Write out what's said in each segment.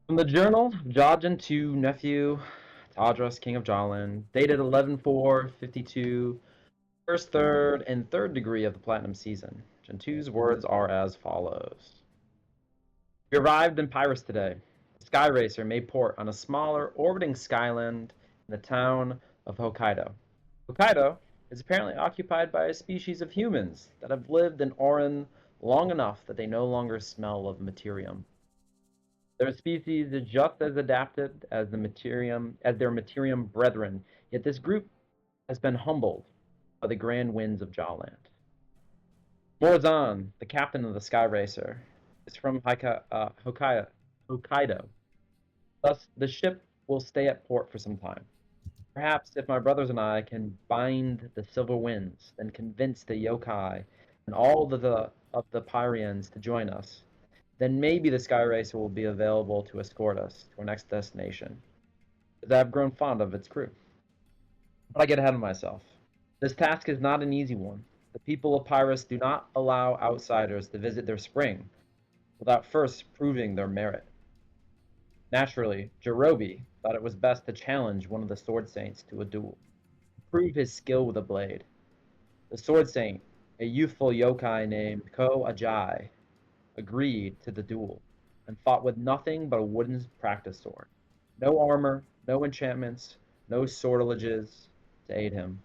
From the Journal of Jaland to nephew Tadros, King of Jaland, dated 11/4/52, first, third, and third degree of the Platinum season. Gentoo's words are as follows. We arrived in Pyrus today. The Sky Racer made port on a smaller, orbiting skyland in the town of Hokkaido. Hokkaido is apparently occupied by a species of humans that have lived in Orin long enough that they no longer smell of materium. Their species is just as adapted as their materium brethren, yet this group has been humbled by the grand winds of Jaland. Morazan, the captain of the Sky Racer, is from Hokkaido. Thus, the ship will stay at port for some time. Perhaps if my brothers and I can bind the silver winds, then convince the yokai and all of the Pyrians to join us, then maybe the Sky Racer will be available to escort us to our next destination, as I have grown fond of its crew. But I get ahead of myself. This task is not an easy one. The people of Pyrrhus do not allow outsiders to visit their spring without first proving their merit. Naturally, Jirobi thought it was best to challenge one of the Sword Saints to a duel, prove his skill with a blade. The Sword Saint, a youthful yokai named Ko Ajai, agreed to the duel and fought with nothing but a wooden practice sword. No armor, no enchantments, no sortileges to aid him.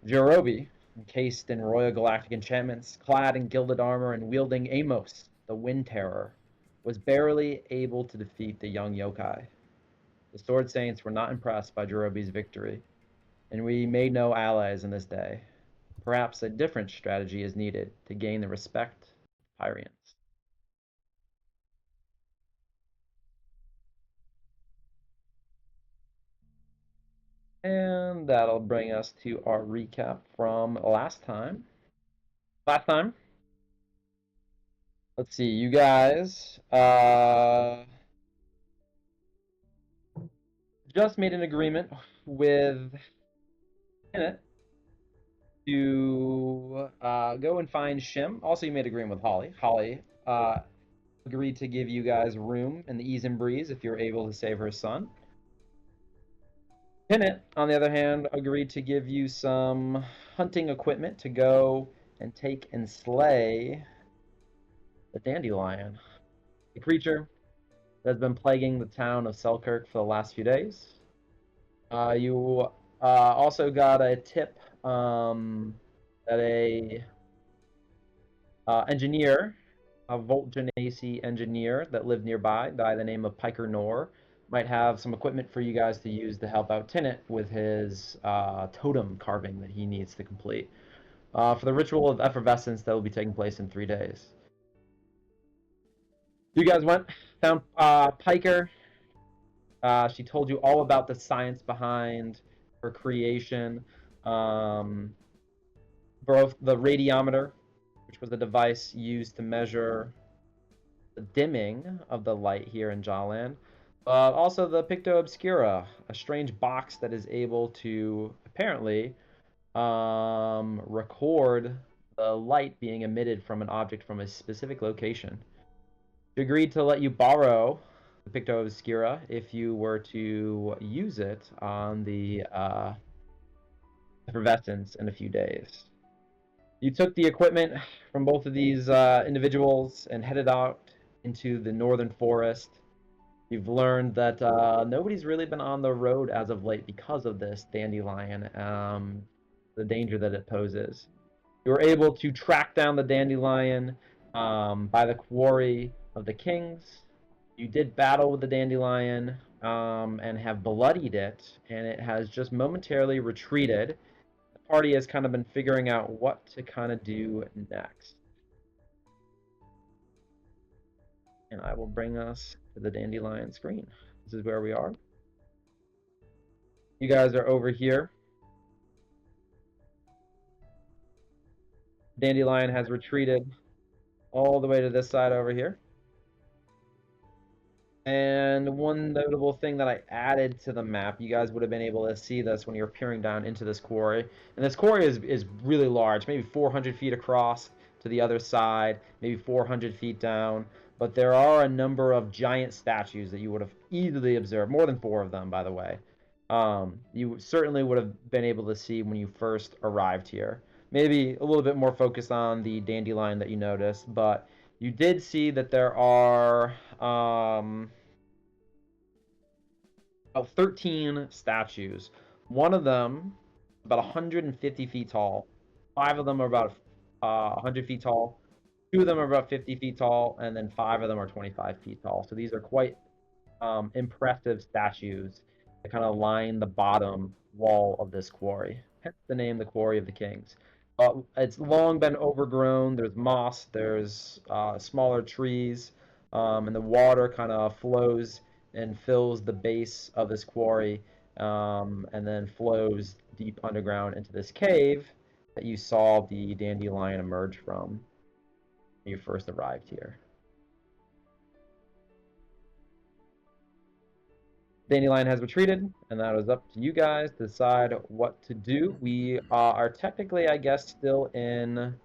Jirobi, encased in royal galactic enchantments, clad in gilded armor, and wielding Amos, the Wind Terror, was barely able to defeat the young yokai. The Sword Saints were not impressed by Jirobi's victory, and we made no allies in this day. Perhaps a different strategy is needed to gain the respect of Pyrians. And that'll bring us to our recap from last time. Last time, let's see, you guys just made an agreement with Bennett to go and find Shim. Also, you made an agreement with Holly. Holly agreed to give you guys room in the Ease and Breeze if you're able to save her son. Pinnit, on the other hand, agreed to give you some hunting equipment to go and take and slay the dandelion, the creature that has been plaguing the town of Selkirk for the last few days. You also got a tip that a engineer, a Volt Genasi engineer that lived nearby by the name of Piker Nor, might have some equipment for you guys to use to help out Tinnit with his totem carving that he needs to complete for the ritual of effervescence that will be taking place in 3 days. You guys went, found Piker. She told you all about the science behind her creation, both the radiometer, which was a device used to measure the dimming of the light here in Jaland. Also the Picto Obscura, a strange box that is able to apparently record the light being emitted from an object from a specific location. She agreed to let you borrow the Picto Obscura if you were to use it on the effervescence in a few days. You took the equipment from both of these individuals and headed out into the northern forest. You've learned that nobody's really been on the road as of late because of this dandelion, the danger that it poses. You were able to track down the dandelion by the quarry of the kings. You did battle with the dandelion and have bloodied it, and it has just momentarily retreated. The party has kind of been figuring out what to kind of do next. And I will bring us to the dandelion screen. This is where we are. You guys are over here. Dandelion has retreated all the way to this side over here. And one notable thing that I added to the map, you guys would have been able to see this when you're peering down into this quarry. And this quarry is really large, maybe 400 feet across to the other side, maybe 400 feet down. but there are a number of giant statues that you would have easily observed, more than 4 of them, by the way. You certainly would have been able to see when you first arrived here. Maybe a little bit more focused on the dandelion that you noticed, but you did see that there are about 13 statues. One of them about 150 feet tall. 5 of them are about 100 feet tall. 2 of them are about 50 feet tall, and then 5 of them are 25 feet tall. So these are quite impressive statues that kind of line the bottom wall of this quarry. Hence the name, the Quarry of the Kings. It's long been overgrown. There's moss. There's smaller trees, and the water kind of flows and fills the base of this quarry, and then flows deep underground into this cave that you saw the dandelion emerge from when you first arrived here. Dandelion has retreated, and that is up to you guys to decide what to do. We are technically, I guess, still in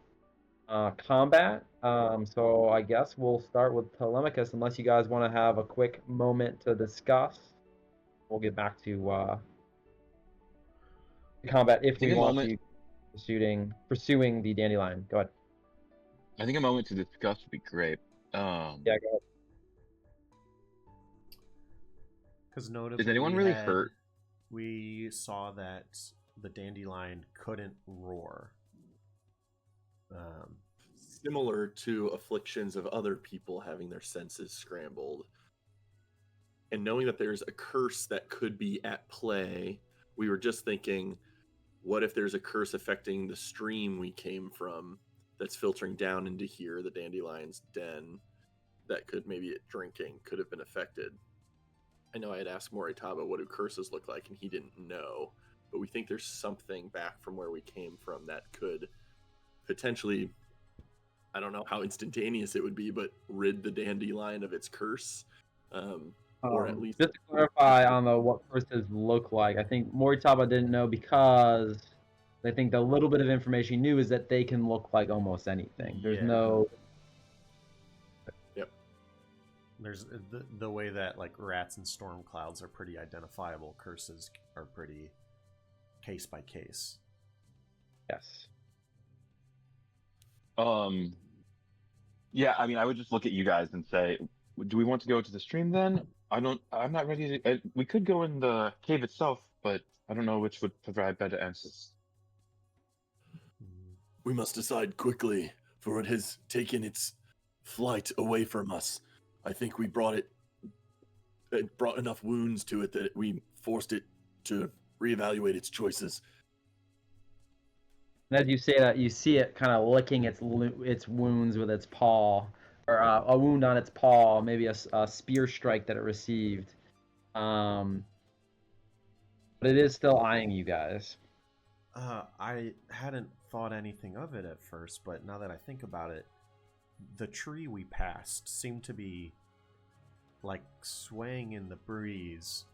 combat. So I guess we'll start with Telemachus, unless you guys want to have a quick moment to discuss. We'll get back to combat if we want to pursuing the dandelion. Go ahead. I think a moment to discuss would be great. Yeah, go ahead. Because notably, is anyone really hurt? We saw that the dandelion couldn't roar. Similar to afflictions of other people having their senses scrambled. And knowing that there's a curse that could be at play, we were just thinking, what if there's a curse affecting the stream we came from that's filtering down into here, the dandelion's den, that could maybe drinking could have been affected. I know I had asked Moritaba what do curses look like, and he didn't know, but we think there's something back from where we came from that could potentially, I don't know how instantaneous it would be, but rid the dandelion of its curse. Or at least... Just to clarify on what curses look like, I think Moritaba didn't know because I think the little bit of information he knew is that they can look like almost anything. There's no... Yep. There's the way that like rats and storm clouds are pretty identifiable. Curses are pretty case by case. Yes. Yeah, I mean, I would just look at you guys and say, do we want to go to the stream then? I'm not ready to... we could go in the cave itself, but I don't know which would provide better answers. We must decide quickly, for it has taken its flight away from us. I think we brought enough wounds to it that we forced it to reevaluate its choices. And as you say that, you see it kind of licking its wounds with its paw, or a wound on its paw, maybe a spear strike that it received. But it is still eyeing you guys. I hadn't thought anything of it at first, but now that I think about it, the tree we passed seemed to be like swaying in the breeze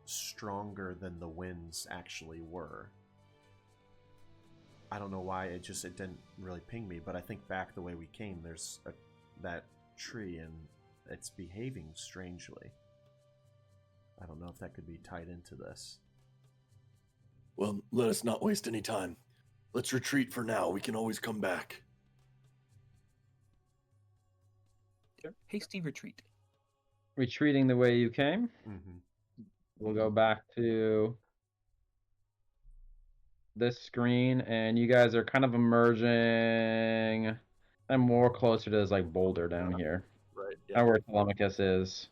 stronger than the winds actually were. I don't know why, it didn't really ping me, but I think back the way we came, there's that tree and it's behaving strangely. I don't know if that could be tied into this. Well, let us not waste any time. Let's retreat for now. We can always come back. Hasty retreat. Retreating the way you came. Mm-hmm. We'll go back to this screen, and you guys are kind of emerging and more closer to this like boulder down here. Right. Yeah. Where Telemachus is.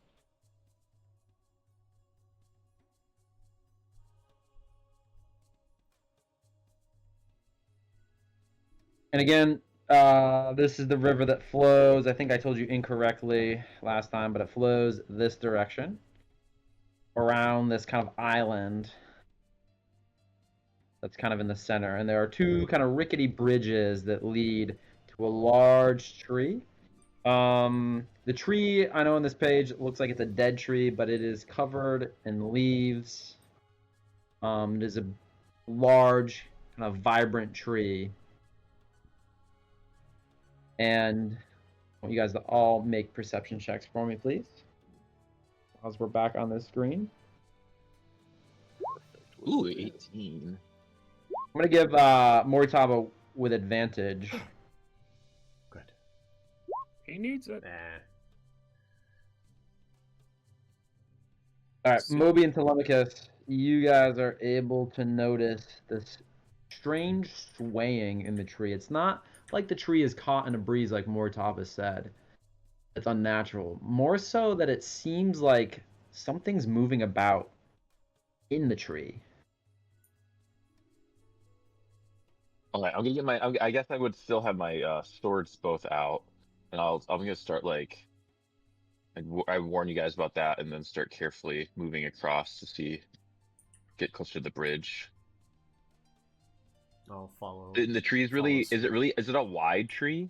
And again, this is the river that flows. I think I told you incorrectly last time, but it flows this direction around this kind of island that's kind of in the center. And there are 2 kind of rickety bridges that lead to a large tree. The tree, I know on this page, it looks like it's a dead tree, but it is covered in leaves. It is a large, kind of vibrant tree. And I want you guys to all make perception checks for me, please. As we're back on this screen. Perfect. Ooh, 18. I'm going to give Moritaba with advantage. Good. He needs it. Nah. All right, So- Moby and Telemachus, you guys are able to notice this strange swaying in the tree. It's not like the tree is caught in a breeze like Moritaba said. It's unnatural. More so that it seems like something's moving about in the tree. Alright, I'm gonna get my. I guess I would still have my swords both out, and I'm gonna start like. I warn you guys about that, and then start carefully moving across to get closer to the bridge. I'll follow. And the tree is really. follow suit. Is it a wide tree?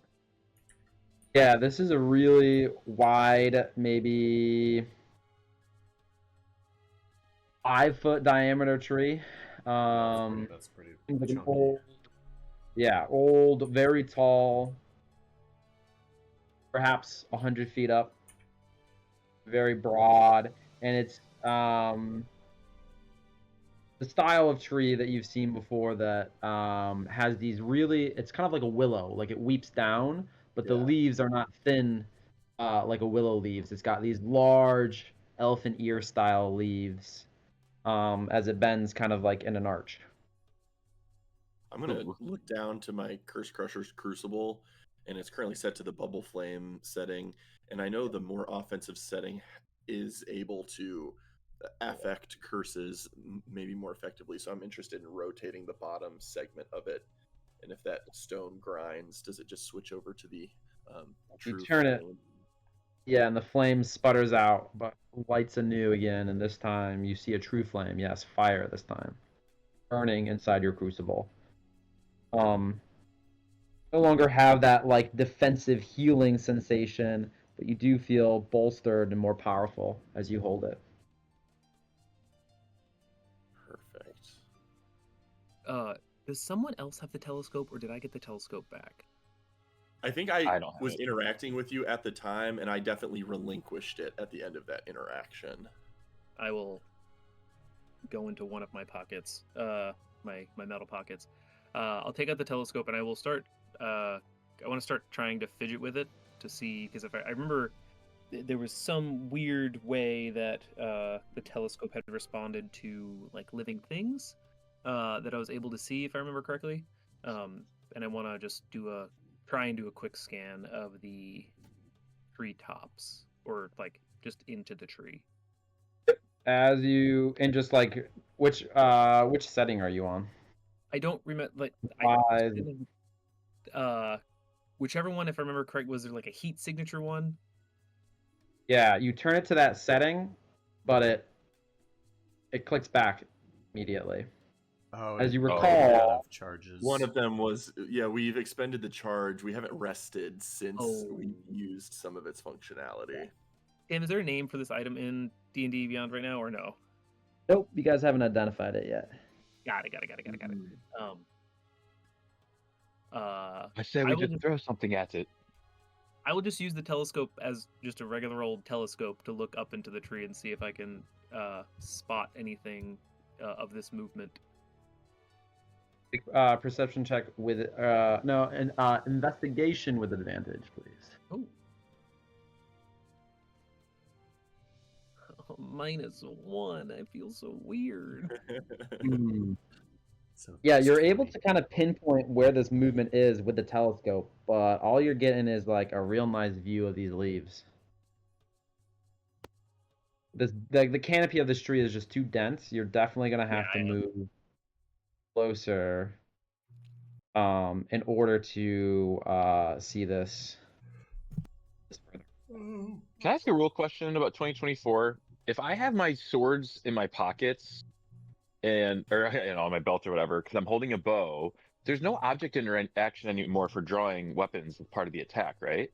Yeah, this is a really wide, maybe 5-foot diameter tree. That's pretty Seems like an chunky. old, very tall, perhaps 100 feet up, very broad, and it's the style of tree that you've seen before that has these really, it's kind of like a willow, like it weeps down, but the Yeah. leaves are not thin like a willow leaves. It's got these large elephant ear style leaves as it bends kind of like in an arch. I'm gonna look down to my Curse Crusher's Crucible, and it's currently set to the Bubble Flame setting. And I know the more offensive setting is able to affect curses maybe more effectively. So I'm interested in rotating the bottom segment of it. And if that stone grinds, does it just switch over to the true turn it. flame? Yeah, and the flame sputters out, but lights anew again, and this time you see a true flame. Yes, fire this time, burning inside your crucible. No longer have that like defensive healing sensation, but you do feel bolstered and more powerful as you hold it. Perfect. Does someone else have the telescope, or did I get the telescope back? I think I I don't have was it. interacting with you at the time, and I definitely relinquished it at the end of that interaction. I will go into one of my pockets, my metal pockets. I'll take out the telescope and I will start. I want to start trying to fidget with it to see, because if I remember, there was some weird way that the telescope had responded to like living things that I was able to see, if I remember correctly. And I want to just try and do a quick scan of the tree tops, or like just into the tree. As you and just like which setting are you on? I don't remember, like Five. whichever one, if I remember correct, was there like a heat signature one? Yeah, you turn it to that setting, but it clicks back immediately. Oh, As you it ran recall, out of charges. One of them was, yeah, we've expended the charge. We haven't rested since Oh. we used some of its functionality. Sam, is there a name for this item in D&D Beyond right now, or no? nope, you guys haven't identified it yet. Got it. I say we just throw something at it. I will just use the telescope as just a regular old telescope to look up into the tree and see if I can spot anything of this movement. Perception check with investigation with advantage, please. Oh. -1. I feel so weird. So Yeah, it's you're able 20. to kind of pinpoint where this movement is with the telescope, but all you're getting is like a real nice view of these leaves. The canopy of this tree is just too dense. You're definitely gonna have to move closer in order to see this further. Can I ask a real question about 2024? If I have my swords in my pockets or on my belt or whatever, because I'm holding a bow, there's no object interaction anymore for drawing weapons as part of the attack, right?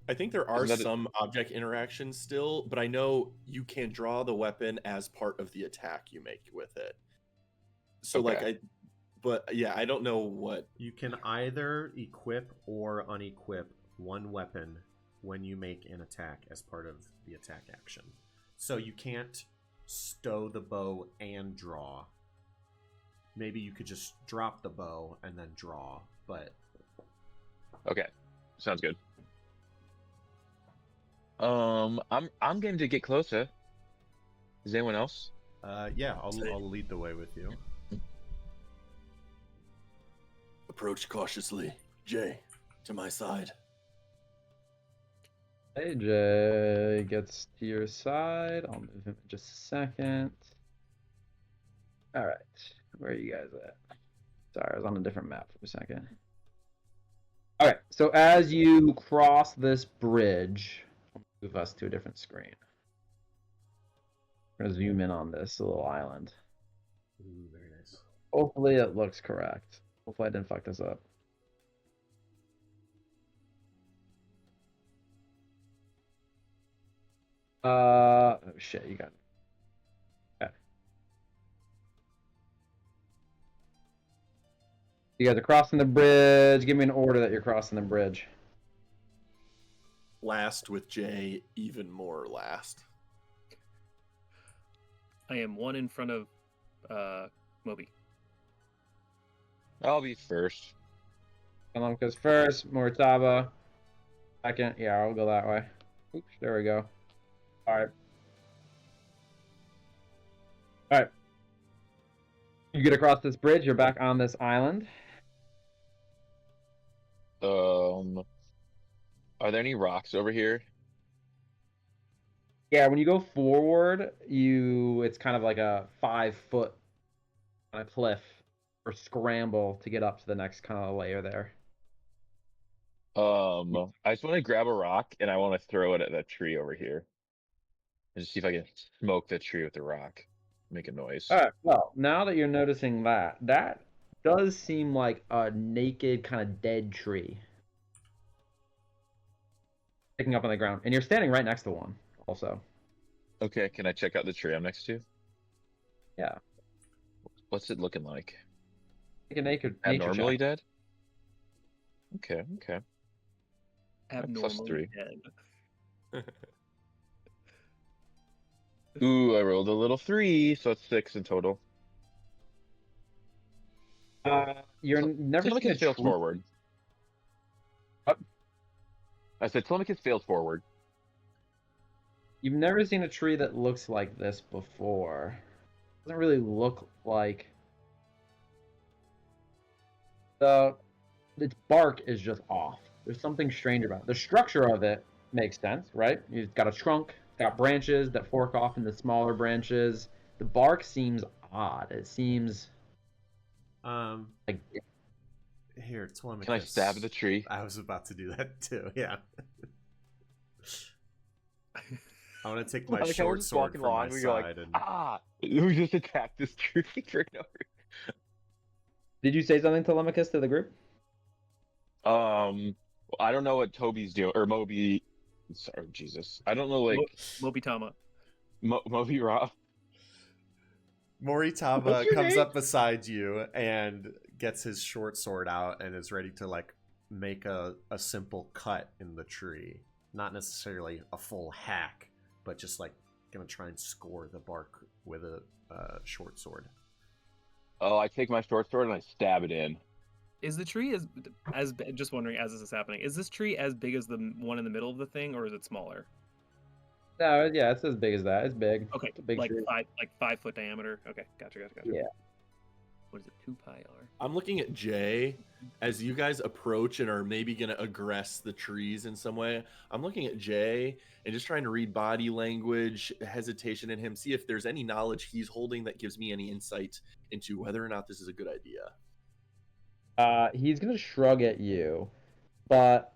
I think there are Isn't that some object interactions still, but I know you can draw the weapon as part of the attack you make with it. So Okay. but yeah, I don't know what. You can either equip or unequip one weapon when you make an attack as part of the attack action. So you can't stow the bow and draw. Maybe you could just drop the bow and then draw, but Okay, sounds good. I'm game to get closer. Is anyone else? yeah, I'll lead the way with you. Approach cautiously. Jay, to my side. AJ gets to your side. I'll move him in just a second. All right, where are you guys at? Sorry, I was on a different map for a second. All right, so as you cross this bridge, I'll move us to a different screen. I'm gonna zoom in on this little island. Ooh, very nice. Hopefully it looks correct. Hopefully I didn't fuck this up. Oh shit, you got it. Okay. You guys are crossing the bridge. Give me an order that you're crossing the bridge. Last with Jay, even more last. I am one in front of Moby. I'll be first. Kalamka's first, Moritaba second. Yeah, I'll go that way. Oops, there we go. Alright. Alright. You get across this bridge, you're back on this island. Are there any rocks over here? Yeah, when you go forward, it's kind of like a 5-foot kind of cliff or scramble to get up to the next kind of layer there. I just want to grab a rock and I want to throw it at that tree over here. And just see if I can smoke the tree with the rock. Make a noise. Alright, well, now that you're noticing that does seem like a naked, kind of dead tree. Picking up on the ground. And you're standing right next to one, also. Okay, can I check out the tree I'm next to? Yeah. What's it looking like? Like a nature Abnormally check. dead? Okay, okay. Abnormally +3. dead. Ooh, I rolled a little 3, so it's 6 in total. You're never seen a Telemachus failed tree. forward. What? I said Telemachus failed forward. You've never seen a tree that looks like this before. It doesn't really look like its bark is just off. There's something strange about it. The structure of it makes sense, right? You've got a trunk, got branches that fork off into smaller branches. The bark seems odd. It seems like Here, Telemachus. Can I stab the tree? I was about to do that too. Yeah. I want to take my Like, I was short just sword walking from my along, we go like, side and we just attacked this tree for no reason. Did you say something, Telemachus, to the group? I don't know what Toby's doing, or Moby. Sorry, Jesus. I don't know, like Moby Tama. Moby Rob. Moritaba What's your comes name? up beside you and gets his short sword out and is ready to like make a simple cut in the tree. Not necessarily a full hack, but just like gonna try and score the bark with a short sword. Oh, I take my short sword and I stab it in. Is the tree as just wondering as this is happening? Is this tree as big as the one in the middle of the thing, or is it smaller? No, yeah, it's as big as that. It's big. Okay, It's a big like tree. 5 foot diameter. Okay, gotcha. Yeah. What is it? 2 pi r. I'm looking at Jay as you guys approach and are maybe going to aggress the trees in some way. I'm looking at Jay and just trying to read body language, hesitation in him, see if there's any knowledge he's holding that gives me any insight into whether or not this is a good idea. He's gonna shrug at you, but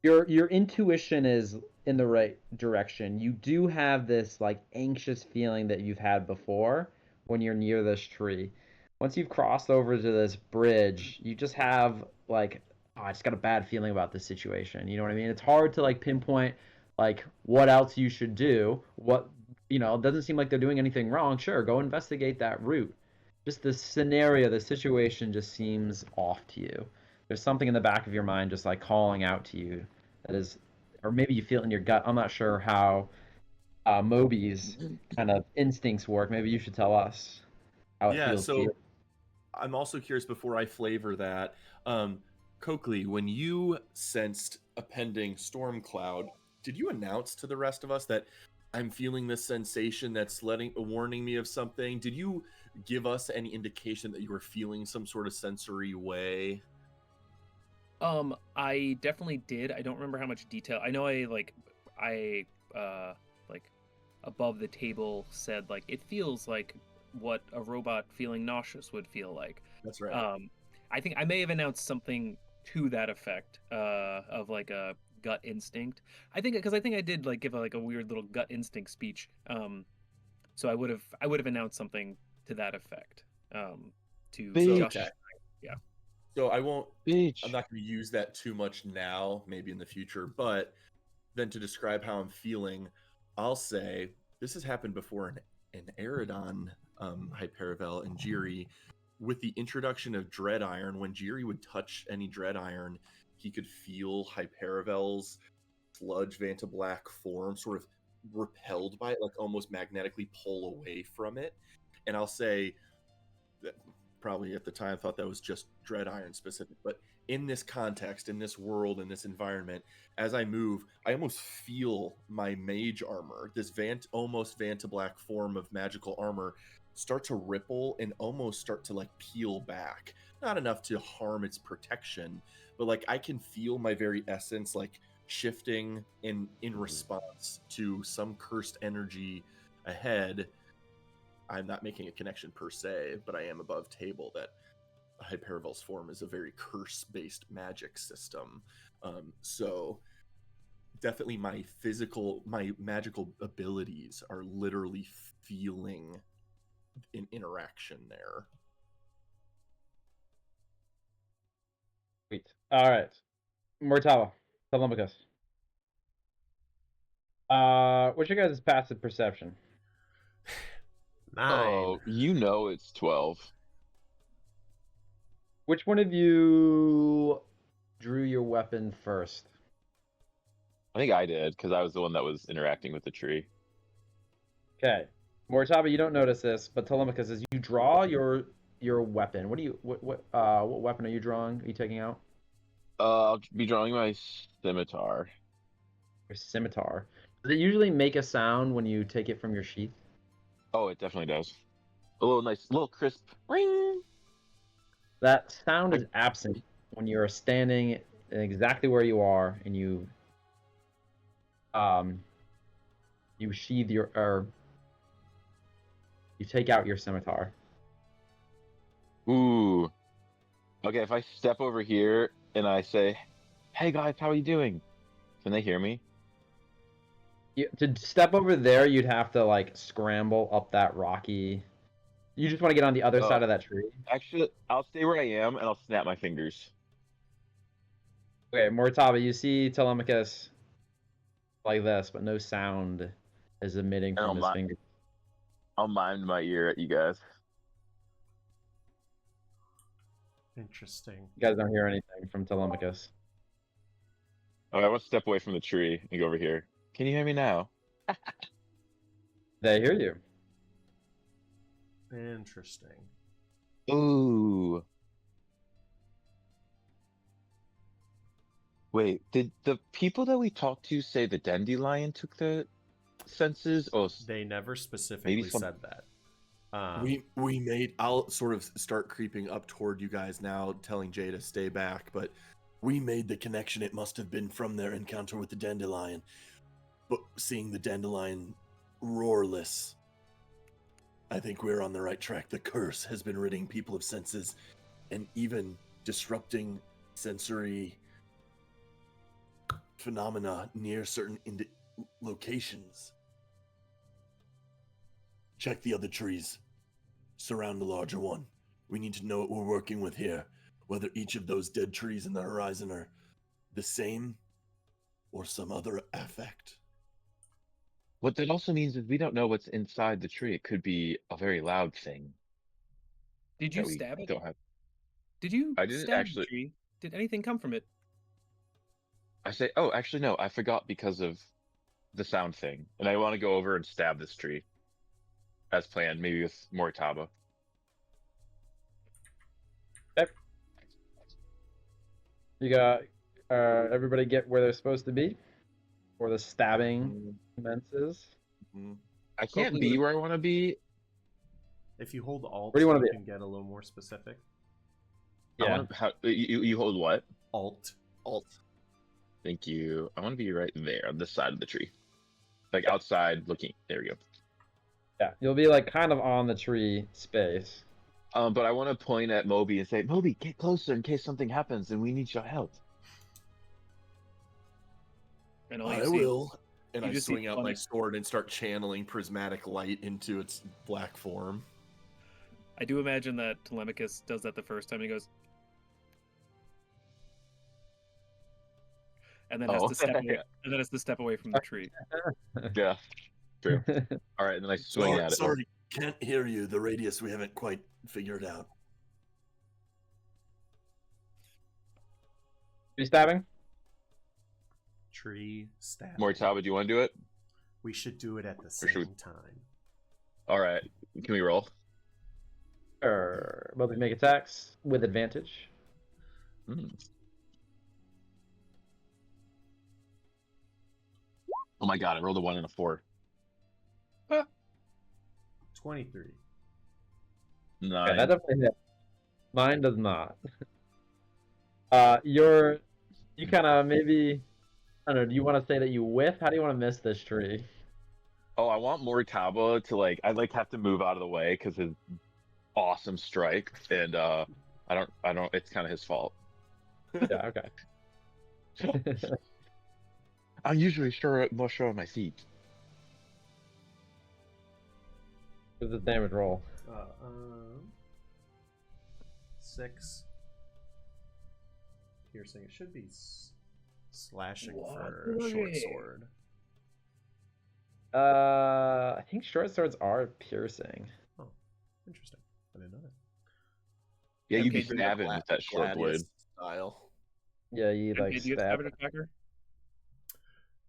your intuition is in the right direction. You do have this like anxious feeling that you've had before when you're near this tree. Once you've crossed over to this bridge, you just have like, oh, I just got a bad feeling about this situation. You know what I mean? It's hard to like pinpoint like what else you should do. What, it doesn't seem like they're doing anything wrong. Sure, go investigate that route. Just the scenario, the situation just seems off to you. there's something in the back of your mind just like calling out to you that is, or maybe you feel it in your gut. I'm not sure how Moby's kind of instincts work. Maybe you should tell us how it Yeah, feels to you. so I'm also curious before I flavor that. Coakley, when you sensed a pending storm cloud, did you announce to the rest of us that I'm feeling this sensation that's warning me of something? Did you give us any indication that you were feeling some sort of sensory way? I definitely did. I don't remember how much detail. I know I like above the table said like it feels like what a robot feeling nauseous would feel like. That's right. I think I may have announced something to that effect of like a gut instinct. I think because I think I did like give like a weird little gut instinct speech. So I would have announced something to that effect. To Beach. justify. Yeah. So I won't. Beach. I'm not going to use that too much now, maybe in the future, but then to describe how I'm feeling, I'll say this has happened before in Eridon, Hyperivel, and Jiri. With the introduction of Dread Iron, when Jiri would touch any Dread Iron, he could feel Hyperivel's sludge Vanta Black form sort of repelled by it, like almost magnetically pull away from it. And I'll say that probably at the time thought that was just Dread Iron specific, but in this context, in this world, in this environment, as I move, I almost feel my mage armor, this almost Vanta Black form of magical armor, start to ripple and almost start to like peel back. Not enough to harm its protection, but like I can feel my very essence like shifting in response to some cursed energy ahead. I'm not making a connection per se, but I am above table that Hyperivel's form is a very curse-based magic system. So definitely my magical abilities are literally feeling an interaction there. Sweet. All right. Mortala, Telemachus. What's your guys' passive perception? 9. Oh, you know it's 12. Which one of you drew your weapon first? I think I did because I was the one that was interacting with the tree. Okay. Mortaba, you don't notice this, but Telemachus, as you draw your weapon, what weapon are you drawing? Are you taking out? I'll be drawing my scimitar. Your scimitar. Does it usually make a sound when you take it from your sheath? Oh, it definitely does. A little crisp ring. That sound is absent when you're standing exactly where you are and you sheathe or you take out your scimitar. Ooh. Okay, if I step over here and I say, "Hey guys, how are you doing?" Can they hear me? To step over there, you'd have to like scramble up that rocky. You just want to get on the other side of that tree. Actually, I'll stay where I am and I'll snap my fingers. Okay, Mortaba, you see Telemachus like this, but no sound is emitting from his fingers. I'll mime my ear at you guys. Interesting. You guys don't hear anything from Telemachus. Oh, I want to step away from the tree and go over here. Can you hear me now? They hear you. Interesting. Ooh. Wait, did the people that we talked to say the dandelion took the senses? Oh, They never specifically said that. I'll sort of start creeping up toward you guys now, telling Jay to stay back, but we made the connection. It must have been from their encounter with the dandelion. But seeing the dandelion roarless, I think we're on the right track. The curse has been ridding people of senses and even disrupting sensory phenomena near certain locations. Check the other trees. Surround the larger one. We need to know what we're working with here. Whether each of those dead trees in the horizon are the same or some other affect. what that also means is we don't know what's inside the tree. It could be a very loud thing. Did you stab it? Don't have. Did you I didn't stab actually. the tree? Did anything come from it? I say, oh, actually, no, I forgot because of the sound thing. And I want to go over and stab this tree as planned, maybe with Moritaba. You got everybody get where they're supposed to be, or the stabbing commences. Mhm. I can't Hopefully be with- where I want to be. If you hold Alt, Where do you wanna be? can get a little more specific. I Yeah. want to. You hold what? Alt. Alt. Thank you. I want to be right there on this side of the tree, like outside looking. There we go. Yeah, you'll be like kind of on the tree space. But I want to point at Moby and say, Moby, get closer in case something happens and we need your help. And all you I see, will. And you I just see swing out my funny- sword and start channeling prismatic light into its black form. I do imagine that Telemachus does that the first time. He goes, and then has Oh. to step away, and then has to step away from the tree. Yeah, true. All right, and then I swing at it. Sorry, can't hear you. The radius we haven't quite figured out. You stabbing? Tree stab. Moritaba, do you want to do it? We should do it at the should we- same time. All right. Can we roll? Both of you make attacks with advantage. Hmm. Oh my god! I rolled a 1 and a 4. 23. Yeah, Nine. that definitely hits. Mine does not. You kind of maybe, I don't know, do you want to say that you whiff? How do you want to miss this tree? Oh, I want Moritaba to like. I like have to move out of the way because his awesome strike, and I don't. It's kind of his fault. Yeah, okay. I'm usually more sure of my feet. What's the damage roll? 6. Piercing. It should be slashing What? for a short sword. I think short swords are piercing. Oh, interesting. I didn't know that. Yeah, you Okay, be do stabbing with that short blade. Gladius style. Yeah, you like Okay, do you get stab. Savage Attacker?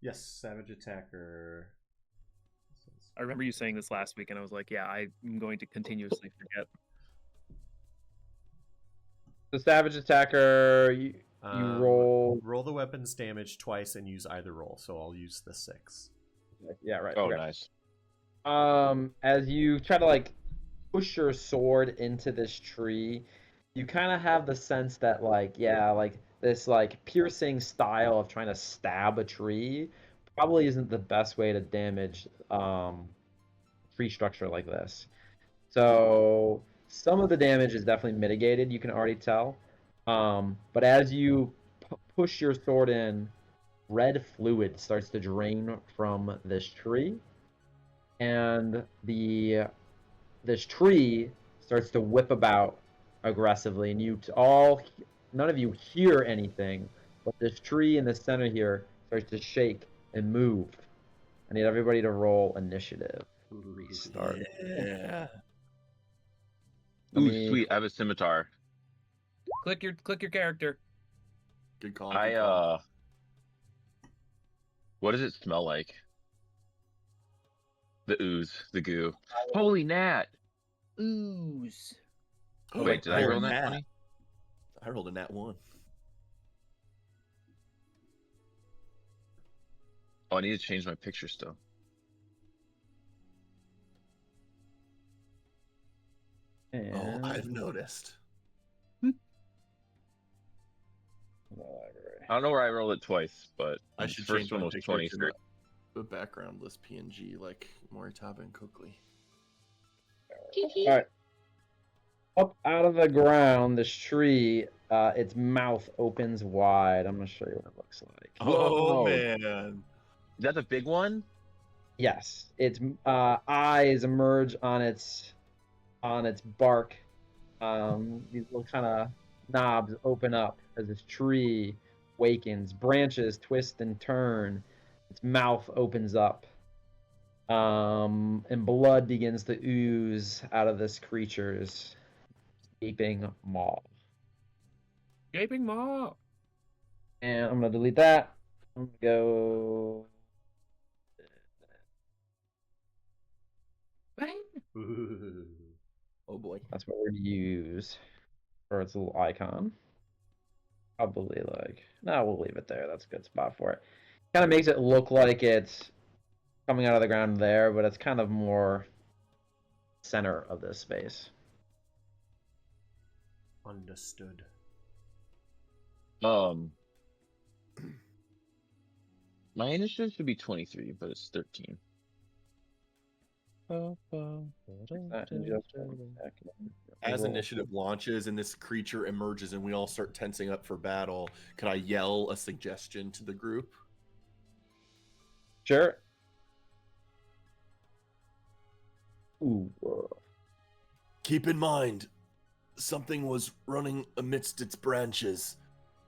Yes, Savage Attacker. I remember you saying this last week, and I was like, yeah, I'm going to continuously forget. The savage attacker, you roll. Roll the weapon's damage twice and use either roll. So I'll use the 6. Yeah, right. Oh, okay. nice. As you try to like push your sword into this tree, you kind of have the sense that like, yeah, like this like piercing style of trying to stab a tree probably isn't the best way to damage tree structure like this. So some of the damage is definitely mitigated, you can already tell. But as you push your sword in, red fluid starts to drain from this tree, and this tree starts to whip about aggressively, and none of you hear anything, but this tree in the center here starts to shake and move. I need everybody to roll initiative. Restart. Yeah. Ooh, me- sweet! I have a scimitar. Click your character. Good call. Good call. What does it smell like? The ooze, the goo. Holy gnat! Ooze. Oh, Wait, did I roll nat that 20? I rolled a nat 1. Oh, I need to change my picture still. Oh, And I've noticed. I don't know where I rolled it twice, but I the should first change one my was picture 23. to the backgroundless PNG like Moritaba and Coakley. all right. Up out of the ground, this tree, its mouth opens wide. I'm gonna show you what it looks like. Whoa. Man. Is that the big one? Yes, its eyes emerge on its bark. These little kind of knobs open up as this tree wakens. Branches twist and turn. Its mouth opens up, and blood begins to ooze out of this creature's gaping maw. Gaping maw. And I'm gonna delete that. I'm gonna go. Oh boy. That's what we're gonna use for its little icon. Probably like, no, we'll leave it there. That's a good spot for it. Kind of makes it look like it's coming out of the ground there, but it's kind of more center of this space. Understood. My initiative should be 23, but it's 13. As initiative launches and this creature emerges and we all start tensing up for battle, could I yell a suggestion to the group? Sure. Ooh. Keep in mind, something was running amidst its branches.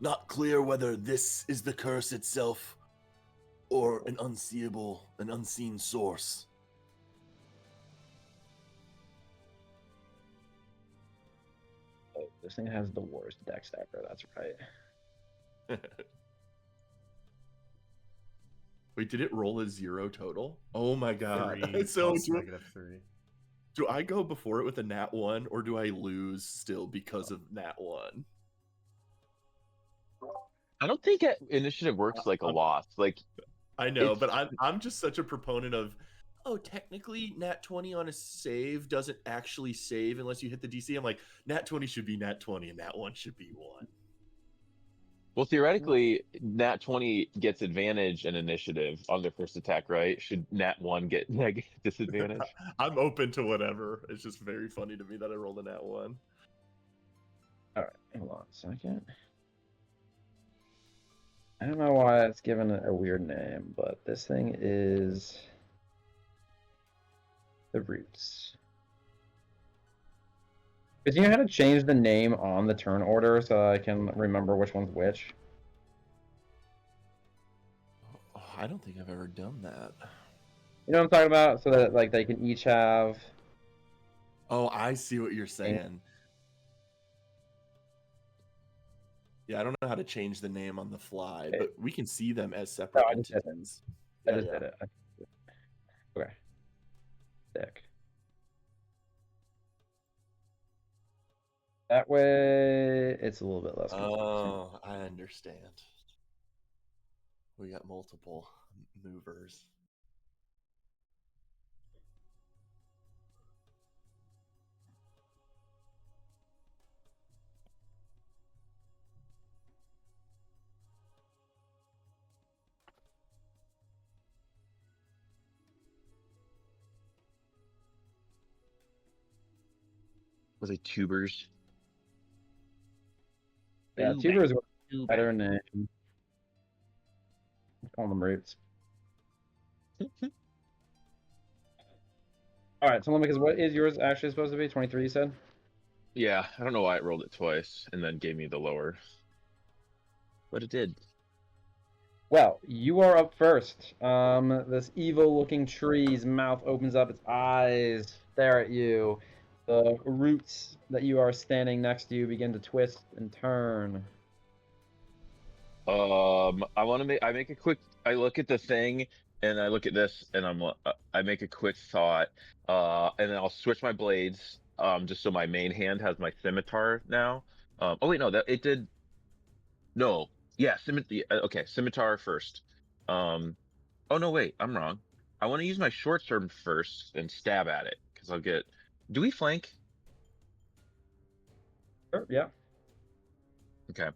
Not clear whether this is the curse itself or an unseen source. Oh, this thing has the worst dex ever. That's right. Wait, did it roll a 0 total? Oh my god. 3 So plus -3. do I go before it with a nat 1 or do I lose still because of nat 1? I don't think initiative works like a loss. Like, I know, It's- but I'm just such a proponent of, oh, technically nat 20 on a save doesn't actually save unless you hit the DC. I'm like, nat 20 should be nat 20 and nat 1 should be 1. well, theoretically, Nat 20 gets advantage in initiative on their first attack, right? Should Nat 1 get disadvantage? I'm open to whatever. It's just very funny to me that I rolled a nat 1. All right, hold on a second. I don't know why it's given it a weird name, but this thing is the Roots. Because you know how to change the name on the turn order so I can remember which one's which? Oh, I don't think I've ever done that. You know what I'm talking about? So that like they can each have. Oh, I see what you're saying. Yeah, I don't know how to change the name on the fly, but we can see them as separate No, I just did it. entities. I just did it. Okay. Sick. That way, it's a little bit less confusing. Oh, I understand. We got multiple movers. Was it tubers? Yeah, Ooh, tubers were Ooh, better name. Call them Roots. All right, so let me, because what is yours actually supposed to be? 23, you said? Yeah, I don't know why it rolled it twice and then gave me the lower. But it did. Well, you are up first. This evil-looking tree's mouth opens up, its eyes stare at you. The roots that you are standing next to you begin to twist and turn. I want to make. I make a quick. I look at the thing and I look at this and I make a quick thought. And then I'll switch my blades. Just so my main hand has my scimitar now. Oh wait, no, that it did. No, yeah, okay, scimitar first. Oh no, wait, I'm wrong. I want to use my short sword first and stab at it because I'll get. Do we flank? Sure, yeah. Okay.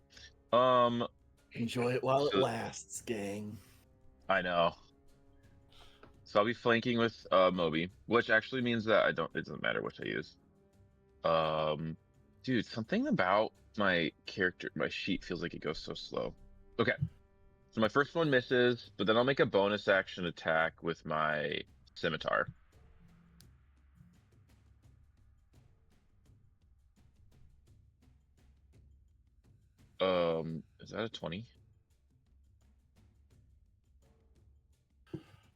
Enjoy it while it So- lasts, gang. I know. So I'll be flanking with Moby, which actually means that it doesn't matter which I use. Dude, something about my sheet feels like it goes so slow. Okay. So my first one misses, but then I'll make a bonus action attack with my scimitar. Is that a 20?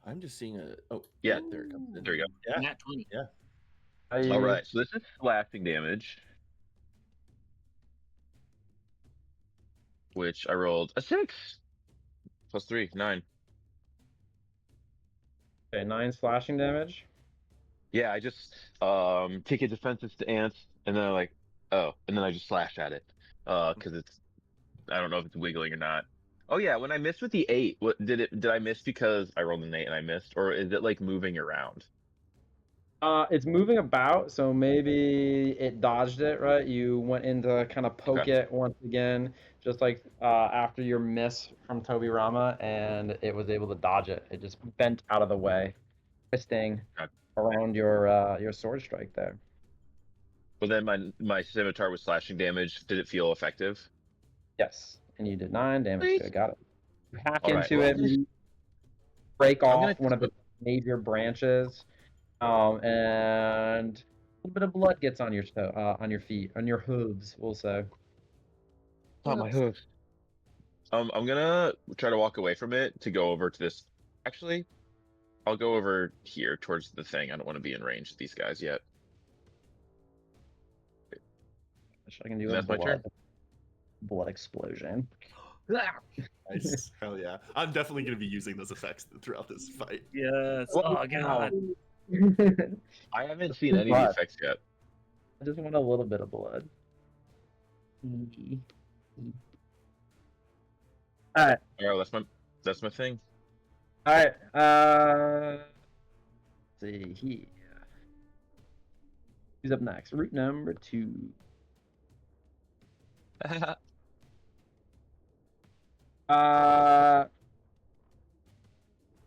I'm just seeing a. Oh, Yeah, there it comes in. there you go. Yeah. Nat 20. All right, so this is slashing damage. which I rolled a 6 plus 3, 9. Okay, 9 slashing damage. Yeah, I just take a defensive stance, and then and then I just slash at it, because I don't know if it's wiggling or not. Oh yeah, when I missed with the 8, what did I miss because I rolled an 8 and I missed, or is it like moving around? It's moving about, so maybe it dodged it, right? You went in to kind of poke Okay. it once again, just like after your miss from Toby Rama, and it was able to dodge it. It just bent out of the way, twisting Okay. around your sword strike there. But then my scimitar was slashing damage. Did it feel effective? Yes, and you did 9 damage. Sweet. Good, got it. You hack All right. into Well, it, you break I'm gonna off one of its major branches, and a little bit of blood gets on your on your feet, on your hooves, we'll say. oh, my hooves. I'm gonna try to walk away from it to go over to this. Actually, I'll go over here towards the thing. I don't want to be in range of these guys yet. I can do And a that's my turn. blood explosion. Nice. Hell yeah. I'm definitely going to be using those effects throughout this fight. Yes. Well, Oh god. I haven't seen any of the effects yet. I just want a little bit of blood. All right. Oh, that's my thing. All right. Let's see here. Who's up next? Route number 2.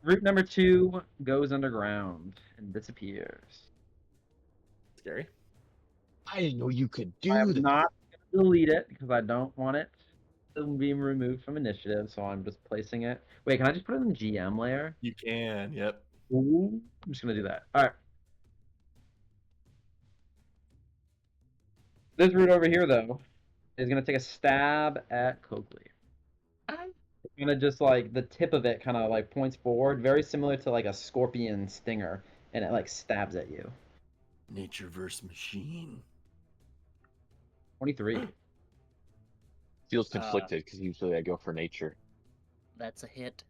Route number 2 goes underground and disappears. Scary. I didn't know you could I do am that. not going to delete it because I don't want it to be removed from initiative, so I'm just placing it. Wait, can I just put it in the GM layer? You can. Yep. Ooh, I'm just going to do that. All right. This route over here, though, is going to take a stab at Coakley. Kind of just like the tip of it kind of like points forward, very similar to like a scorpion stinger, and it like stabs at you. Nature versus machine. 23. Feels conflicted because usually I go for nature. That's a hit.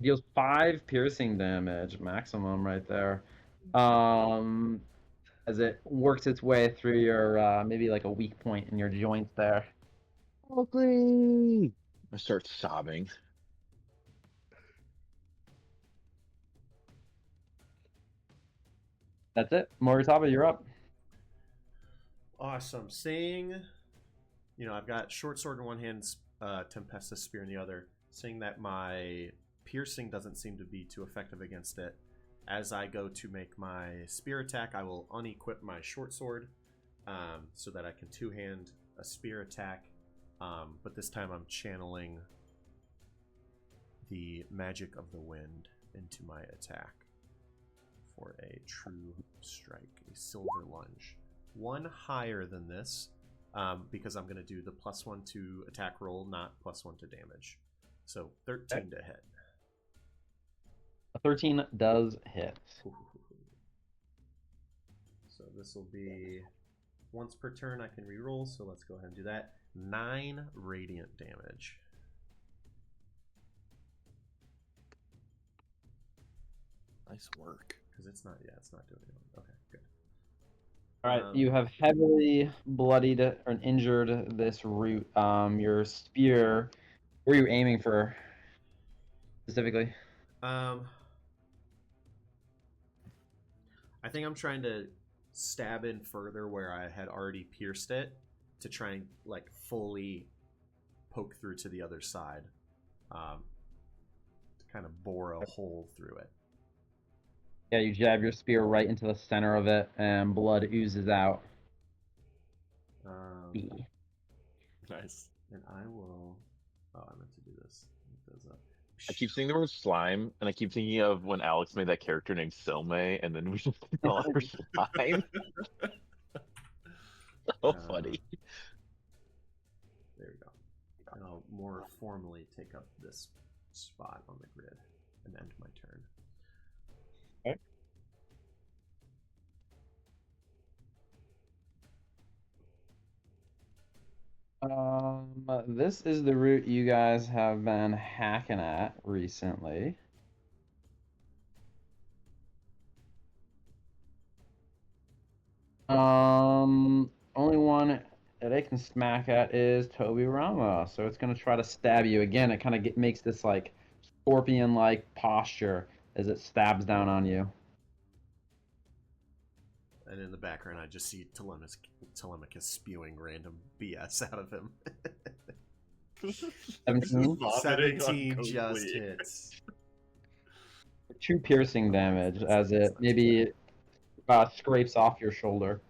Deals 5 piercing damage, maximum right there. As it works its way through your maybe like a weak point in your joints there. Coakley! I start sobbing. That's it. Moritaba, you're up. Awesome. Seeing, I've got short sword in one hand, Tempestus spear in the other. Seeing that my piercing doesn't seem to be too effective against it, as I go to make my spear attack, I will unequip my short sword so that I can two-hand a spear attack. But this time I'm channeling the magic of the wind into my attack for a true strike, a silver lunge. One higher than this, because I'm going to do the +1 to attack roll, not +1 to damage. So 13 to hit. A 13 does hit. So this will be once per turn I can reroll, so let's go ahead and do that. 9 radiant damage. Nice work. Because it's not doing anything. Okay, good. All right, you have heavily bloodied or injured this route. Your spear, where are you aiming for specifically? I think I'm trying to stab in further where I had already pierced it to try and like fully poke through to the other side, to kind of bore a hole through it. Yeah, you jab your spear right into the center of it, and blood oozes out. Nice. And I will. Oh, I meant to do this. It does I keep seeing the word slime, and I keep thinking of when Alex made that character named Silme, and then we just call her slime. So funny. There we go. And I'll more formally take up this spot on the grid and end my turn. Okay. This is the route you guys have been hacking at recently. Only one that it can smack at is Toby Rama, so it's gonna try to stab you again. It kind of makes this like scorpion-like posture as it stabs down on you. And in the background, I just see Telemachus spewing random BS out of him. 17? Vomiting on 17 just Coakley. hits. 2 piercing damage as it maybe scrapes off your shoulder.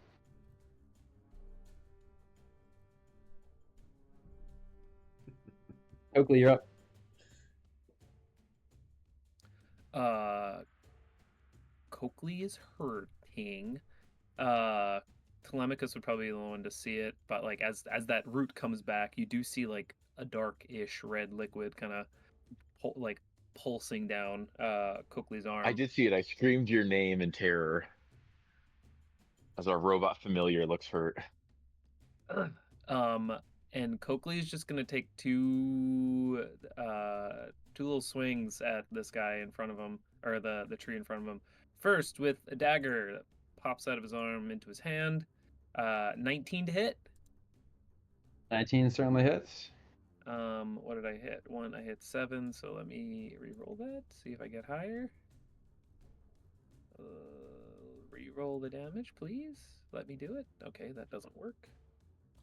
Oakley, you're up. Coakley is hurting. Telemachus would probably be the one to see it, but like as that root comes back, you do see like a dark-ish red liquid kind of like pulsing down Coakley's arm. I did see it. I screamed your name in terror as our robot familiar looks hurt. And Coakley is just gonna take two little swings at this guy in front of him, or the tree in front of him. First with a dagger that pops out of his arm into his hand. 19 to hit. 19 certainly hits. What did I hit? I hit 7, so let me re-roll that, see if I get higher. Re-roll the damage, please. Let me do it. Okay, that doesn't work.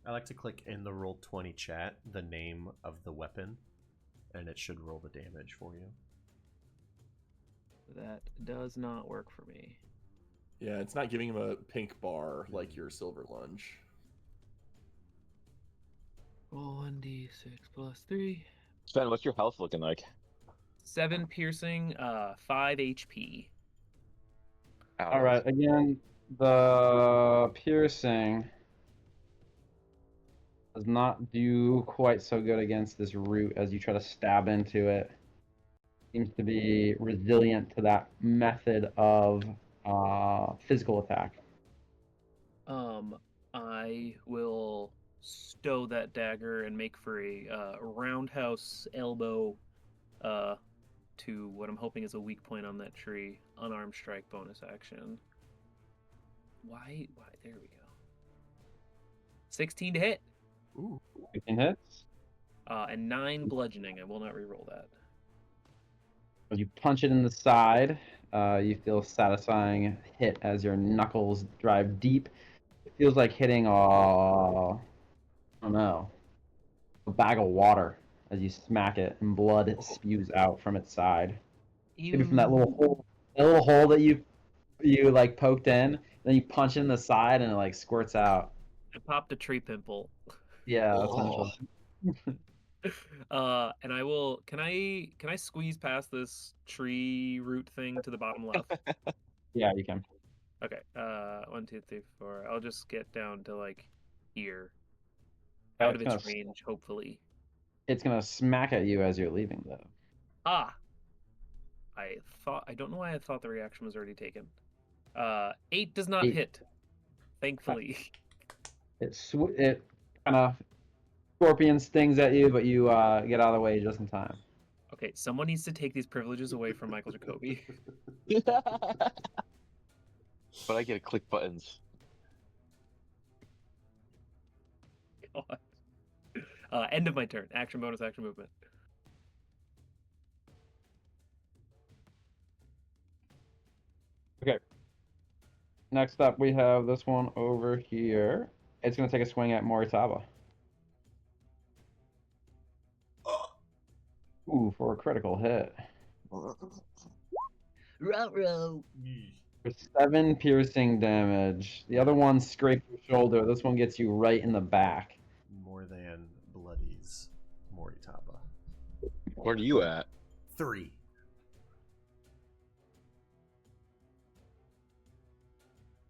I like to click in the Roll20 chat the name of the weapon, and it should roll the damage for you. That does not work for me. Yeah, it's not giving him a pink bar like your silver lunge. Roll 1d6 plus 3. Sven, what's your health looking like? 7 piercing, 5 HP. All right, again, the piercing does not do quite so good against this root as you try to stab into it. Seems to be resilient to that method of physical attack. I will stow that dagger and make for a roundhouse elbow to what I'm hoping is a weak point on that tree. Unarmed strike bonus action. Why? There we go. 16 to hit. Ooh. 15 hits. And 9 bludgeoning. I will not re-roll that. As you punch it in the side, you feel a satisfying hit as your knuckles drive deep. It feels like hitting I don't know, a bag of water as you smack it, and blood spews out from its side. Maybe from that little hole that you like poked in, then you punch in the side and it like squirts out. I popped a tree pimple. Yeah, that's Oh. And I will. Can I squeeze past this tree root thing to the bottom left? Yeah, you can. Okay. 1, 2, 3, 4. I'll just get down to like here, Yeah, out of it's its gonna- range, hopefully. It's gonna smack at you as you're leaving, though. Ah. I don't know why I thought the reaction was already taken. 8 does not 8. hit. Thankfully. It kind of scorpion stings at you, but you get out of the way just in time. Okay, someone needs to take these privileges away from Michael Jacoby. But I get to click buttons. God. End of my turn. Action bonus, action movement. Okay. Next up, we have this one over here. It's going to take a swing at Moritaba. Ooh, for a critical hit. Ruh-roh. For 7 piercing damage. The other one scraped your shoulder. This one gets you right in the back. More than bloodies Moritaba. Where are you at? 3.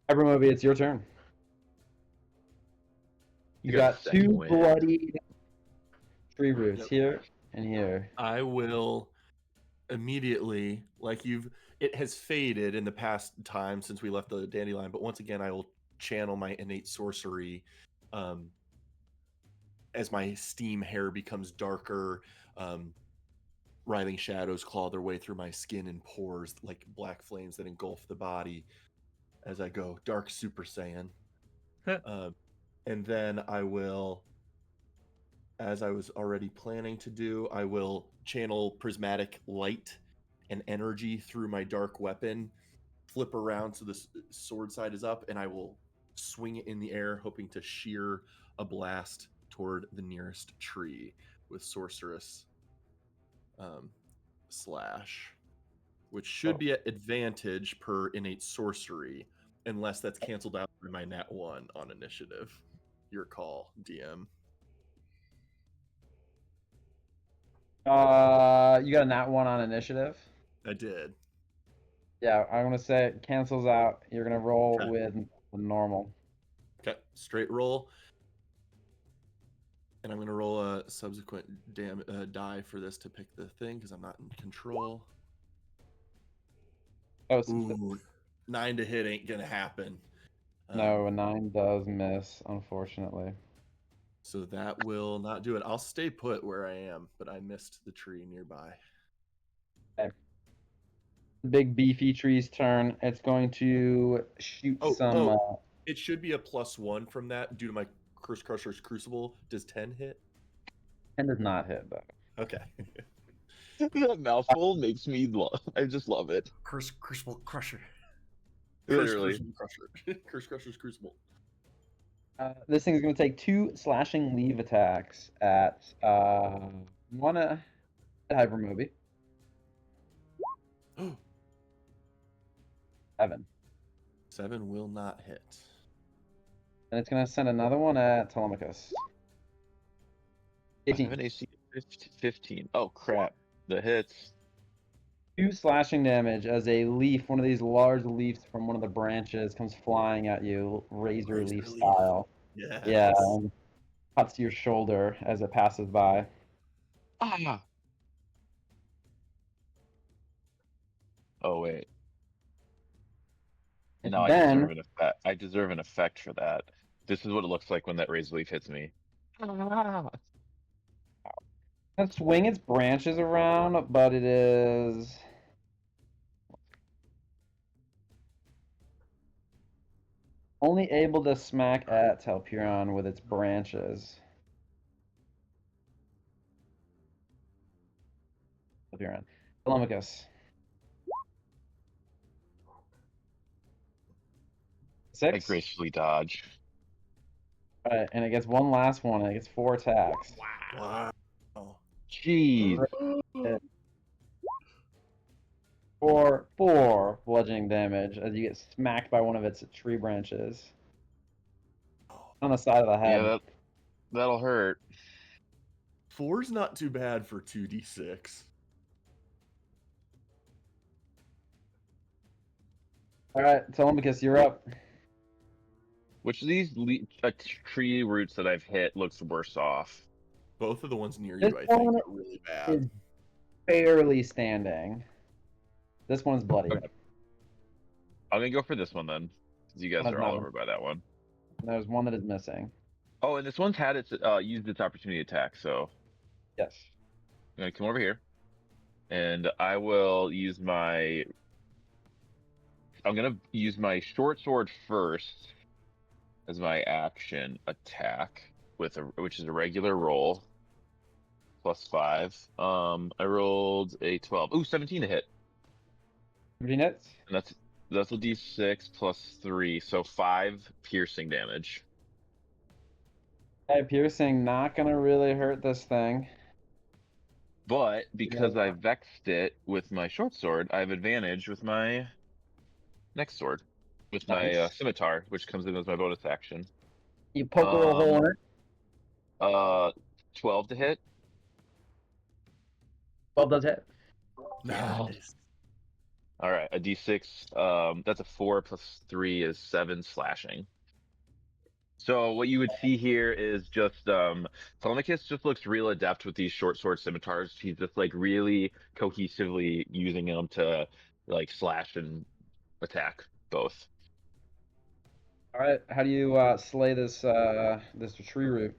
Evermobi, it's your turn. You got second 2 wind. bloodied tree roots Yep. here and here. I will immediately, it has faded in the past time since we left the dandelion, but once again, I will channel my innate sorcery as my steam hair becomes darker, writhing shadows claw their way through my skin and pores like black flames that engulf the body as I go dark Super Saiyan. And then I will, as I was already planning to do, I will channel prismatic light and energy through my dark weapon, flip around so the sword side is up, and I will swing it in the air, hoping to shear a blast toward the nearest tree with sorceress slash, which should be at advantage per innate sorcery, unless that's canceled out by my nat 1 on initiative. Your call, DM. You got a nat 1 on initiative? I did. Yeah, I'm gonna say it cancels out. You're gonna roll Okay. with the normal. Okay, straight roll. And I'm going to roll a subsequent die for this to pick the thing because I'm not in control. Oh, Ooh, 9 to hit ain't going to happen. No, a 9 does miss, unfortunately. So that will not do it. I'll stay put where I am, but I missed the tree nearby. Okay. Big beefy tree's turn. It's going to shoot some. It should be a +1 from that due to my Curse Crusher's Crucible. Does 10 hit? 10 does not hit, though. Okay. That mouthful makes me I just love it. Curse Crucible Crusher. Literally. Curse Crusher's Crucible. This thing is going to take 2 slashing leave attacks at one at Hypermoby. 7. 7 will not hit. And it's going to send another one at Telemachus. I have an AC 15. Oh crap! The hits. 2 slashing damage as a leaf, one of these large leaves from one of the branches, comes flying at you, razor leaf style. Yes. Yeah, and cuts your shoulder as it passes by. Ah. Oh wait. And No, then, I deserve an effect for that. This is what it looks like when that razor leaf hits me. Ah. gonna swing its branches around, but it is only able to smack at Telpuron with its branches. Telpuron. Telemachus. 6. I gracefully dodge. Alright, and it gets one last one, and it gets 4 attacks. Wow. Jeez. For 4 bludgeoning damage as you get smacked by one of its tree branches on the side of the head. Yeah, that'll hurt. 4's not too bad for 2d6. Alright, Telemachus, you're up. Which of these tree roots that I've hit looks worse off? Both of the ones near This you, I think, one are really bad. is barely standing. This one's bloody. Okay. I'm gonna go for this one then, because you guys Has are all nothing. over by that one. There's one that is missing. Oh, and this one's had its used its opportunity attack, so Yes. I'm gonna come over here, and I will use my. I'm gonna use my short sword first as my action attack which is a regular roll. +5. I rolled a 12. Ooh, 17 to hit. 17 hits. And that's a d6 +3, so 5 piercing damage. Okay, piercing not gonna really hurt this thing. But because I vexed it with my short sword, I have advantage with my next sword, with my Nice. scimitar, which comes in as my bonus action. You poke a little hole in it. 12 to hit. 12 does hit. Nice. All right, a d6. That's a 4 +3 is 7 slashing. So what you would see here is just Telemachus just looks real adept with these short sword scimitars. He's just like really cohesively using them to like slash and attack both. All right, how do you slay this this tree root?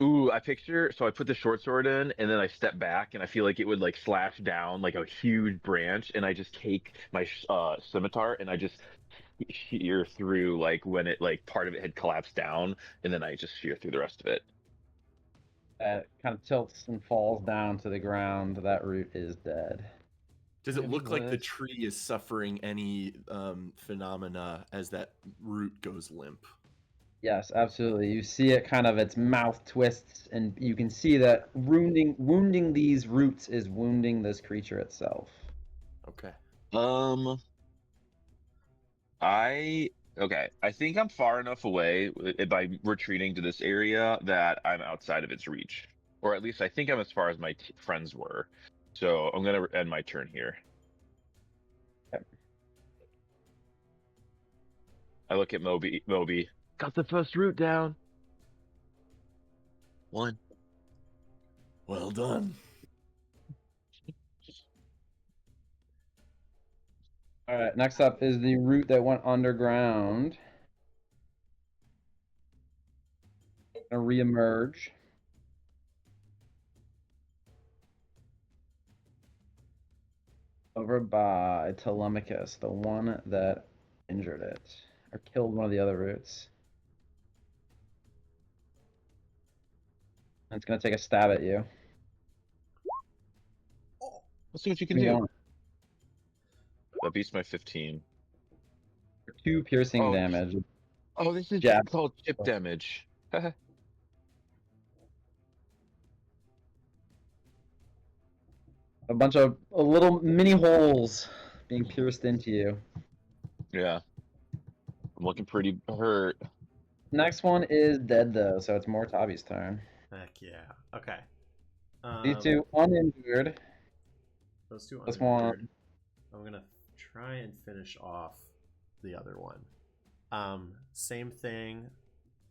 Ooh, I picture. So I put the short sword in, and then I step back, and I feel like it would like slash down like a huge branch, and I just take my scimitar, and I just shear through like when it like part of it had collapsed down, and then I just shear through the rest of it. Kind of tilts and falls down to the ground. That root is dead. Does it look like the Fabulous. tree is suffering any phenomena as that root goes limp? Yes, absolutely. You see it kind of its mouth twists, and you can see that wounding these roots is wounding this creature itself. Okay. Um, I okay. I think I'm far enough away by retreating to this area that I'm outside of its reach, or at least I think I'm as far as my friends were. So I'm gonna end my turn here. Yep. I look at Moby. Moby got the first route down. One. Well done. All right, next up is the root that went underground. Gonna reemerge. Over by Telemachus, the one that injured it, or killed one of the other roots. And it's gonna take a stab at you. Let's see what you can Keep do. going. That beats my 15. For 2 piercing Oh, damage. oh, this is Jab. called chip damage. A bunch of little mini holes being pierced into you. Yeah, I'm looking pretty hurt. Next one is dead though, so it's more Tavi's turn. Heck yeah. Okay. These two uninjured. Those two This uninjured. one. I'm gonna try and finish off the other one. Same thing.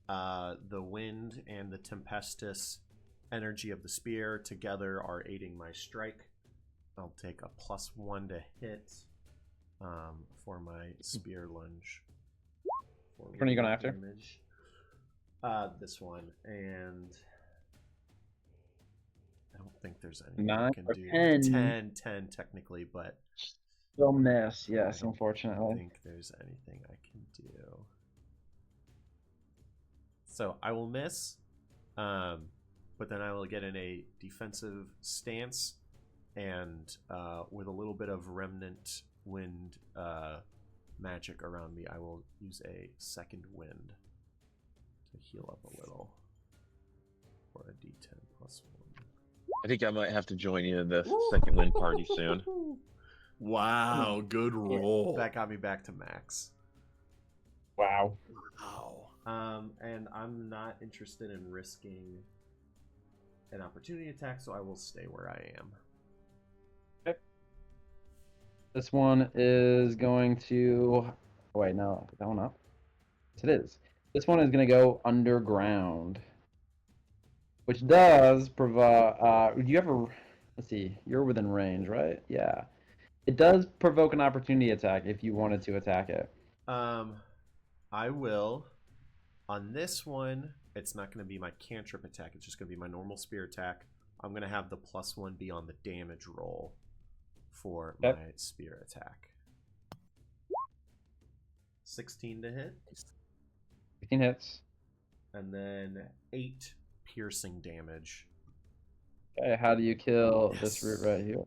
The wind and the tempestuous energy of the spear together are aiding my strike. I'll take a +1 to hit for my spear lunge. Which one are you going after? Damage. This one, and I don't think there's anything 9 I can or do. 10. 10 technically, but Still miss, I yes, don't unfortunately. think there's anything I can do. So I will miss, but then I will get in a defensive stance, and with a little bit of remnant wind magic around me, I will use a second wind to heal up a little for a D10 +1. I think I might have to join you in the second win party soon. Wow, good roll. That got me back to max. Wow. Wow. And I'm not interested in risking an opportunity attack, so I will stay where I am. This one is going to. Oh, wait, no, that one up. Yes, it is. This one is going to go underground, which does provide. Do you ever? Let's see. You're within range, right? Yeah. It does provoke an opportunity attack if you wanted to attack it. I will. On this one, it's not going to be my cantrip attack. It's just going to be my normal spear attack. I'm going to have the +1 be on the damage roll for my spear attack. 16 to hit. 15 hits. And then 8 piercing damage. Okay, how do you kill this root right here?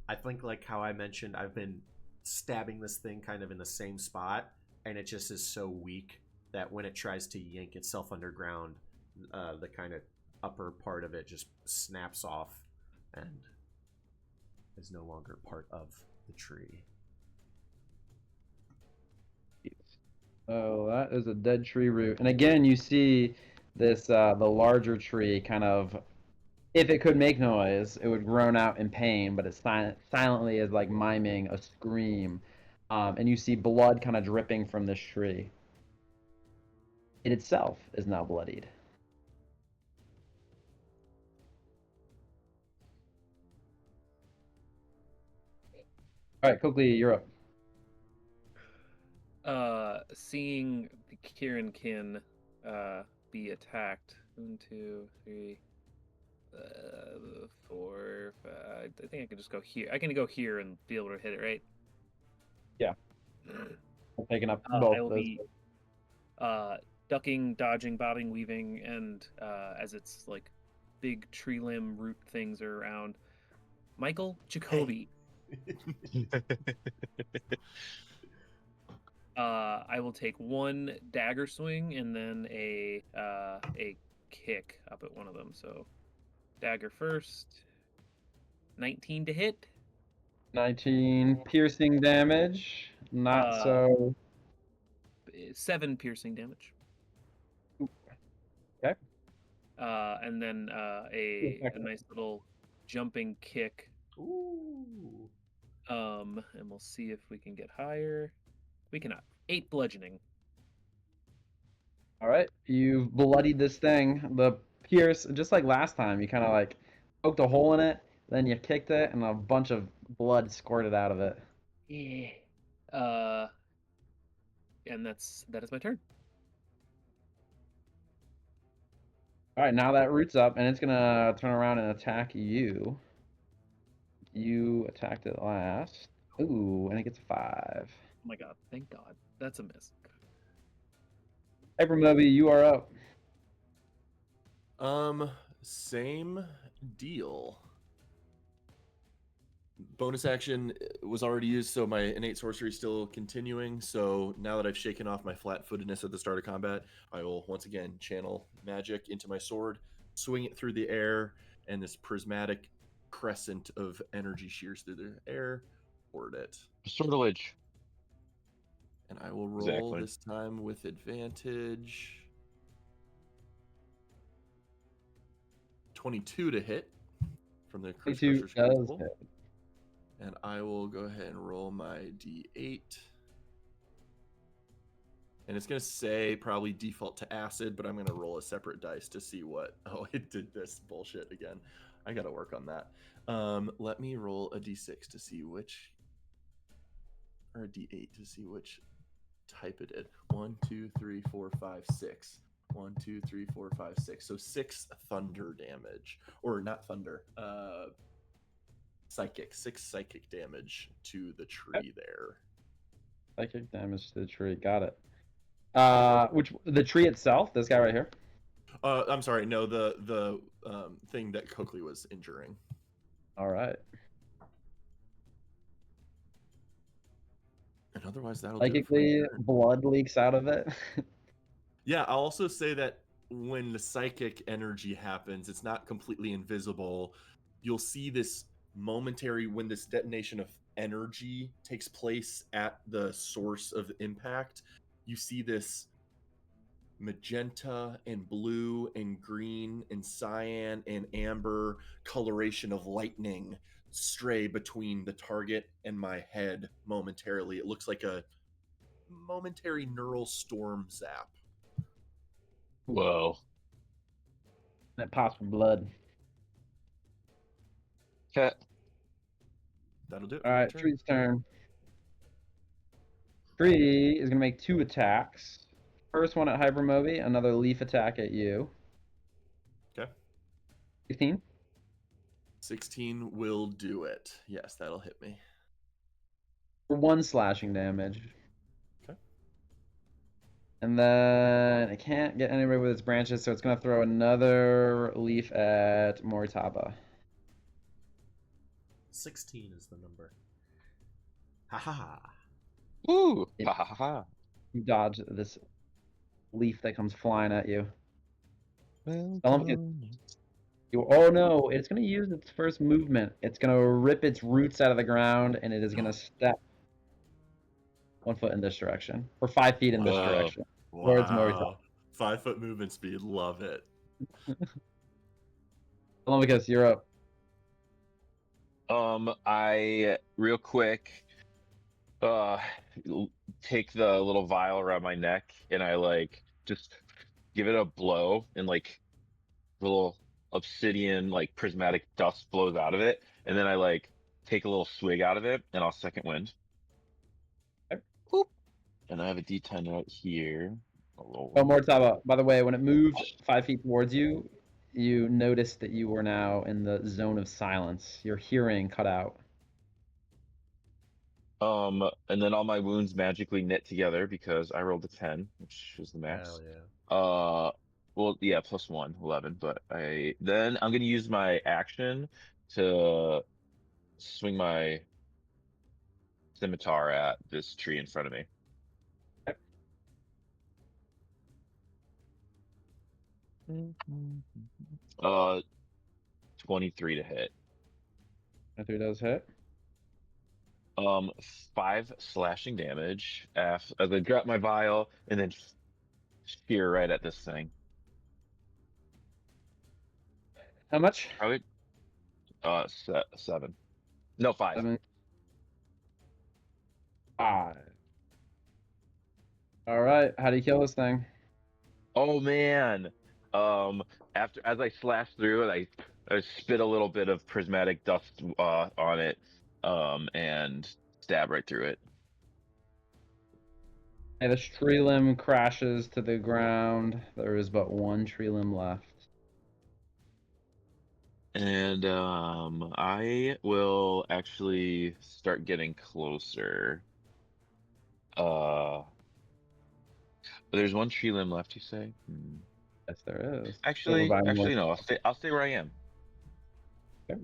I think, like how I mentioned, I've been stabbing this thing kind of in the same spot, and it just is so weak that when it tries to yank itself underground, the kind of upper part of it just snaps off and is no longer part of the tree. Oh, that is a dead tree root. And again, you see this, the larger tree kind of, if it could make noise, it would groan out in pain, but it silently is like miming a scream. And you see blood kind of dripping from this tree. It itself is now bloodied. All right, Coakley, you're up. Seeing the Kieran kin be attacked, 1, 2, 3, 4, 5. I think I can just go here. I can go here and be able to hit it, right? Yeah. I'm picking up I both will those. be ducking, dodging, bobbing, weaving, and as its like big tree limb root things are around. Michael Jacoby. I will take one dagger swing and then a kick up at one of them. So dagger first. 19 to hit. 19 piercing damage. Not Uh, so. 7 piercing damage. Okay. And then a nice little jumping kick. Ooh. And we'll see if we can get higher. We cannot. 8 bludgeoning. All right. You've bloodied this thing. The pierce, just like last time, you kind of like poked a hole in it, then you kicked it, and a bunch of blood squirted out of it. Yeah. And that is my turn. All right. Now that root's up, and it's gonna turn around and attack you. You attacked it last. Ooh, and it gets a 5. Oh my god! Thank God. That's a miss. Hypermoby, you are up. Same deal. Bonus action was already used, so my innate sorcery is still continuing. So now that I've shaken off my flat-footedness at the start of combat, I will once again channel magic into my sword, swing it through the air, and this prismatic crescent of energy shears through the air toward it. Sortilege. And I will roll Exactly. this time with advantage. 22 to hit from the Curse 22 Crusher's does Crucible. hit. And I will go ahead and roll my d8. And it's going to say probably default to acid, but I'm going to roll a separate dice to see what... Oh, it did this bullshit again. I got to work on that. Let me roll a d6 to see which... Or a d8 to see which type it did. 1, 2, 3, 4, 5, 6. 1, 2, 3, 4, 5, 6. So 6 thunder damage. Or not thunder. Psychic. 6 psychic damage to the tree there. Psychic damage to the tree. Got it. Which the tree itself? This guy right here. I'm sorry. No, the thing that Coakley was injuring. All right. And otherwise, that'll Psychically, do it for my turn. blood leaks out of it. Yeah, I'll also say that when the psychic energy happens, it's not completely invisible. You'll see this momentary, when this detonation of energy takes place at the source of impact, you see this magenta and blue and green and cyan and amber coloration of lightning stray between the target and my head momentarily. It looks like a momentary neural storm zap. Whoa. That pops for blood. Okay. That'll do it. All right, for my turn. tree's turn. Tree is gonna make 2 attacks. First one at Hypermoby, another leaf attack at you. Okay. 16. 16 will do it. Yes, that'll hit me. For 1 slashing damage. Okay. And then it can't get anywhere with its branches, so it's gonna throw another leaf at Moritaba. 16 is the number. Ha ha ha. Ooh. Yep. Ha ha ha ha. You dodge this leaf that comes flying at you. Well Tell him done. oh no, it's gonna use its first movement. It's gonna rip its roots out of the ground, and it is gonna step 1 foot in this direction, or 5 feet in this Whoa. direction. Towards Moritaba. Wow. 5 foot movement speed. Love it. Because you're up. I real quick take the little vial around my neck and I like just give it a blow and like little obsidian like prismatic dust blows out of it, and then I like take a little swig out of it and I'll second wind. Okay. Boop. And I have a D10 right here. Oh, Oh, Mortaba, by the way, when it moved 5 feet towards you, you noticed that you were now in the zone of silence. Your hearing cut out. and then all my wounds magically knit together because I rolled a 10, which was the max. Hell yeah. Well, yeah, plus 1, 11. But I'm gonna use my action to swing my scimitar at this tree in front of me. Uh, 23 to hit. If it does hit. 5 slashing damage as I drop my vial and then spear right at this thing. How much? Probably 7. No, 5. 7. 5. All right. How do you kill this thing? Oh man. After as I slash through it, I spit a little bit of prismatic dust on it, and stab right through it. And this tree limb crashes to the ground. There is but one tree limb left. And I will actually start getting closer. Uh, there's one tree limb left, you say? Yes, there is. Actually, no. I'll stay where I am. Okay.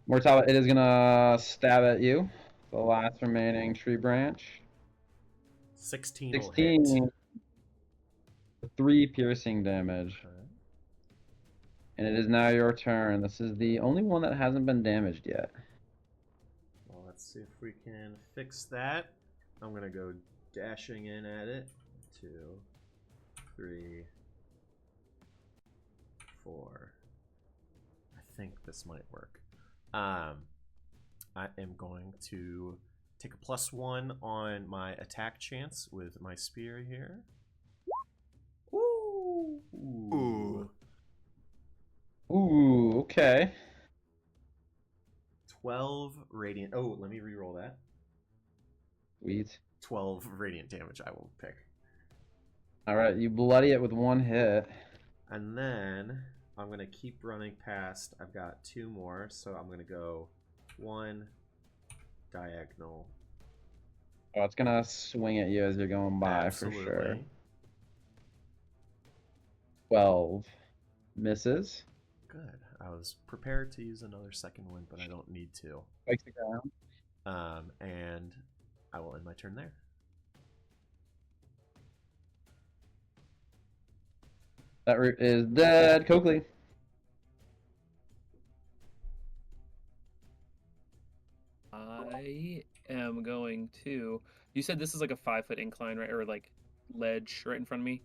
Mortala, it is gonna stab at you. The last remaining tree branch. 16 will hit. 16. 3 piercing damage. Okay. And it is now your turn. This is the only one that hasn't been damaged yet. Well, let's see if we can fix that. I'm gonna go dashing in at it. 2, 3, 4. I think this might work. I am going to take a +1 on my attack chance with my spear here. Ooh. Ooh, okay. 12 radiant. Oh, let me re-roll that. Sweet. 12 radiant damage I will pick. Alright, you bloody it with 1 hit. And then I'm going to keep running past. I've got 2 more, so I'm going to go 1 diagonal. Oh, it's gonna swing at you as you're going by for sure. 12. Misses. Good. I was prepared to use another second wind, but I don't need to. Spikes the ground. And I will end my turn there. That root is dead. Coakley. I am going to. You said this is like a 5-foot incline, right? Or like ledge right in front of me?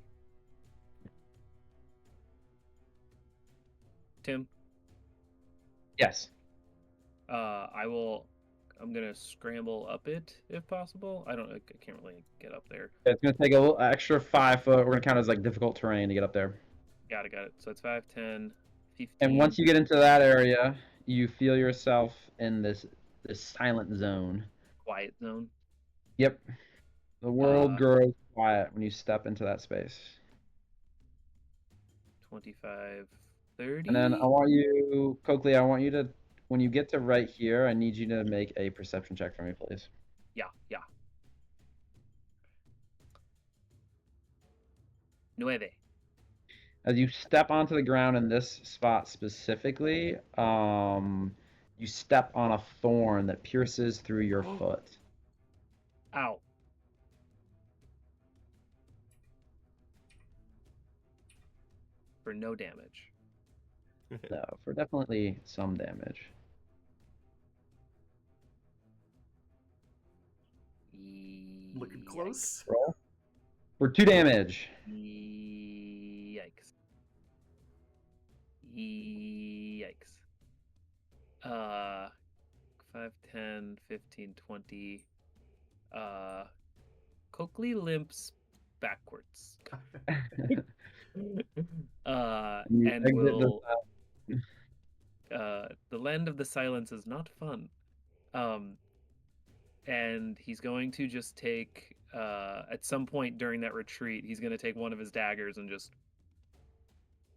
Tim? Yes. I'm gonna scramble up it if possible. I can't really get up there. It's gonna take a little extra 5 foot. We're gonna count it as like difficult terrain to get up there. Got it. So it's 5, 10, 15. And once you get into that area, you feel yourself in this silent zone. Quiet zone. Yep. The world grows quiet when you step into that space. 25, 30. And then I want you, Coakley, to, when you get to right here, I need you to make a perception check for me, please. Yeah. 9. As you step onto the ground in this spot specifically, you step on a thorn that pierces through your foot. Ow. For no damage. No, for definitely some damage. Looking close. Roll. For 2 damage. Yikes. 5, 10, 15, 20. Coakley limps backwards. And will. The land of the silence is not fun. And he's going to just take at some point during that retreat, he's going to take one of his daggers and just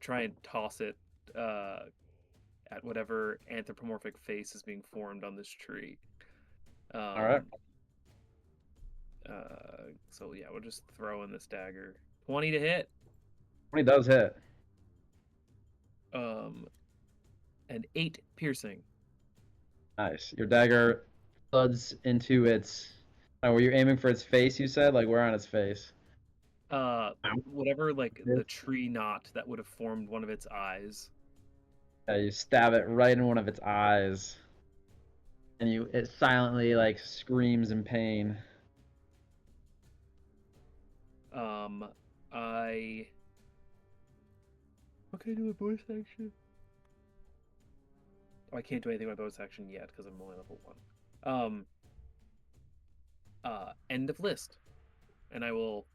try and toss it at whatever anthropomorphic face is being formed on this tree. All right. So yeah, we'll just throw in this dagger. 20 to hit. 20 does hit. And 8 piercing. Nice. Your dagger thuds into its. Oh, were you aiming for its face? You said, like, where on its face? Whatever, like the tree knot that would have formed one of its eyes. Yeah, you stab it right in one of its eyes, and it silently like screams in pain. What can I do with bonus action? Oh, I can't do anything with bonus action yet because I'm only level 1. End of list, and I will,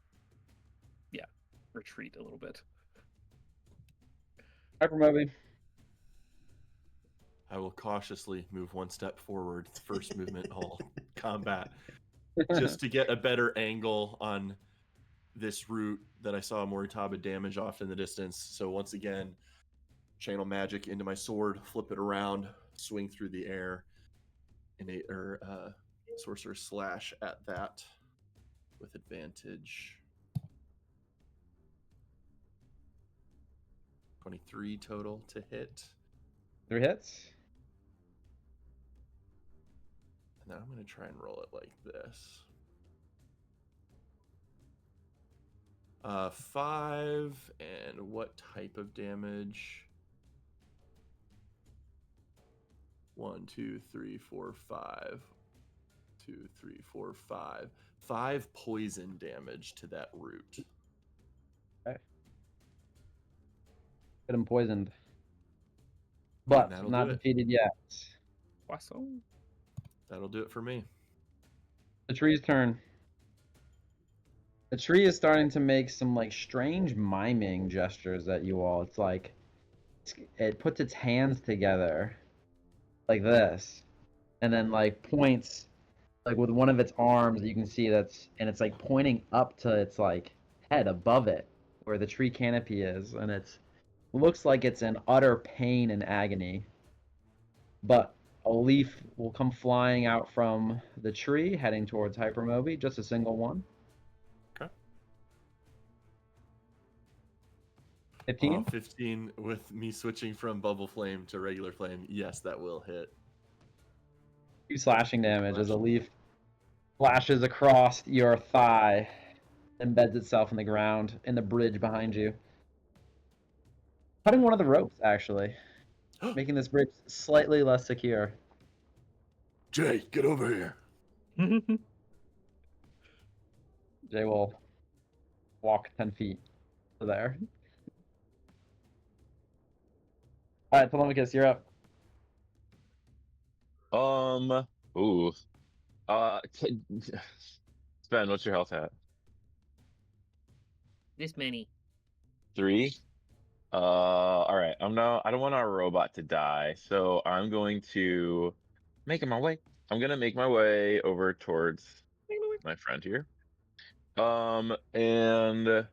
retreat a little bit. Hyper Moby. I will cautiously move one step forward, first movement all combat, just to get a better angle on this route that I saw Moritaba damage off in the distance. So once again, channel magic into my sword, flip it around, swing through the air, sorcerer slash at that with advantage. 23 total to hit. 3 hits. And then I'm going to try and roll it like this. 5, and what type of damage? 1, 2, 3, 4, 5. 2, 3, 4, 5. 5 poison damage to that root. Okay. Get him poisoned. But That'll not do it. defeated yet. Poisson. That'll do it for me. The tree's turn. The tree is starting to make some like strange miming gestures at you all. It's like it puts its hands together like this, and then like points like with one of its arms. You can see it's like pointing up to its like head above it, where the tree canopy is, and it looks like it's in utter pain and agony. But a leaf will come flying out from the tree, heading towards Hypermoby. Just a single one. Okay. 15? 15 with me switching from bubble flame to regular flame. Yes, that will hit. 2 slashing damage as a leaf flashes across your thigh, embeds itself in the ground, in the bridge behind you. Cutting one of the ropes, actually, making this bridge slightly less secure. Jay, get over here. Jay will walk 10 feet to there. All right, Telemachus, you're up. Ooh. Sven, what's your health at? This many. 3. All right. I don't want our robot to die, so I'm going to make my way. I'm gonna make my way over towards my friend here. And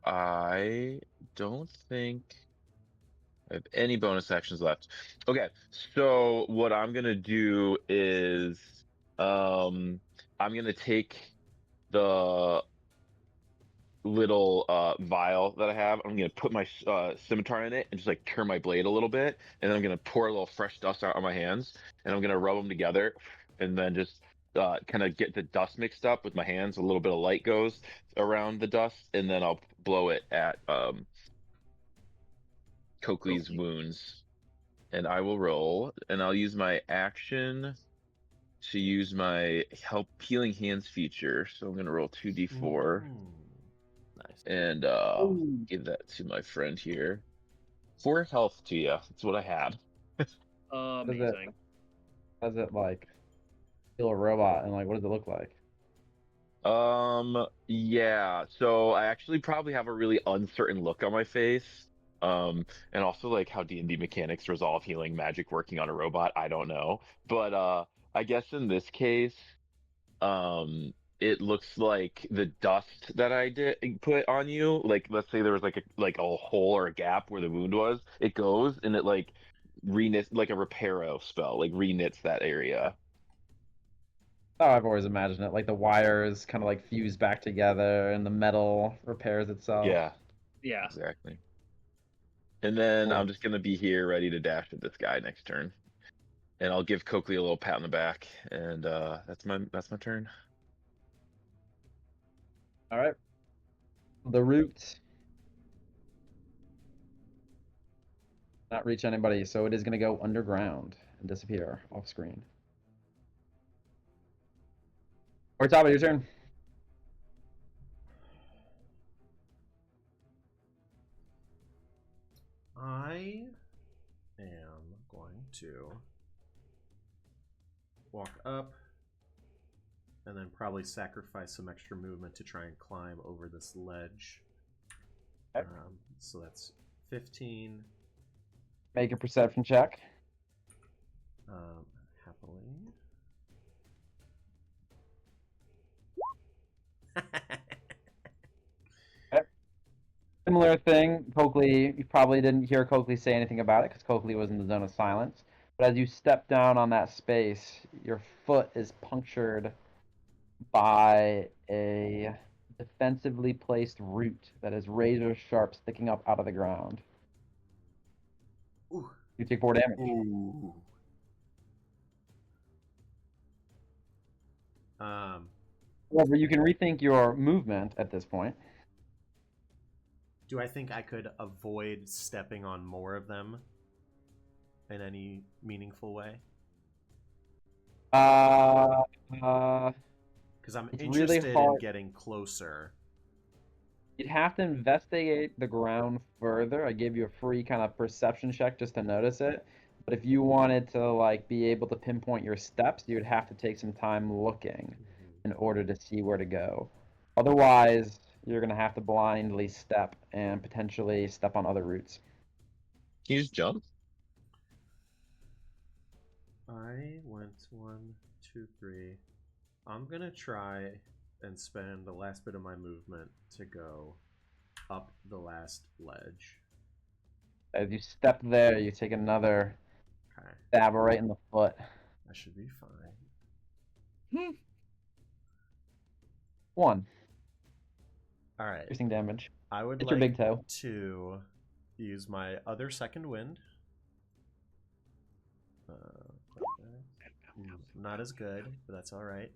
I don't think I have any bonus actions left. Okay, so what I'm gonna do is, I'm gonna take the little vial that I have. I'm gonna put my scimitar in it and just like turn my blade a little bit, and then I'm gonna pour a little fresh dust out on my hands, and I'm gonna rub them together, and then just kind of get the dust mixed up with my hands. A little bit of light goes around the dust, and then I'll blow it at Coakley's wounds. And I will roll, and I'll use my action to use my help healing hands feature. So I'm gonna roll 2d4. Nice. And give that to my friend here. 4 health to you. That's what I had. Amazing. Does it like kill a robot, and like what does it look like? Yeah. So I actually probably have a really uncertain look on my face. And also like how D&D mechanics resolve healing magic working on a robot. I don't know. But I guess in this case, it looks like the dust that I did put on you. Like, let's say there was like a hole or a gap where the wound was. It goes and it like reknits like a reparo spell, like reknits that area. Oh, I've always imagined it. Like the wires kind of like fuse back together and the metal repairs itself. Yeah, Yeah. exactly. And then Cool. I'm just gonna be here ready to dash at this guy next turn. And I'll give Coakley a little pat on the back, and that's my turn. All right. The root. Not reach anybody, so it is going to go underground and disappear off screen. Or top of your turn. I am going to walk up and then probably sacrifice some extra movement to try and climb over this ledge. Okay. So that's 15. Make a perception check. Happily. Similar thing. Coakley, you probably didn't hear Coakley say anything about it because Coakley was in the zone of silence. But as you step down on that space, your foot is punctured by a defensively placed root that is razor sharp sticking up out of the ground. Ooh. You take 4 damage. Ooh. However, you can rethink your movement at this point. Do I think I could avoid stepping on more of them in any meaningful way? Because Because I'm It's interested really in hard. getting closer. You'd have to investigate the ground further. I gave you a free kind of perception check just to notice it. But if you wanted to like be able to pinpoint your steps, you'd have to take some time looking in order to see where to go. Otherwise, you're gonna have to blindly step and potentially step on other routes. Can you just jump? I went 1, 2, 3. I'm gonna try and spend the last bit of my movement to go up the last ledge. As you step there, you take another Okay, stab right in the foot. I should be fine. 1 All right, piercing damage. I would Hit your big like toe. to use my other second wind. Not as good, but that's all right.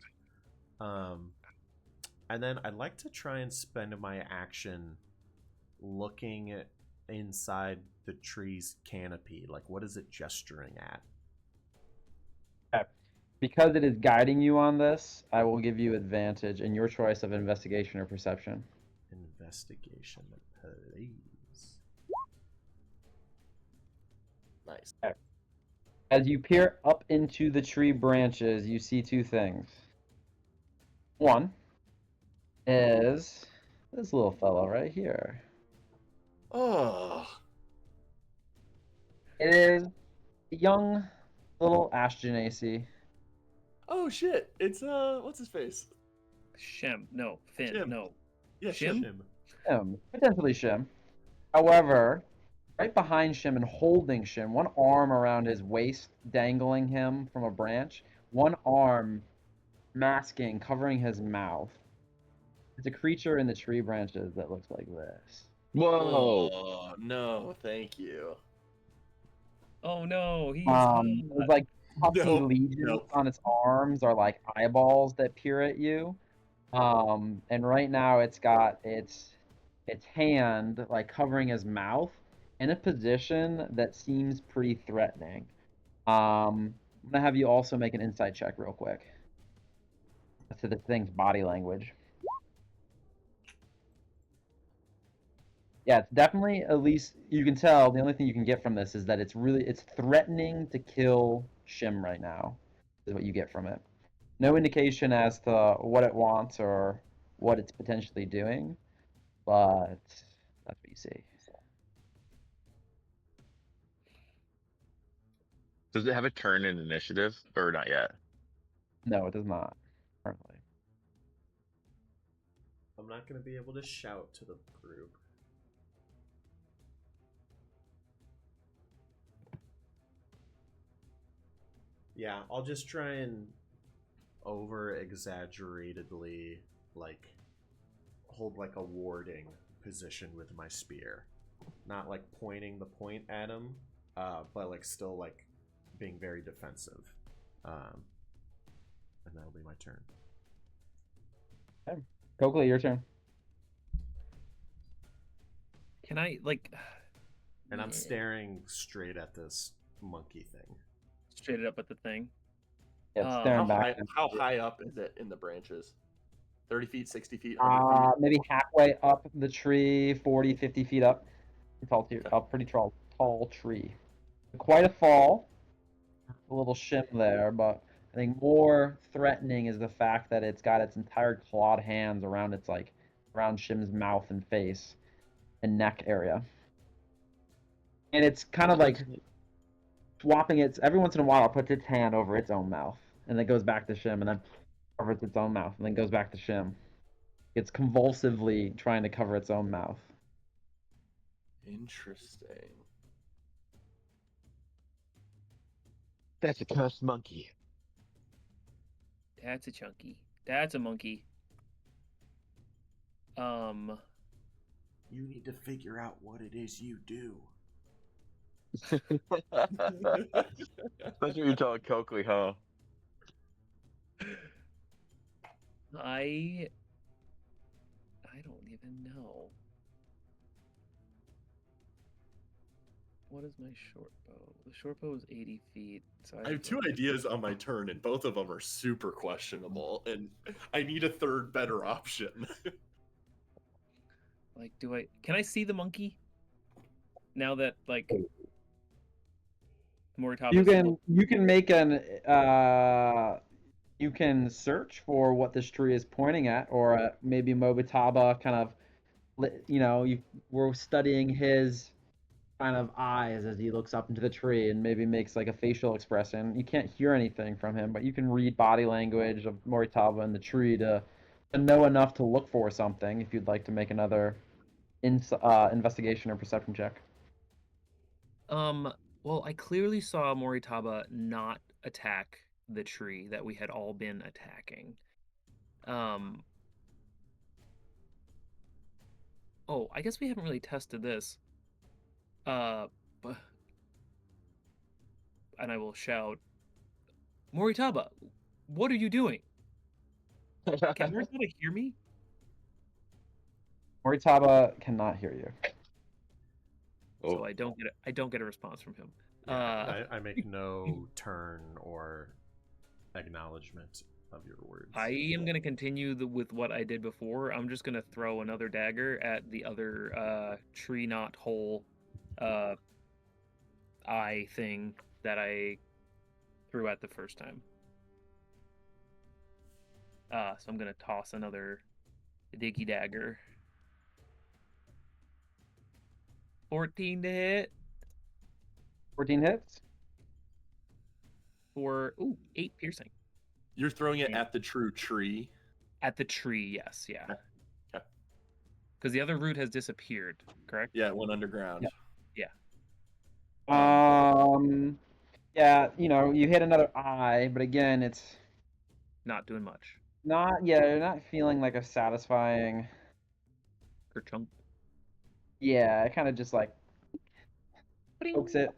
And then I'd like to try and spend my action looking inside the tree's canopy. Like, what is it gesturing at? Okay. Because it is guiding you on this, I will give you advantage in your choice of investigation or perception. Investigation, please. Nice. Okay. As you peer up into the tree branches, you see 2 things. One is this little fellow right here. Oh. It is a young little Ashgenacy. Oh shit! It's what's his face? Shem. No. Finn. Jim. No. Yeah, Shim? Shim. Potentially Shim. However, right behind Shim and holding Shim, one arm around his waist, dangling him from a branch, one arm masking, covering his mouth. It's a creature in the tree branches that looks like this. Whoa! Oh no, thank you. Oh no, he's It's like puffy No, legions no. on its arms are like eyeballs that peer at you. And right now it's got its hand like covering his mouth in a position that seems pretty threatening. I'm gonna have you also make an insight check real quick to the thing's body language. Yeah, it's definitely, at least you can tell, the only thing you can get from this is that it's threatening to kill Shim right now, is what you get from it. No indication as to what it wants or what it's potentially doing, but that's what you see. Does it have a turn in initiative or not yet? No, it does not currently. I'm not going to be able to shout to the group. Yeah, I'll just try and over-exaggeratedly, like, hold like a warding position with my spear. Not like pointing the point at him, but like still like being very defensive. And that'll be my turn. Okay. Coakley, your turn. Can I like? And I'm staring straight at this monkey thing. Straight up at the thing. Yeah, it's How staring back. How high up is it in the branches? 30 feet, 60 feet, 100 feet? Maybe halfway up the tree, 40, 50 feet up. Pretty tall tree. Quite a fall. A little shim there, but I think more threatening is the fact that it's got its entire clawed hands around around Shim's mouth and face and neck area. And it's kind of like swapping its every once in a while it puts its hand over its own mouth and then goes back to Shim and then covers its own mouth and then goes back to Shim. It's convulsively trying to cover its own mouth. Interesting. That's a cursed monkey. That's a chunky. That's a monkey. You need to figure out what it is you do. That's what you tell Coakley, huh? I don't even know. What is my short bow? The short bow is 80 feet. So I have two ideas on my turn, and both of them are super questionable, and I need a third better option. Like, can I see the monkey? Now that like Moritaba. You can make an you can search for what this tree is pointing at, or maybe Mobitaba kind of, we're studying his kind of eyes as he looks up into the tree and maybe makes like a facial expression. You can't hear anything from him, but you can read body language of Moritaba and the tree to know enough to look for something if you'd like to make another investigation or perception check. Well, I clearly saw Moritaba not attack the tree that we had all been attacking. Oh, I guess we haven't really tested this. And I will shout, Moritaba, what are you doing? Can Moritaba hear me? Moritaba cannot hear you. So I don't get a response from him. Yeah, I make no turn or acknowledgement of your words. I am going to continue with what I did before. I'm just going to throw another dagger at the other tree knot hole eye thing that I threw at the first time. So I'm going to toss another diggy dagger. 14 to hit. 14 hits. For 8 piercing. You're throwing it at the true tree? At the tree, yes, yeah. Okay. Because the other root has disappeared, correct? Yeah, it went underground. Yeah. Yeah, you hit another eye, but again, it's not doing much. You're not feeling like a satisfying kerchunk. Yeah, it kind of just like pokes it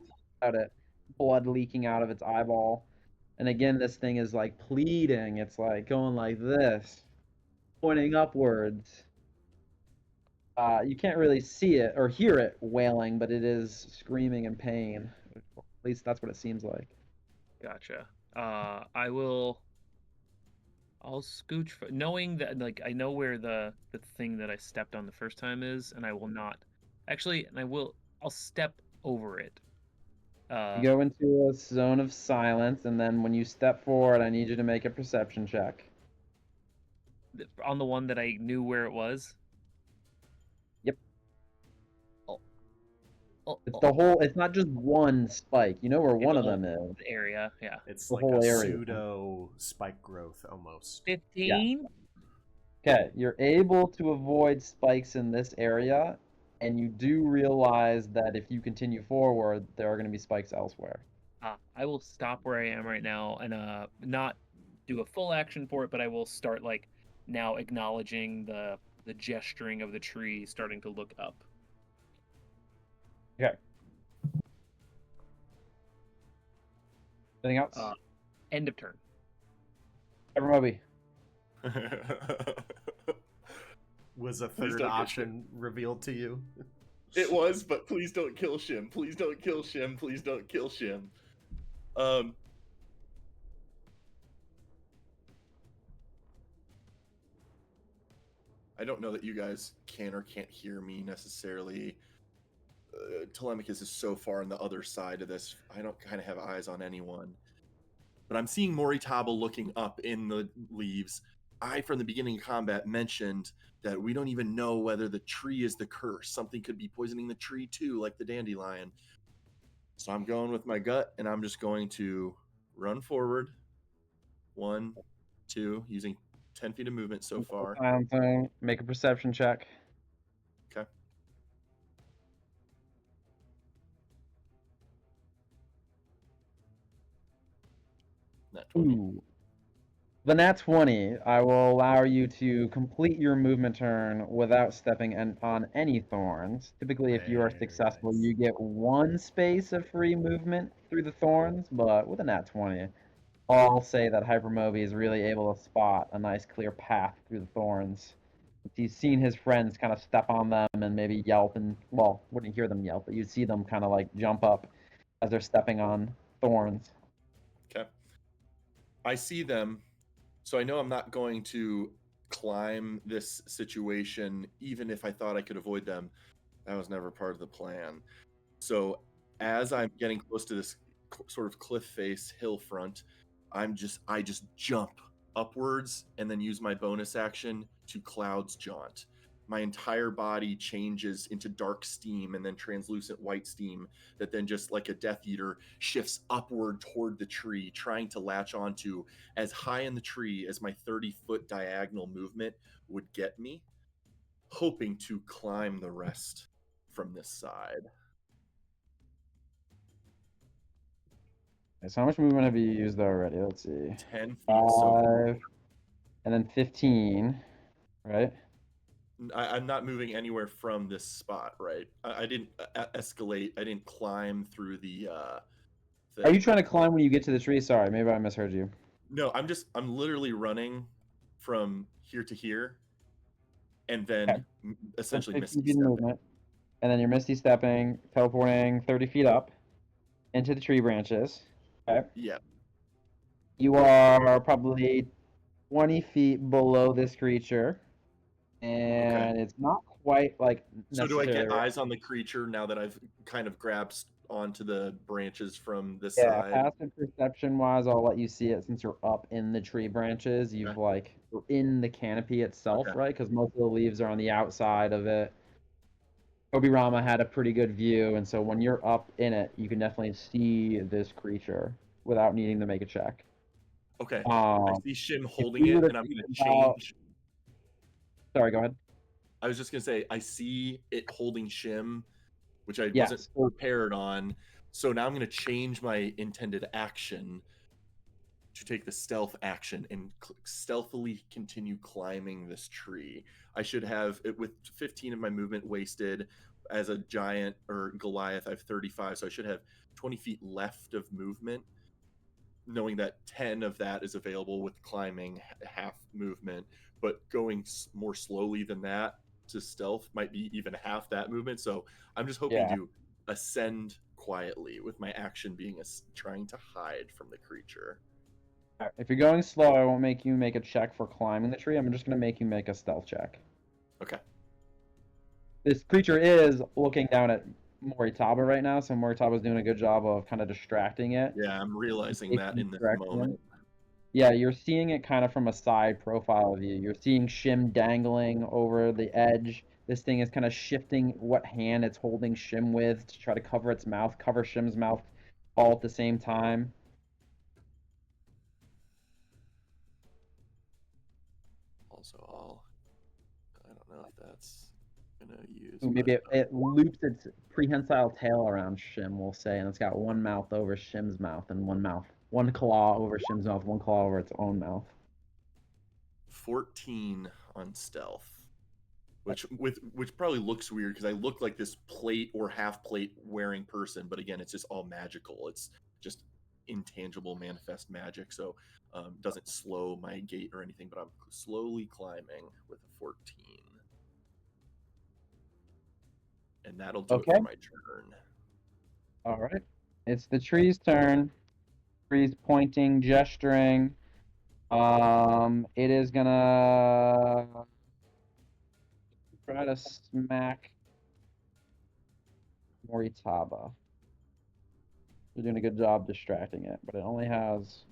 out, it blood leaking out of its eyeball. And again, this thing is like pleading. It's like going like this, pointing upwards. You can't really see it or hear it wailing, but it is screaming in pain. At least that's what it seems like. Gotcha. I'll scooch knowing that, like, I know where the thing that I stepped on the first time is, and I will not actually, and I'll step over it. You go into a zone of silence, and then when you step forward, I need you to make a perception check. On the one that I knew where it was? Yep. It's not just one spike. You know where one of them is. The area, yeah. It's the like whole a area. pseudo spike growth almost. 15? Okay, you're able to avoid spikes in this area, and you do realize that if you continue forward, there are going to be spikes elsewhere. I will stop where I am right now and not do a full action for it, but I will start like now acknowledging the gesturing of the tree starting to look up. Okay. Anything else? End of turn. Moby. Was a Please third don't get option revealed to you? It was, but please don't kill Shim. Please don't kill Shim. Please don't kill Shim. I don't know that you guys can or can't hear me necessarily. Telemachus is so far on the other side of this. I don't kind of have eyes on anyone. But I'm seeing Moritaba looking up in the leaves. I, from the beginning of combat, mentioned that we don't even know whether the tree is the curse. Something could be poisoning the tree too, like the dandelion. So I'm going with my gut, and I'm just going to run forward. 1, 2, using 10 feet of movement so far. Silent zone. Make a perception check. Okay. Nat 20. Ooh. The nat 20, I will allow you to complete your movement turn without stepping on any thorns. Typically, if you are Very successful, nice. you get 1 space of free movement through the thorns, but with a nat 20, I'll say that Hypermoby is really able to spot a nice clear path through the thorns. He's seen his friends kind of step on them and maybe yelp, and, well, wouldn't hear them yelp, but you'd see them kind of like jump up as they're stepping on thorns. Okay. I see them, so I know I'm not going to climb this situation, even if I thought I could avoid them. That was never part of the plan. So as I'm getting close to this sort of cliff face hill front, I just jump upwards and then use my bonus action to Cloud's Jaunt. My entire body changes into dark steam and then translucent white steam that then, just like a Death Eater, shifts upward toward the tree, trying to latch onto as high in the tree as my 30-foot diagonal movement would get me, hoping to climb the rest from this side. Okay, so how much movement have you used already? Let's see. 10 feet so far. 5, and then 15, right? I'm not moving anywhere from this spot, right? I didn't escalate. I didn't climb through the thing. Are you trying to climb when you get to the tree? Sorry, maybe I misheard you. No, I'm literally running from here to here, and then Okay. essentially 50 misty feet of stepping. movement. And then you're misty stepping, teleporting 30 feet up into the tree branches. Okay. Yeah. You are probably 20 feet below this creature. And it's not quite like So do I necessarily get eyes on the creature now that I've kind of grabbed onto the branches from this Yeah, side? passive perception wise, I'll let you see it since you're up in the tree branches. You've like you're in the canopy itself, Okay. right? Because most of the leaves are on the outside of it. Obirama had a pretty good view, and so when you're up in it, you can definitely see this creature without needing to make a check. Okay. I Um, see Shim if holding we it, were to and I'm think going to about, change. sorry, go ahead. I was just going to say, I see it holding Shim, which I Yes. wasn't prepared on. So now I'm going to change my intended action to take the stealth action and stealthily continue climbing this tree. I should have it with 15 of my movement wasted. As a giant or Goliath, I have 35, so I should have 20 feet left of movement, knowing that 10 of that is available with climbing half movement, but going more slowly than that to stealth might be even half that movement. So I'm just hoping Yeah. to ascend quietly, with my action being trying to hide from the creature. Alright, if you're going slow, I won't make you make a check for climbing the tree. I'm just going to make you make a stealth check. Okay. This creature is looking down at Moritaba right now, so Moritaba's doing a good job of kind of distracting it. Yeah, I'm realizing that in this Distracting moment. it. Yeah, you're seeing it kind of from a side profile view. You're seeing Shim dangling over the edge. This thing is kind of shifting what hand it's holding Shim with to try to cover its mouth, cover Shim's mouth all at the same time. Also, I'll know if that's gonna use. Ooh, maybe but, it loops its prehensile tail around Shim, we'll say, and it's got one mouth over Shim's mouth and one claw over Shim's mouth, one claw over its own mouth. 14 on stealth, which probably looks weird because I look like this plate or half plate wearing person, but again, it's just all magical. It's just intangible manifest magic, so doesn't slow my gait or anything. But I'm slowly climbing with a 14, and that'll do it Okay. for my turn. All right. It's the tree's turn. Tree's pointing, gesturing. It is gonna try to smack Moritaba. You're doing a good job distracting it, but it only has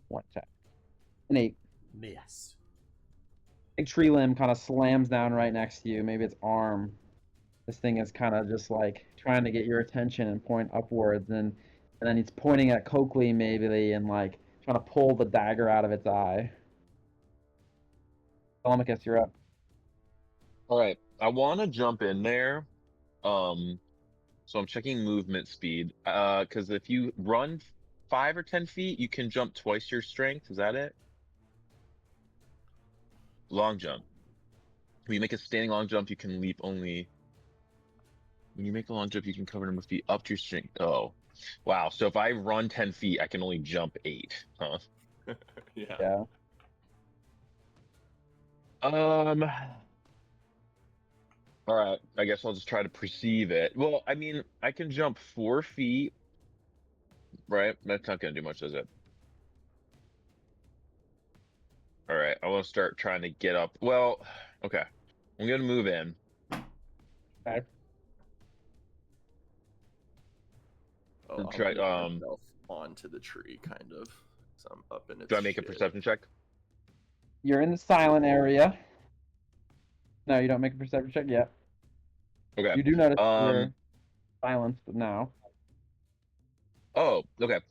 one attack. An 8. Miss. Big tree limb kind of slams down right next to you. Maybe its arm. This thing is kind of just like trying to get your attention and point upwards, and then it's pointing at Coakley maybe and like trying to pull the dagger out of its eye. Telemachus, you're up. All right, I want to jump in there. So I'm checking movement speed. Because if you run 5 or 10 feet, you can jump twice your strength. Is that it? Long jump. When you make a standing long jump, you can leap only. When you make a long jump, you can cover number of feet up to your strength. Oh, wow. So if I run 10 feet, I can only jump 8. Huh? Yeah. All right. I guess I'll just try to perceive it. Well, I mean, I can jump 4 feet, right? That's not gonna do much, is it? All right. I want to start trying to get up. Well, okay. I'm gonna move in. Okay. Oh, And I'll try. make myself onto the tree, kind of. So I'm up in its. Do I make a shit. perception check? You're in the silent area. No, you don't make a perception check yet. Okay. You do notice you're silenced now. Oh, okay.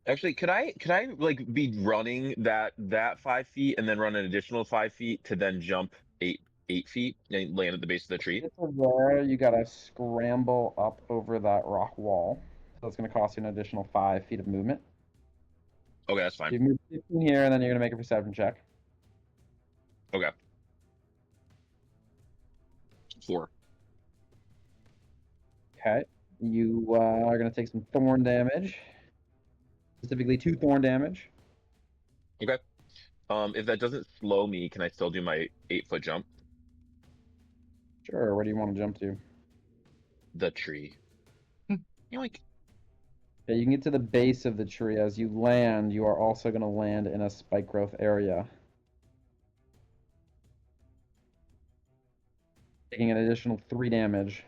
Actually, could I like be running that 5 feet and then run an additional 5 feet to then jump 8 feet and land at the base of the tree? It's there. You gotta scramble up over that rock wall. So it's gonna cost you an additional 5 feet of movement. Okay, that's fine. You move 15 here, and then you're gonna make a perception check. Okay. 4. Okay. You are gonna take some thorn damage. Specifically 2 thorn damage. Okay. If that doesn't slow me, can I still do my 8-foot jump? Sure. Where do you want to jump to? The tree. Yoink. Yeah, you can get to the base of the tree. As you land, you are also going to land in a spike growth area. Taking an additional 3 damage.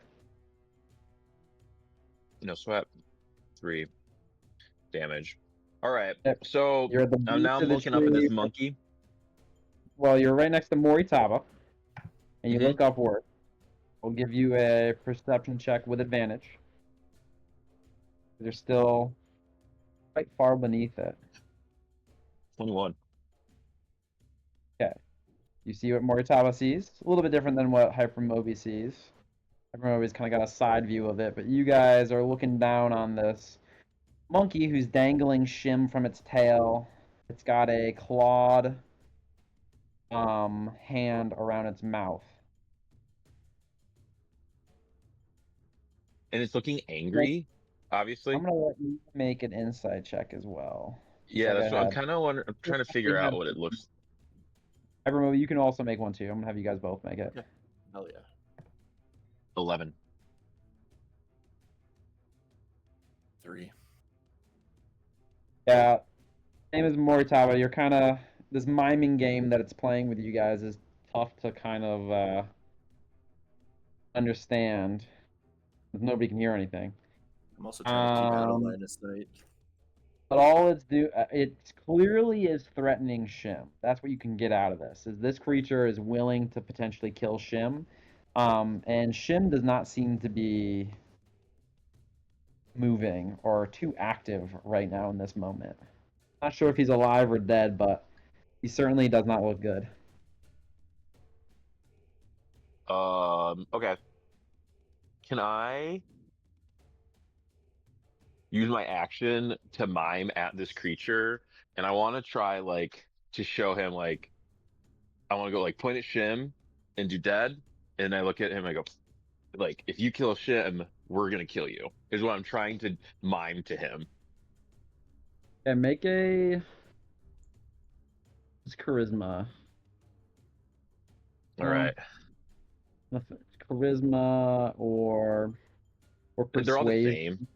No sweat. 3 damage. All right. Yep. So You're at the I'm now base of the looking up at this tree. monkey. Well, you're right next to Moritaba, and you Mhm. look upward. We'll give you a perception check with advantage. You're still quite far beneath it. 21. Okay. You see what Moritaba sees. A little bit different than what Hypermoby sees. Hypermoby's kind of got a side view of it, but you guys are looking down on this monkey who's dangling Shim from its tail. It's got a clawed hand around its mouth. And it's looking angry, obviously. I'm gonna let you make an insight check as well. Yeah, Like that's I what I'm had. kind of wondering. I'm trying to figure out what it looks. Hypermoby, you can also make one too. I'm gonna have you guys both make it. Yeah. Hell yeah. 11. 3. Yeah, same as Moritaba. You're kind of this miming game that it's playing with you guys is tough to kind of understand. Nobody can hear anything. I'm also trying to keep out of line of sight. But all it clearly is threatening Shim. That's what you can get out of this. Is this creature is willing to potentially kill Shim, and Shim does not seem to be moving or too active right now in this moment. Not sure if he's alive or dead, but he certainly does not look good. Okay. Can I use my action to mime at this creature? And I want to try like to show him like I want to go like point at Shim and do dead. And I look at him. I go like, if you kill Shim, we're gonna kill you. Is what I'm trying to mime to him. And make a it's charisma. All right. Charisma or They're all the persuasion. same.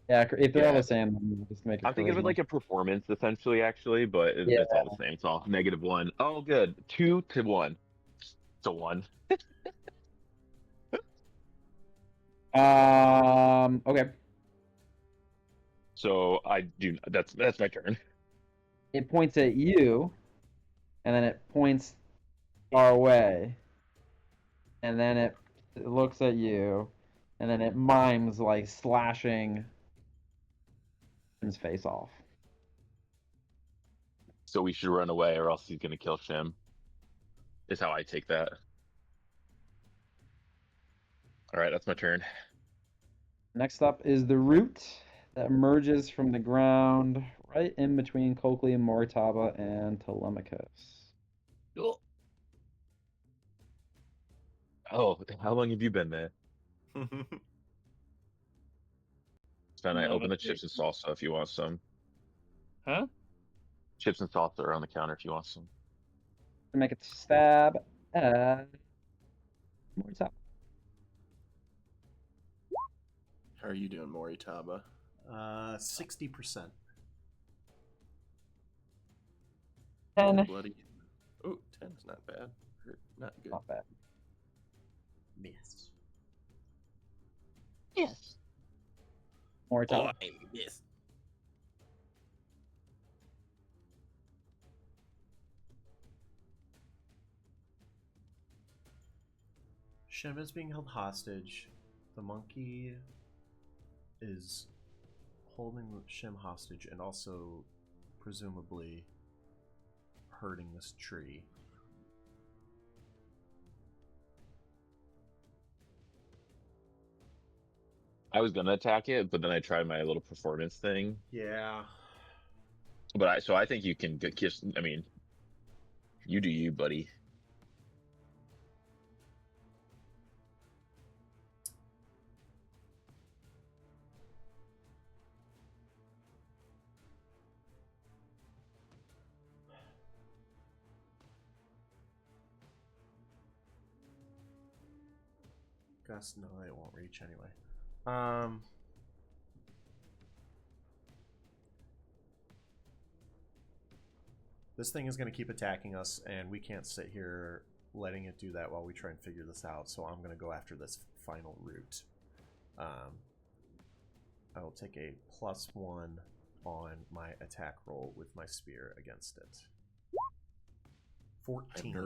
Yeah, if they're all Yeah. the same, then just make a I'm thinking of it charisma. like a performance essentially, actually, but Yeah. it's all the same. It's all -1. Oh, good. 2 to 1. To 1. Okay. So I do. That's my turn. It points at you, and then it points far away, and then it looks at you, and then it mimes like slashing his face off. So we should run away, or else he's gonna kill Shim. Is how I take that. All right, that's my turn. Next up is the root that emerges from the ground right in between Coakley and Moritaba and Telemachus. Oh, Oh, how long have you been there? Then I open the chips and salsa if you want some. Huh? Chips and salsa are on the counter if you want some. Make a stab at Moritaba. How are you doing, Moritaba? 60%. 10. Bloody. Oh, 10 is not bad. Not good. Not bad. Miss. Yes. Moritaba. I missed. Shem is being held hostage. The monkey is holding Shem hostage and also presumably hurting this tree. I was gonna attack it, but then I tried my little performance thing. Yeah. But I think you can kiss. I mean, you do you, buddy. Guess no, it won't reach anyway. This thing is going to keep attacking us, and we can't sit here letting it do that while we try and figure this out. So I'm going to go after this final route. I will take a +1 on my attack roll with my spear against it. 14. I'm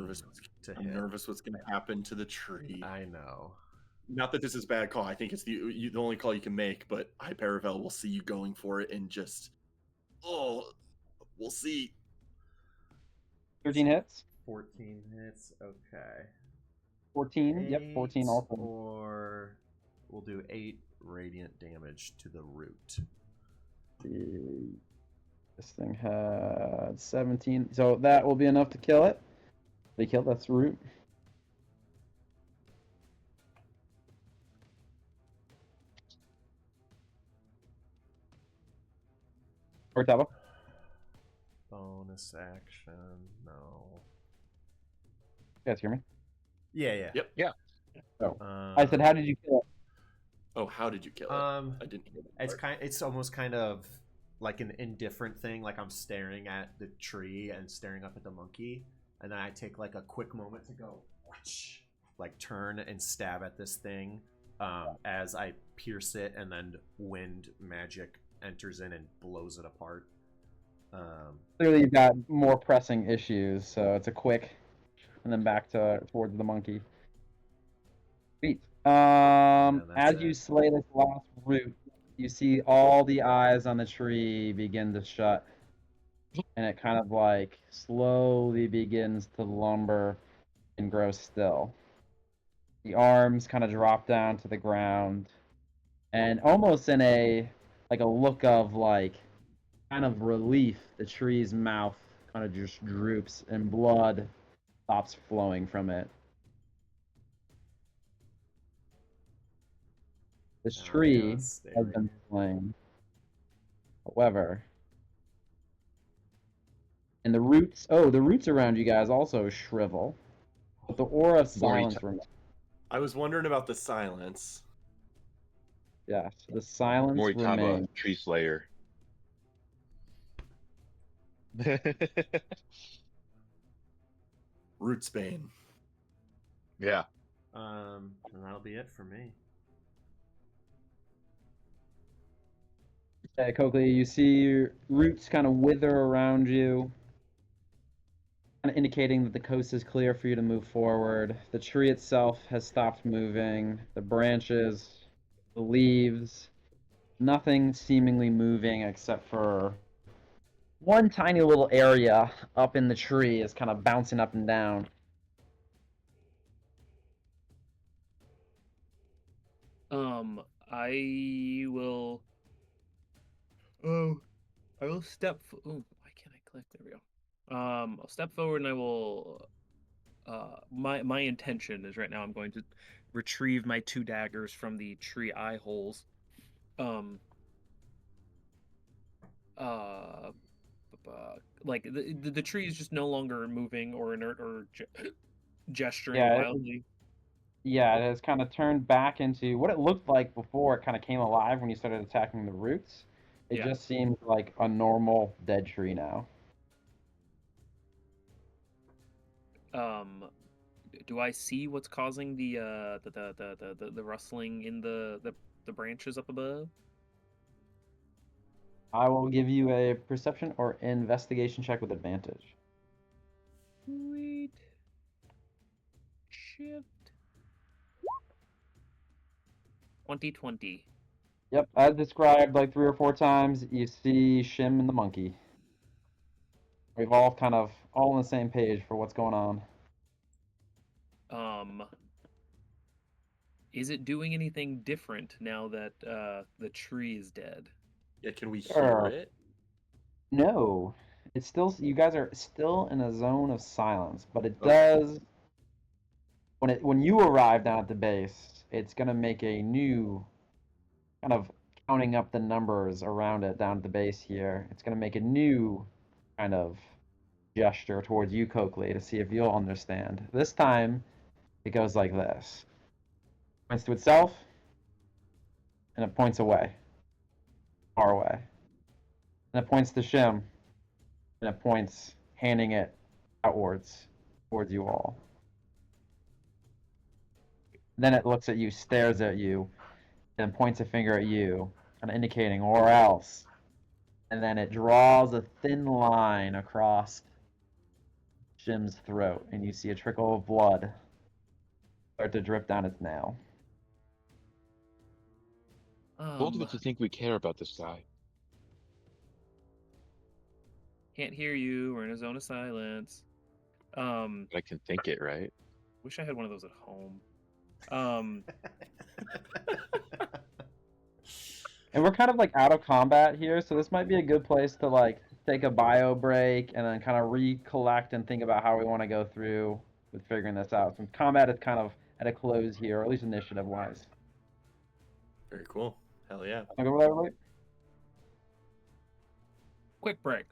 nervous what's going to happen to the tree. I know. Not that this is a bad call. I think it's the only call you can make, but Hyperavel will see you going for it and just... Oh, we'll see. 13 hits. 14 hits, okay. 14, yep, 14 also. Or we'll do 8 radiant damage to the root. This thing had 17, so that will be enough to kill it. They killed, that's the root. Moritaba. Bonus action, no. You guys hear me? Yeah. Yep. Yeah. Oh. I said, how did you kill it? Oh, how did you kill it? I didn't hear that. It's almost kind of like an indifferent thing. Like I'm staring at the tree and staring up at the monkey, and then I take like a quick moment to go, like turn and stab at this thing as I pierce it, and then wind magic enters in and blows it apart. Clearly, you've got more pressing issues, so it's a quick, and then back towards the monkey. Sweet. As you slay this last root, you see all the eyes on the tree begin to shut, and it kind of like slowly begins to lumber and grow still. The arms kind of drop down to the ground, and almost in a like a look of like kind of relief, the tree's mouth kind of just droops and blood stops flowing from it. This tree has been slain. However, and the roots around you guys also shrivel, but the aura of silence remains. I was wondering about the silence. Yes, the silence Moritaba, remains. Tree Slayer. Rootsbane. Yeah. And that'll be it for me. Okay, Coakley, you see roots kind of wither around you, kind of indicating that the coast is clear for you to move forward. The tree itself has stopped moving. The branches, the leaves, nothing seemingly moving except for one tiny little area up in the tree is kind of bouncing up and down. I will. Oh, I will step. Oh, why can't I click? There we go. I'll step forward and I will. My intention is right now I'm going to retrieve my 2 daggers from the tree eye holes. Um. Uh. Like the tree is just no longer moving or inert or gesturing Yeah, wildly. yeah, it has kind of turned back into what it looked like before it kind of came alive when you started attacking the roots. It Yeah. just seems like a normal dead tree now. Do I see what's causing the rustling in the branches up above? I will give you a perception or investigation check with advantage. Sweet. Shift. 2020. Yep, as described like 3 or 4 times, you see Shim and the monkey. We've all kind of all on the same page for what's going on. Is it doing anything different now that the tree is dead? Yeah, can we hear Sure. it? No, it's still you guys are still in a zone of silence, but it Okay. does when you arrive down at the base, it's gonna make a new kind of counting up the numbers around it down at the base here. It's gonna make a new kind of gesture towards you, Coakley, to see if you'll understand. This time, it goes like this. It points to itself, and it points away, far away. And it points to Shim, and it points, handing it outwards towards you all. Then it looks at you, stares at you, and points a finger at you, kind of indicating, or else. And then it draws a thin line across Shim's throat, and you see a trickle of blood start to drip down its nail. Told you to think we care about this guy. Can't hear you. We're in a zone of silence. But I can think it, right? Wish I had one of those at home. And we're kind of like out of combat here, so this might be a good place to like take a bio break and then kind of recollect and think about how we want to go through with figuring this out. Since combat is kind of at a close here, or at least initiative wise. Very cool. Hell yeah. Wanna go with that, everybody? Quick break.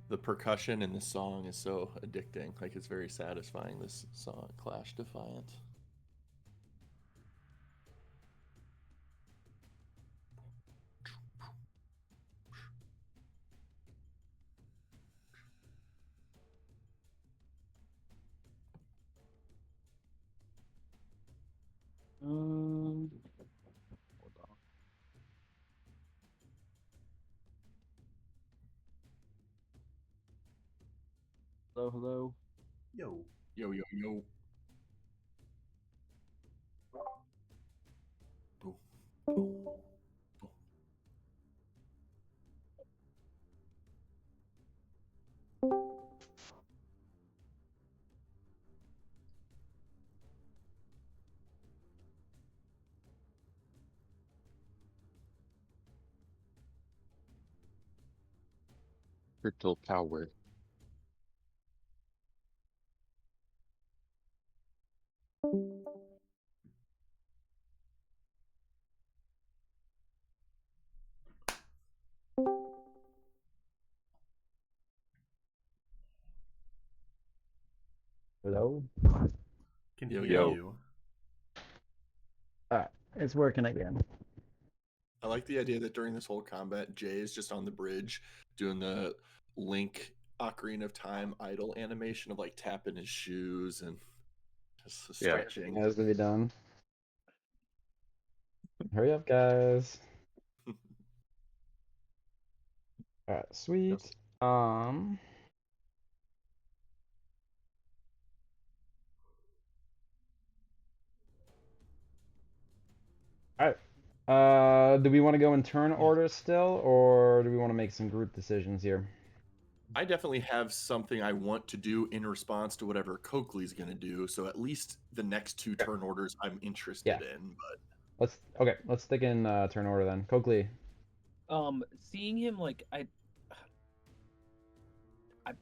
The percussion in this song is so addicting. Like, it's very satisfying, this song, Clash Defiant. Hold on. Hello, hello. Yo. Yo, yo, yo. Ooh. Crystal power. Hello. Can Yo, hear yo. you. Alright, it's working again. I like the idea that during this whole combat, Jay is just on the bridge doing the Link Ocarina of Time idle animation of like tapping his shoes and just stretching. Has to be done. Hurry up, guys. Alright, sweet. Alright. Do we want to go in turn order still, or do we want to make some group decisions here? I definitely have something I want to do in response to whatever Coakley's going to do. So at least the next two turn orders I'm interested in. But Let's stick in turn order then. Coakley. Seeing him like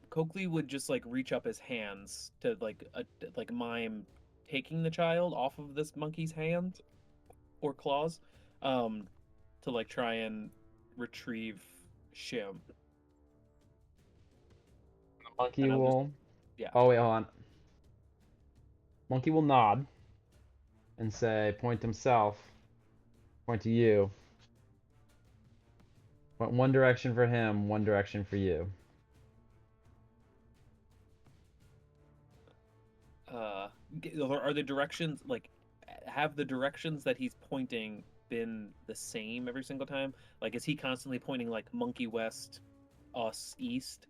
Coakley would just like reach up his hands to like mime taking the child off of this monkey's hand or claws, to like try and retrieve Shim. Monkey And will. yeah. Oh wait, hold on. Monkey will nod and say, point to himself, point to you. Point one direction for him, one direction for you. Are the directions like have the directions that he's pointing been the same every single time? Like, is he constantly pointing like monkey west, us east,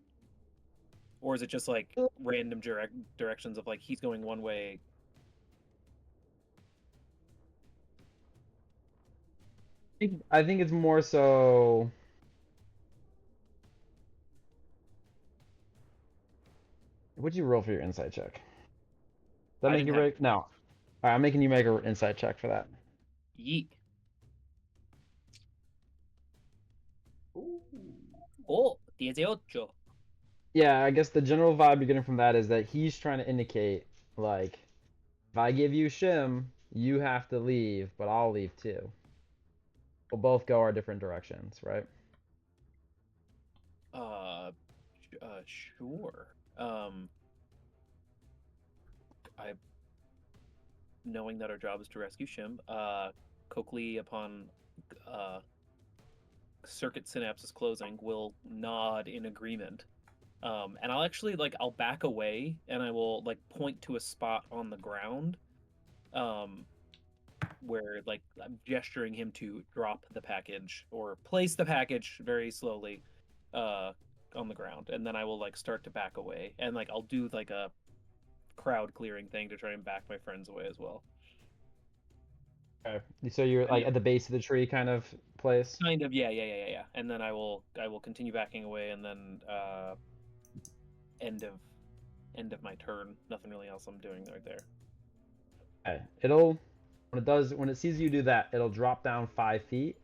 or is it just like random directions of like he's going one way? I think it's more so. What'd you roll for your insight check? Does that I make didn't you have- right? No. All right, I'm making you make an insight check for that. Yeet. Ooh. Oh, 18. Yeah, I guess the general vibe you're getting from that is that he's trying to indicate, like, if I give you Shim, you have to leave, but I'll leave too. We'll both go our different directions, right? Sure. I knowing that our job is to rescue Shim, Coakley, upon circuit synapses closing, will nod in agreement. And I'll actually I'll back away and I will like point to a spot on the ground, where like I'm gesturing him to drop the package or place the package very slowly, on the ground, and then I will like start to back away and like I'll do like a crowd clearing thing to try and back my friends away as well. Okay. So you're like at the base of the tree kind of place? Kind of, yeah. And then I will continue backing away, and then end of my turn. Nothing really else I'm doing right there. Okay. When it sees you do that, it'll drop down 5 feet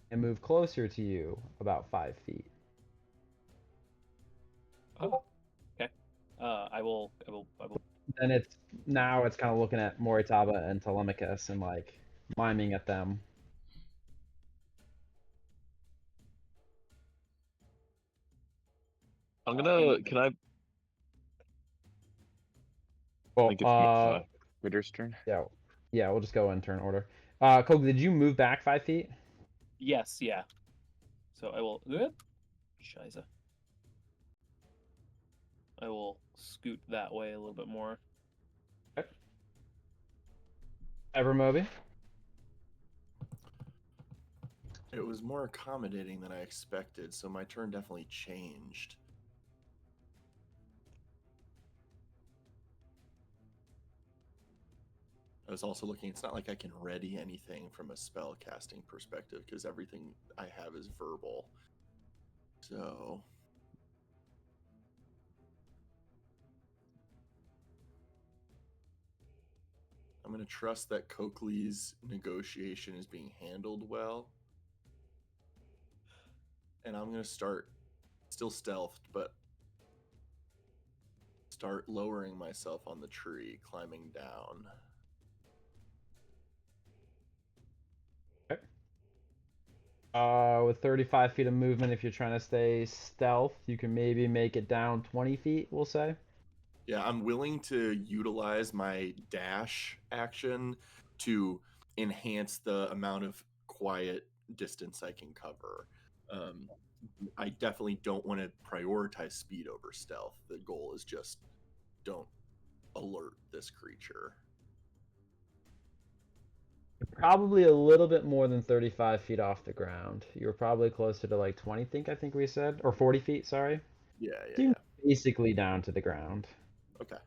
and move closer to you about 5 feet. Oh, okay. I will. And it's kind of looking at Moritaba and Telemachus and like miming at them. I'm gonna. Can I Well, think it's Ritter's turn? yeah, we'll just go in turn order. Coke, did you move back 5 feet? Yes, yeah. So I will. Scheiße. I will scoot that way a little bit more. Okay. Ever Moby? It was more accommodating than I expected, so my turn definitely changed. I was also looking, it's not like I can ready anything from a spell casting perspective because everything I have is verbal. So I'm going to trust that Coakley's negotiation is being handled well. And I'm going to start, still stealthed, but start lowering myself on the tree, climbing down. With 35 feet of movement, if you're trying to stay stealth, you can maybe make it down 20 feet, we'll say. Yeah, I'm willing to utilize my dash action to enhance the amount of quiet distance I can cover. I definitely don't want to prioritize speed over stealth. The goal is just don't alert this creature. Probably a little bit more than 35 feet off the ground. You were probably closer to like 20, I think we said. Or 40 feet, sorry. Yeah, So yeah, you're yeah. basically down to the ground. Okay.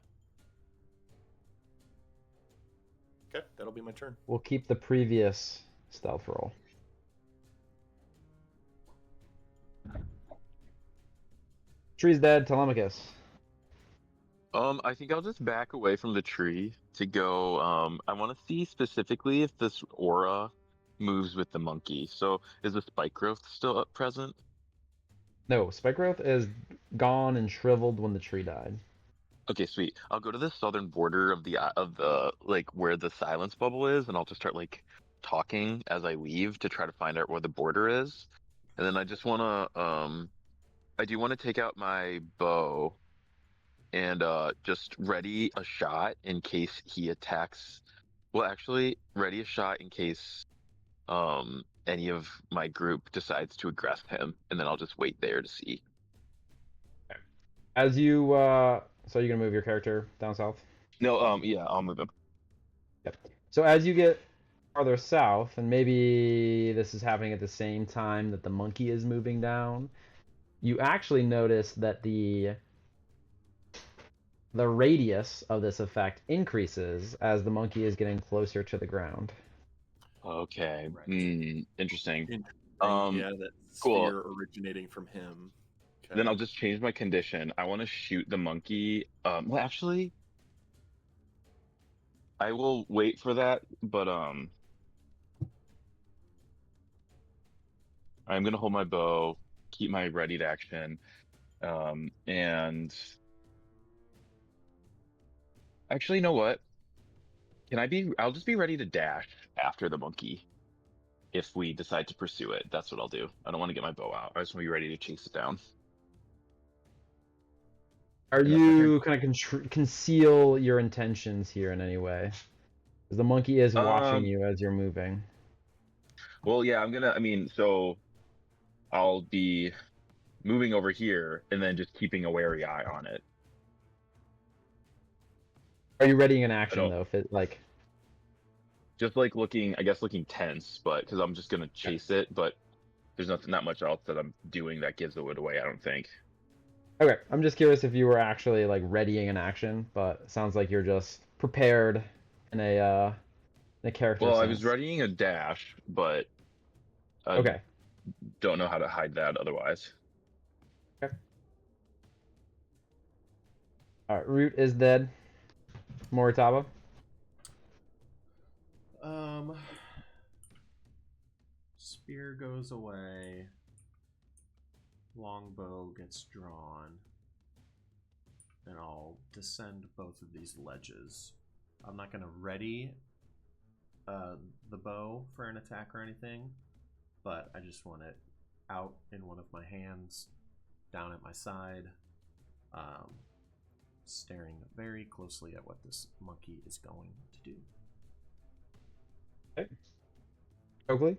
Okay, that'll be my turn. We'll keep the previous stealth roll. Tree's dead, Telemachus. I think I'll just back away from the tree to go. I want to see specifically if this aura moves with the monkey. So is the spike growth still up present? No, spike growth is gone and shriveled when the tree died. Okay, sweet. I'll go to the southern border of the like where the silence bubble is, and I'll just start like talking as I leave to try to find out where the border is. And then I just wanna I do want to take out my bow and just ready a shot in case he attacks. Well, actually, ready a shot in case any of my group decides to aggress him, and then I'll just wait there to see. As you, so you're gonna move your character down south? No, yeah, I'll move him. Yep. So as you get farther south, and maybe this is happening at the same time that the monkey is moving down, you actually notice that the radius of this effect increases as the monkey is getting closer to the ground. Okay, interesting. Interesting. Um, Yeah, that cool. sphere originating from him. Okay. Then I'll just change my condition. I want to shoot the monkey. Well, actually, I will wait for that, but I'm gonna hold my bow, keep my ready to action, and actually, you know what? Can I be? I'll just be ready to dash after the monkey if we decide to pursue it. That's what I'll do. I don't want to get my bow out. I just want to be ready to chase it down. Are And that's my turn. you kind of conceal your intentions here in any way? Because the monkey is watching you as you're moving. Well, yeah, I'm gonna. I mean, so I'll be moving over here and then just keeping a wary eye on it. Are you readying an I action don't though? If it like, just like looking, I guess looking tense, but because I'm just gonna chase it, but there's not much else that I'm doing that gives it away. I don't think. okay, I'm just curious if you were actually like readying an action, but it sounds like you're just prepared in a character Well, I was sense. readying a dash, but I Okay. don't know how to hide that otherwise. Okay. All right. Root is dead. Moritaba. Spear goes away. Longbow gets drawn. And I'll descend both of these ledges. I'm not going to ready the bow for an attack or anything, but I just want it out in one of my hands, down at my side, staring very closely at what this monkey is going to do. Okay. Oakley?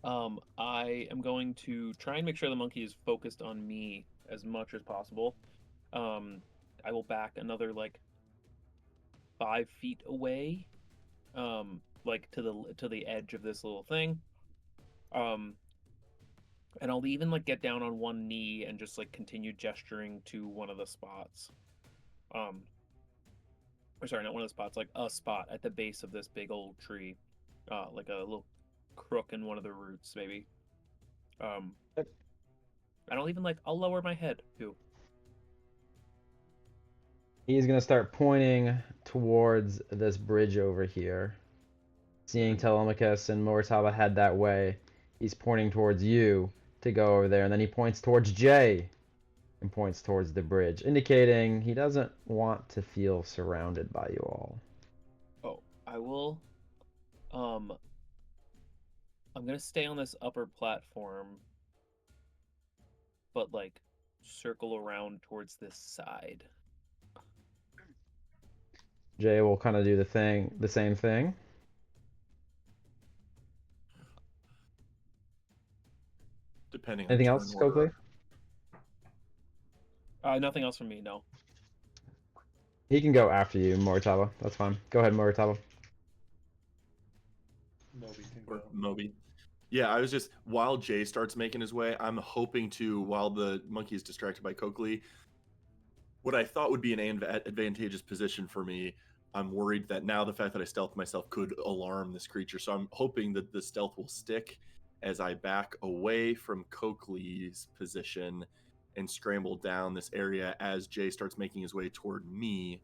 I am going to try and make sure the monkey is focused on me as much as possible. I will back another like 5 feet away, like to the edge of this little thing. And I'll even like get down on one knee and just like continue gesturing to one of the spots. Or sorry, not one of the spots, like a spot at the base of this big old tree, like a little crook in one of the roots, maybe. And I'll even like I'll lower my head too. He's going to start pointing towards this bridge over here. Seeing Telemachus and Moritaba head that way, he's pointing towards you to go over there, and then he points towards Jay and points towards the bridge, indicating he doesn't want to feel surrounded by you all. Oh, I will. I'm gonna stay on this upper platform, but like circle around towards this side. Jay will kind of do the same thing. Depending on Anything turn else, order. Coakley? Nothing else from me, no. He can go after you, Moritaba. That's fine. Go ahead, Moritaba. Moby can Or go. Moby. Yeah, I was just, while Jay starts making his way, I'm hoping to, while the monkey is distracted by Coakley, what I thought would be an advantageous position for me, I'm worried that now the fact that I stealth myself could alarm this creature. So I'm hoping that the stealth will stick as I back away from Coakley's position and scramble down this area as Jay starts making his way toward me.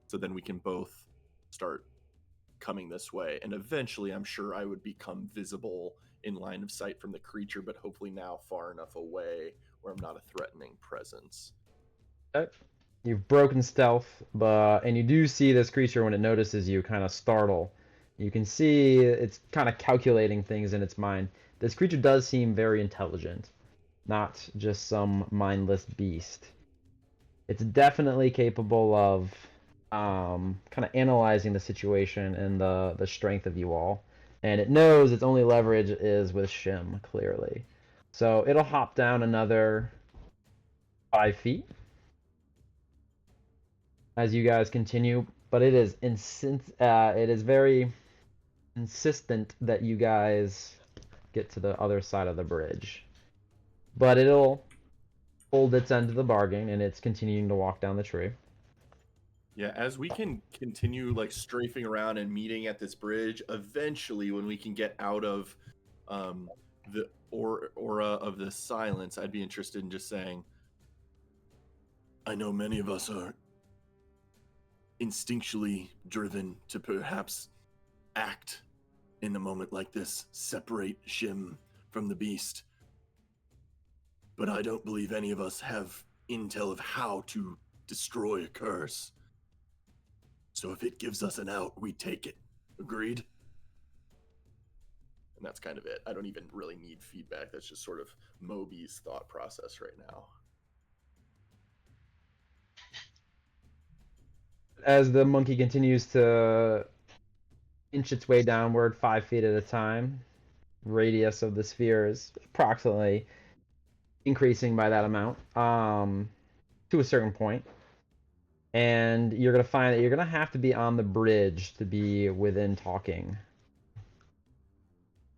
So then we can both start coming this way. And eventually I'm sure I would become visible in line of sight from the creature, but hopefully now far enough away where I'm not a threatening presence. Okay. You've broken stealth, and you do see this creature when it notices you kind of startle. You can see it's kind of calculating things in its mind. This creature does seem very intelligent, not just some mindless beast. It's definitely capable of kind of analyzing the situation and the strength of you all. And it knows its only leverage is with Shim, clearly. So it'll hop down another 5 feet as you guys continue, but it is very insistent that you guys get to the other side of the bridge. But it'll hold its end of the bargain, and it's continuing to walk down the tree. Yeah, as we can continue like strafing around and meeting at this bridge, eventually when we can get out of the aura of the silence, I'd be interested in just saying, I know many of us are instinctually driven to perhaps act in a moment like this, separate Shim from the beast. But I don't believe any of us have intel of how to destroy a curse. So if it gives us an out, we take it. Agreed? And that's kind of it. I don't even really need feedback. That's just sort of Moby's thought process right now. As the monkey continues to inch its way downward 5 feet at a time, radius of the sphere is approximately increasing by that amount to a certain point. And you're going to find that you're going to have to be on the bridge to be within talking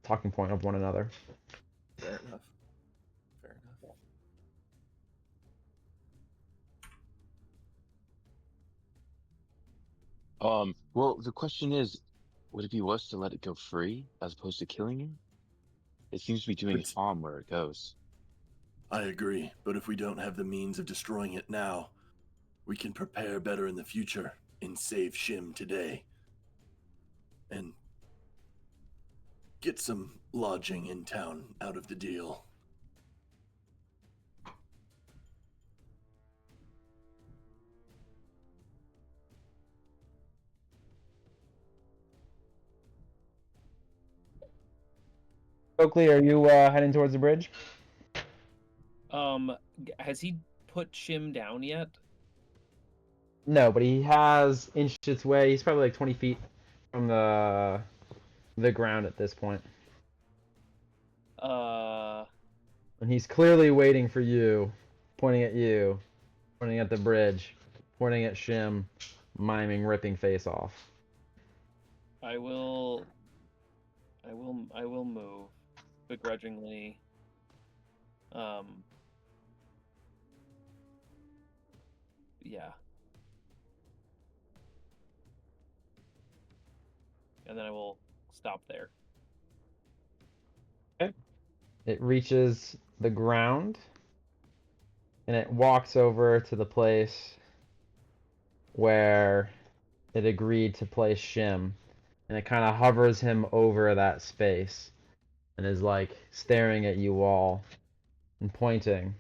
point of one another. Fair enough. Fair enough. Well, the question is, would it be worse to let it go free as opposed to killing it? It seems to be doing harm where it goes. I agree, but if we don't have the means of destroying it now, we can prepare better in the future and save Shim today. And get some lodging in town out of the deal. Oakley, are you heading towards the bridge? Has he put Shim down yet? No, but he has inched its way. He's probably like 20 feet from the ground at this point. Uh, And he's clearly waiting for you, pointing at you, pointing at the bridge, pointing at Shim, miming ripping face off. I will move begrudgingly. Yeah. And then I will stop there. It reaches the ground and it walks over to the place where it agreed to place Shim, and it kind of hovers him over that space and is like staring at you all and pointing.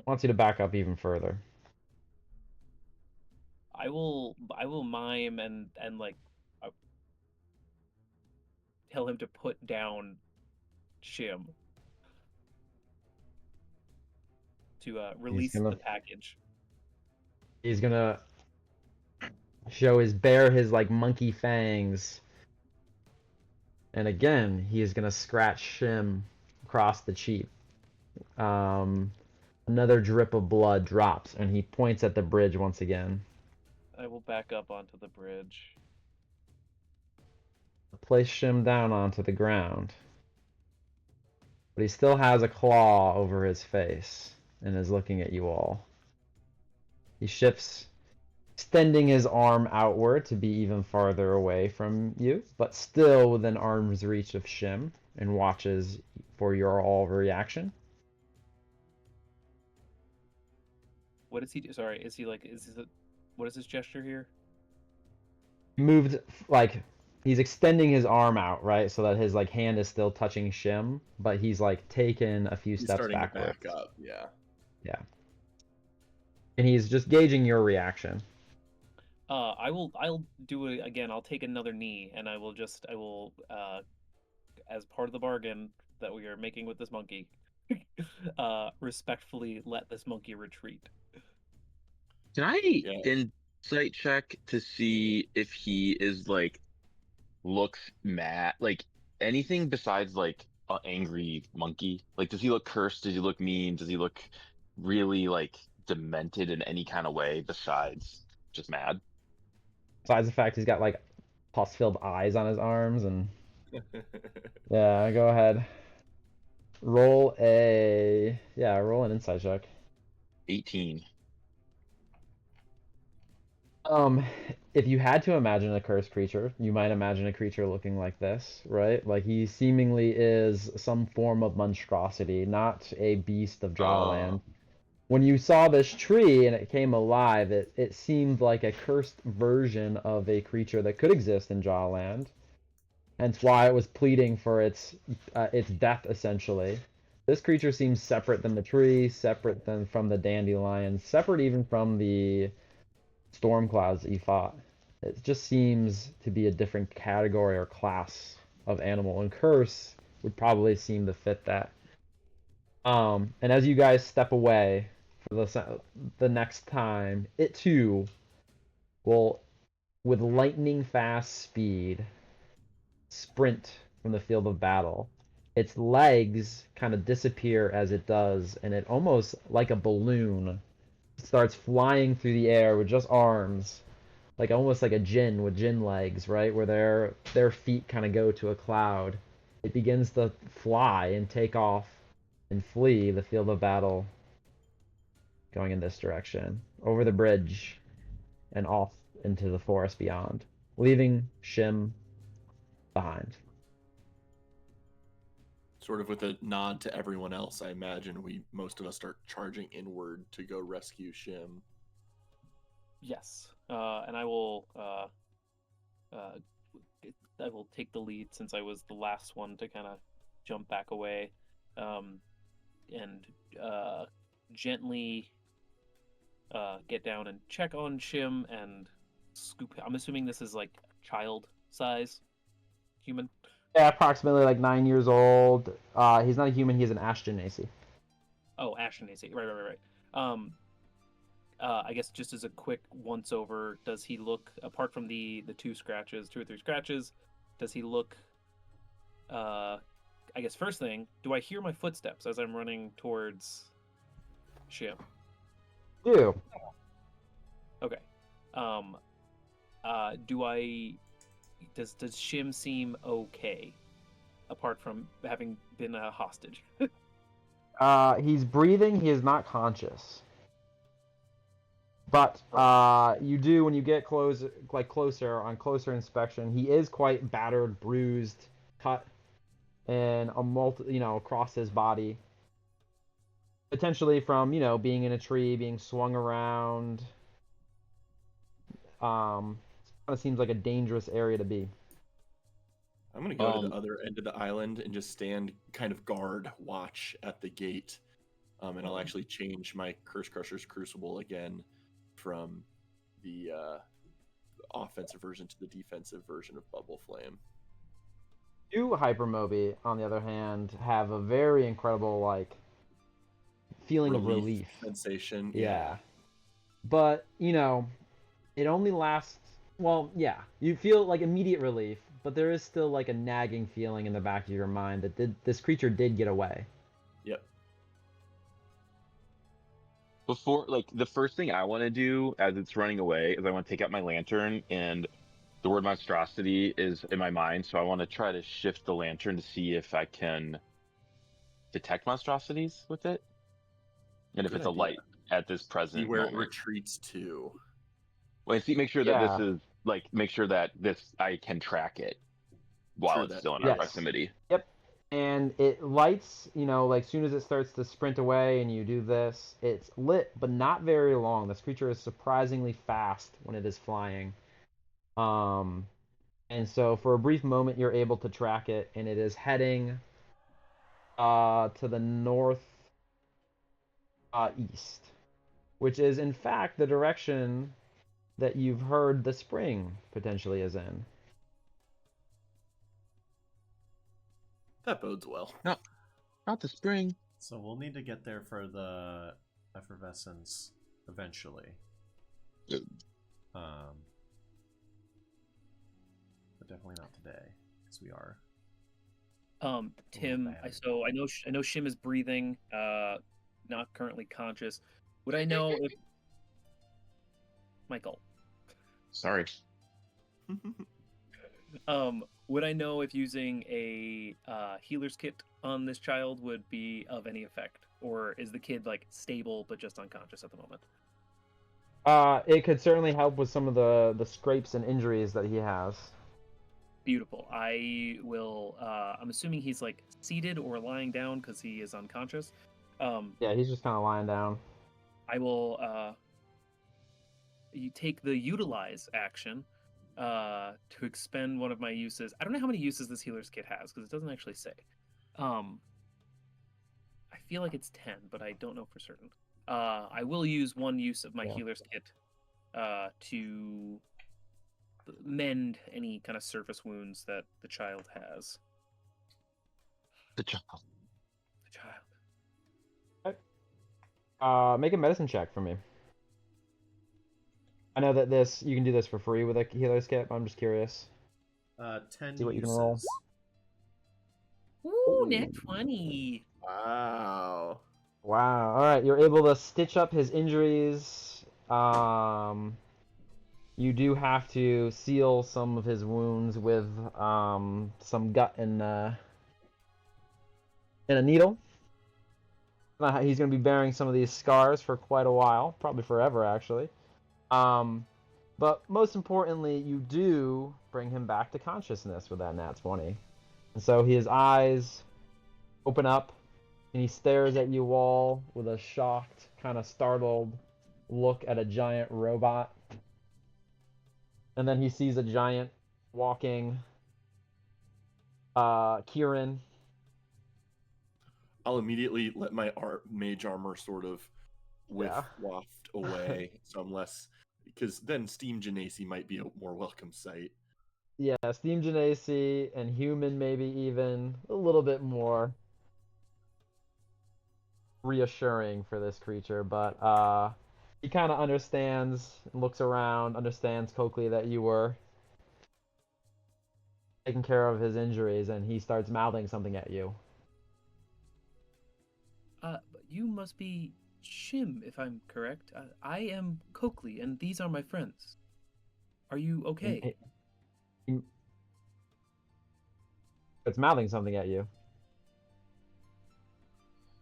Wants you to back up even further. I will mime and like tell him to put down Shim to release the package. He's gonna show his like monkey fangs, and again he is gonna scratch Shim across the cheek. Another drip of blood drops, and he points at the bridge once again. I will back up onto the bridge. Place Shim down onto the ground. But he still has a claw over his face and is looking at you all. He shifts, extending his arm outward to be even farther away from you, but still within arm's reach of Shim, and watches for your all reaction. What does he do? Sorry, is he like, what is his gesture here? Moved, like, he's extending his arm out, right, so that his like hand is still touching Shim, but he's like taken a few He's steps starting backwards. to back up, yeah. Yeah. And he's just gauging your reaction. I'll do it again. I'll take another knee, and I will as part of the bargain that we are making with this monkey, respectfully let this monkey retreat. Can I insight check to see if he is like looks mad, like anything besides like an angry monkey? Like, does he look cursed? Does he look mean? Does he look really like demented in any kind of way besides just mad? Besides the fact he's got like pus-filled eyes on his arms, and yeah, go ahead. Roll an insight check. 18. If you had to imagine a cursed creature, you might imagine a creature looking like this, right? Like he seemingly is some form of monstrosity, not a beast of Jaland. When you saw this tree and it came alive, it seemed like a cursed version of a creature that could exist in Jaland. Hence why it was pleading for its death, essentially. This creature seems separate than the tree, separate than from the dandelions, separate even from the storm clouds that you fought. It just seems to be a different category or class of animal, and curse would probably seem to fit that. And as you guys step away for the next time, it too will, with lightning fast speed, sprint from the field of battle. Its legs kind of disappear as it does, and it almost like a balloon starts flying through the air with just arms, like almost like a djinn with djinn legs, right? Where their feet kind of go to a cloud. It begins to fly and take off and flee the field of battle, going in this direction, over the bridge, and off into the forest beyond, leaving Shim behind. Sort of with a nod to everyone else, I imagine most of us start charging inward to go rescue Shim. Yes, and I will take the lead since I was the last one to kind of jump back away, and gently get down and check on Shim and scoop. I'm assuming this is like child size human. Yeah, approximately like 9 years old. He's not a human. He's an Ash Genasi. Oh, Ashtonese. Right. I guess just as a quick once over, does he look, apart from the two or three scratches, does he look? I guess first thing, do I hear my footsteps as I'm running towards Shim? You. Okay. Um. Do I? Does Shim seem okay? Apart from having been a hostage. He's breathing. He is not conscious. But you do, when you get closer inspection, he is quite battered, bruised, cut, and across his body, potentially from being in a tree, being swung around. Kind of seems like a dangerous area to be. I'm gonna go to the other end of the island and just stand kind of guard watch at the gate. And I'll actually change my Curse Crusher's Crucible again from the offensive version to the defensive version of Bubble Flame. You, Hypermoby, on the other hand, have a very incredible feeling of relief. Sensation. Yeah. But, it only lasts, well, yeah, you feel like immediate relief, but there is still like a nagging feeling in the back of your mind that this creature did get away. Yep. Before, the first thing I want to do as it's running away is I want to take out my lantern, and the word monstrosity is in my mind, so I want to try to shift the lantern to see if I can detect monstrosities with it, and if Good it's a idea. light at this See present where moment. it retreats to. Well, make sure that Yeah. this is make sure that I can track it while True it's that. still in our Yes. proximity. Yep. And it lights, like soon as it starts to sprint away and you do this, it's lit, but not very long. This creature is surprisingly fast when it is flying. And so for a brief moment you're able to track it, and it is heading to the north east, which is in fact the direction that you've heard the spring potentially is in. That bodes well. No, not the spring. So we'll need to get there for the effervescence eventually. Yep. But definitely not today, because we are. Tim, bad. so I know Shim is breathing, not currently conscious. Would I know if Michael? Sorry. Would I know if using a healer's kit on this child would be of any effect, or is the kid stable but just unconscious at the moment? It could certainly help with some of the scrapes and injuries that he has. Beautiful. I will. I'm assuming he's seated or lying down because he is unconscious. Yeah, he's just kind of lying down. I will. You take the utilize action to expend one of my uses. I don't know how many uses this healer's kit has because it doesn't actually say. I feel like it's 10, but I don't know for certain. I will use one use of my healer's kit to mend any kind of surface wounds that the child has. The child. The child. Make a medicine check for me. I know that you can do this for free with a healer's kit, but I'm just curious. 10 See what you can uses. roll. Ooh, net 20. Wow. Wow. All right, you're able to stitch up his injuries. You do have to seal some of his wounds with some gut and a needle. He's going to be bearing some of these scars for quite a while, probably forever, actually. But most importantly, you do bring him back to consciousness with that nat 20. And so his eyes open up, and he stares at you all with a shocked, kind of startled look at a giant robot. And then he sees a giant walking Kieran. I'll immediately let my mage armor sort of waft away, so I'm less, because then Steam Genasi might be a more welcome sight. Yeah, Steam Genasi and human maybe even a little bit more reassuring for this creature, but he kind of understands, looks around, understands Coakley that you were taking care of his injuries, and he starts mouthing something at you. You must be Shim, if I'm correct. I am Coakley, and these are my friends. Are you okay? He- It's mouthing something at you.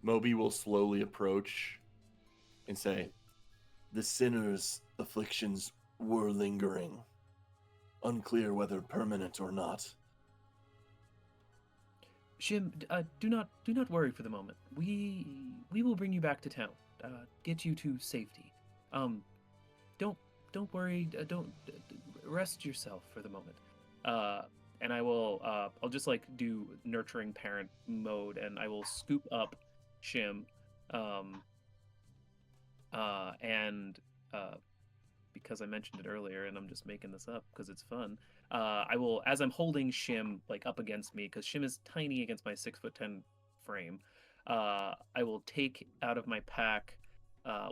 Moby will slowly approach and say, "The sinner's afflictions were lingering. Unclear whether permanent or not." Shim, do not worry for the moment. We will bring you back to town. Get you to safety. Don't worry. Don't rest yourself for the moment. And I will. I'll just like do nurturing parent mode, and I will scoop up Shim, and because I mentioned it earlier, and I'm just making this up because it's fun. I will, as I'm holding Shim like up against me, because Shim is tiny against my 6'10" frame. I will take out of my pack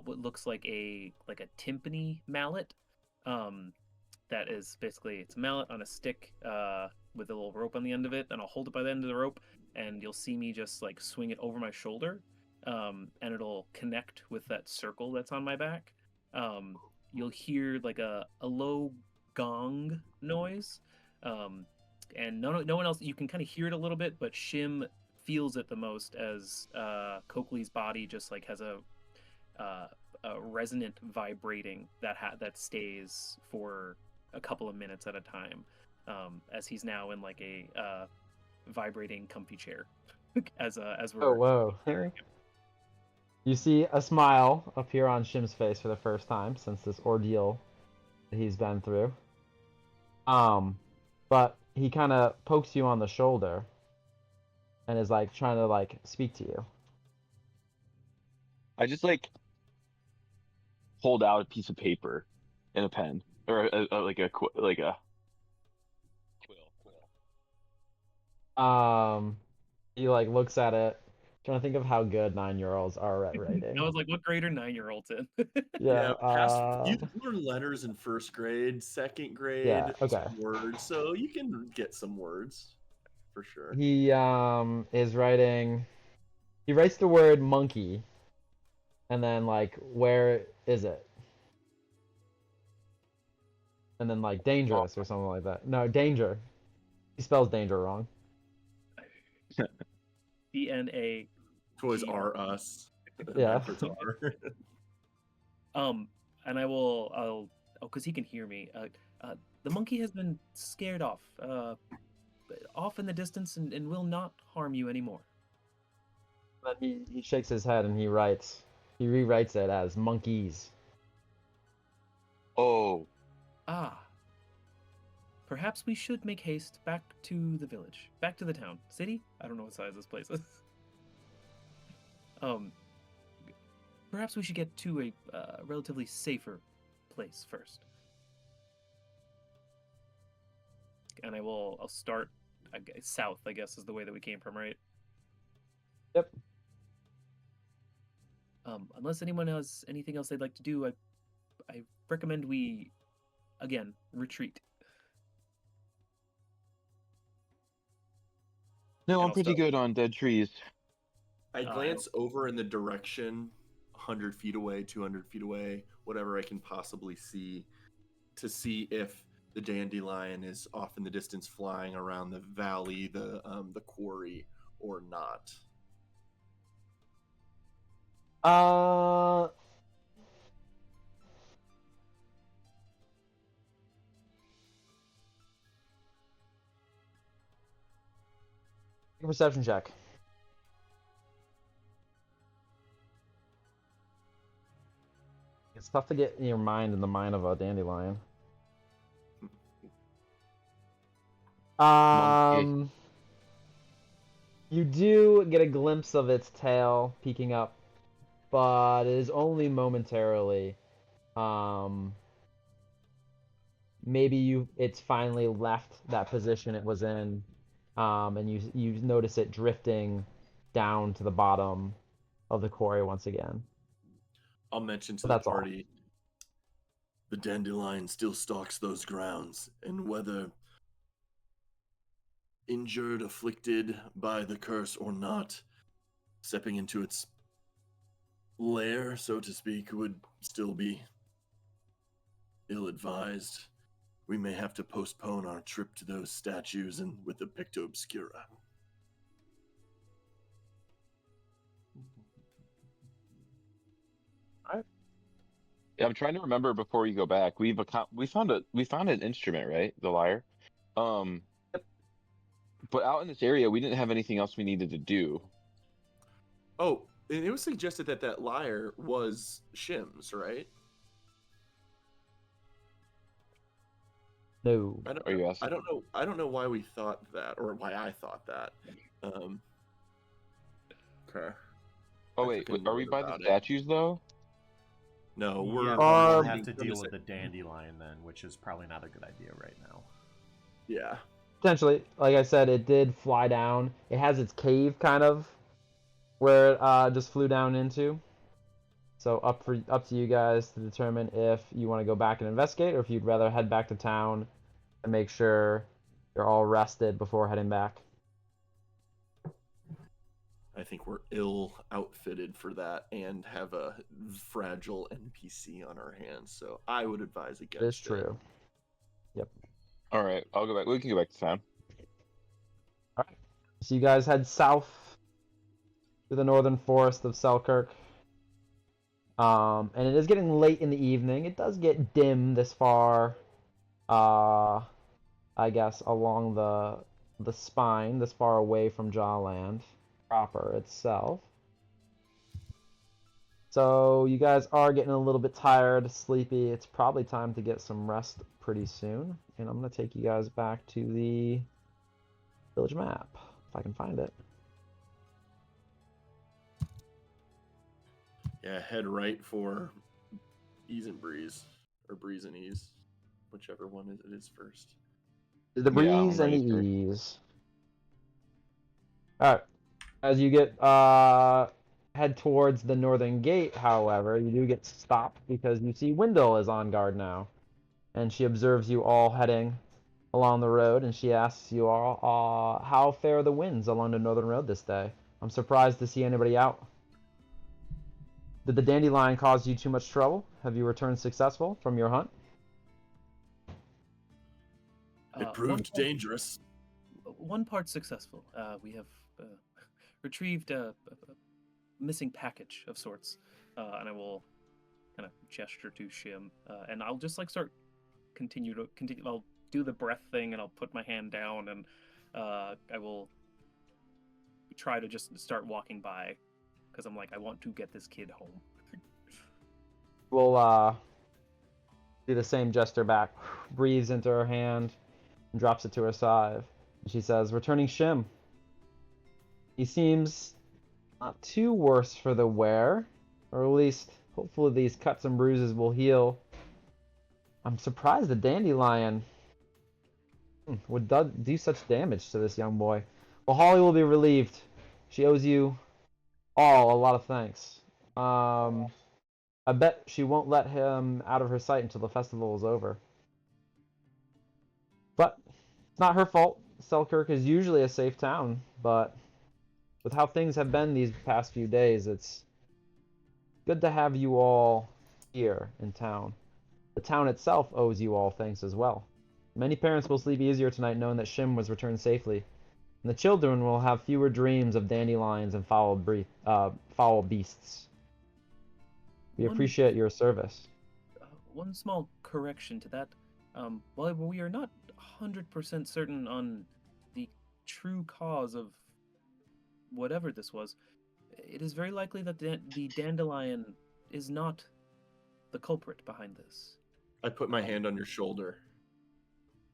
what looks like a timpani mallet. That is basically it's a mallet on a stick with a little rope on the end of it, and I'll hold it by the end of the rope, and you'll see me just like swing it over my shoulder, and it'll connect with that circle that's on my back. You'll hear like a low gong noise, and no one else. You can kind of hear it a little bit, but Shim feels it the most as Coakley's body just like has a resonant vibrating that stays for a couple of minutes at a time, as he's now in like a vibrating comfy chair as Oh, we're whoa. clearing him. You see a smile appear on Shim's face for the first time since this ordeal that he's been through. But he kind of pokes you on the shoulder and is like trying to like speak to you. I just like hold out a piece of paper and a pen, or like a quill. He like looks at it, trying to think of how good 9-year-olds are at I writing. was like, what grade are 9-year-olds in? Yeah. You learn letters in first grade, second grade, Yeah. Okay. some words, so you can get some words for sure. He is writing. He writes the word monkey, and then like where is it? And then like dangerous or something like that. No, danger. He spells danger wrong. DNA. Toys are us. Yeah. Backwards are. And I'll because he can hear me. The monkey has been scared off in the distance and will not harm you anymore. Then he shakes his head and he rewrites it as monkeys. Oh, Ah. Perhaps we should make haste back to the village, back to the town, city. I don't know what size this place is. Perhaps we should get to a relatively safer place first. And I'll start south, I guess, is the way that we came from, right? Yep. Unless anyone has anything else they'd like to do, I recommend we, again, retreat. no, And I'm I'll pretty start- good on dead trees. I glance over in the direction 100 feet away, 200 feet away, whatever I can possibly see, to see if the dandelion is off in the distance flying around the valley, the quarry, or not. Make a perception check. It's tough to get in your mind in the mind of a dandelion. Monkey. You do get a glimpse of its tail peeking up, but it is only momentarily. maybe it's finally left that position it was in, and you notice it drifting down to the bottom of the quarry once again. I'll mention to But the that's all. party, the dandelion still stalks those grounds, and whether injured, afflicted by the curse or not, stepping into its lair, so to speak, would still be ill-advised. We may have to postpone our trip to those statues and with the Picto Obscura. Yeah, I'm trying to remember before you go back. We found an instrument, right? The lyre. Um, but out in this area, we didn't have anything else we needed to do. Oh, and it was suggested that that lyre was Shim's, right? No. Are you asking? I don't know why we thought that, or why I thought that. Okay. Oh I wait, freaking are we wrote by the about it. statues though? No, Yeah, we're but we'll Um, have to from deal the with the sec- dandelion then, which is probably not a good idea right now. Yeah. Potentially, like I said, it did fly down. It has its cave kind of where it just flew down into. So up to you guys to determine if you want to go back and investigate, or if you'd rather head back to town and make sure you're all rested before heading back. I think we're ill outfitted for that and have a fragile NPC on our hands. So I would advise against It is true. Yep. All right, I'll go back. We can go back to town. All right. So you guys head south to the northern forest of Selkirk. And it is getting late in the evening. It does get dim this far, I guess, along the spine, this far away from Jaland proper itself. So you guys are getting a little bit tired, sleepy. It's probably time to get some rest pretty soon. And I'm gonna take you guys back to the village map, if I can find it. Yeah, head right for Ease and Breeze, or Breeze and Ease, whichever one it is first. The Yeah, I'm breeze and the ready for it. ease. All right. As you get head towards the northern gate, however, you do get stopped because you see Wendell is on guard now, and she observes you all heading along the road, and she asks you all, "How fare the winds along the northern road this day? I'm surprised to see anybody out. Did the dandelion cause you too much trouble? Have you returned successful from your hunt?" It proved dangerous. One part successful. We have retrieved a missing package of sorts, and I will kind of gesture to Shim, and I'll just like start continue. I'll do the breath thing, and I'll put my hand down, and I will try to just start walking by, because I'm like, I want to get this kid home. We'll do the same gesture back. Breathes into her hand and drops it to her side. And she says, "Returning Shim. He seems not too worse for the wear, or at least hopefully these cuts and bruises will heal. I'm surprised the dandelion would do such damage to this young boy. Well, Holly will be relieved. She owes you all a lot of thanks. I bet she won't let him out of her sight until the festival is over. But it's not her fault. Selkirk is usually a safe town, but with how things have been these past few days, it's good to have you all here in town. The town itself owes you all thanks as well. Many parents will sleep easier tonight knowing that Shim was returned safely, and the children will have fewer dreams of dandelions and foul beasts. We appreciate your service." One small correction to that. While we are not 100% certain on the true cause of whatever this was, it is very likely that the dandelion is not the culprit behind this. I put my hand on your shoulder,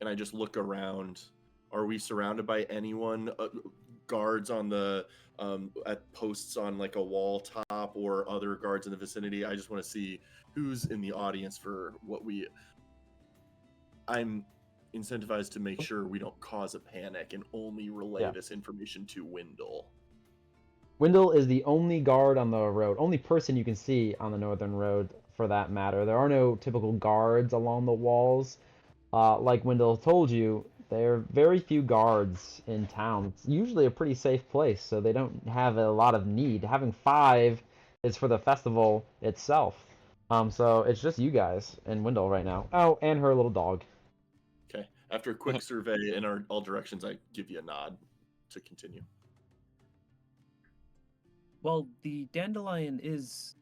and I just look around. Are we surrounded by anyone? Guards on the at posts on like a wall top, or other guards in the vicinity? I just want to see who's in the audience for what we. I'm incentivized to make sure we don't cause a panic and only relay Yeah. this information to Wendell. Wendell is the only guard on the road, only person you can see on the northern road for that matter. There are no typical guards along the walls. Like Wendell told you, there are very few guards in town. It's usually a pretty safe place, so they don't have a lot of need. Having 5 is for the festival itself. So it's just you guys and Wendell right now. Oh, and her little dog. Okay. After a quick survey in all directions, I give you a nod to continue. Well, the dandelion is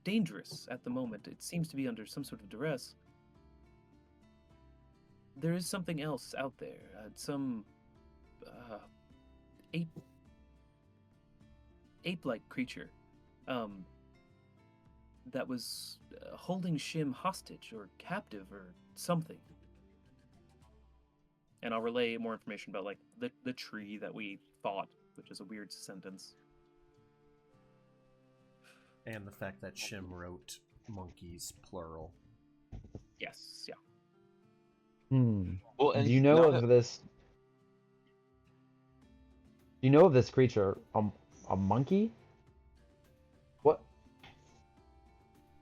dangerous at the moment. It seems to be under some sort of duress. There is something else out there. Some ape-like creature that was holding Shim hostage or captive or something. And I'll relay more information about like the tree that we fought, which is a weird sentence. And the fact that Shim wrote monkeys plural. Yes, yeah. Well, Do and you know now of that- this? Do you know of this creature? A monkey? What?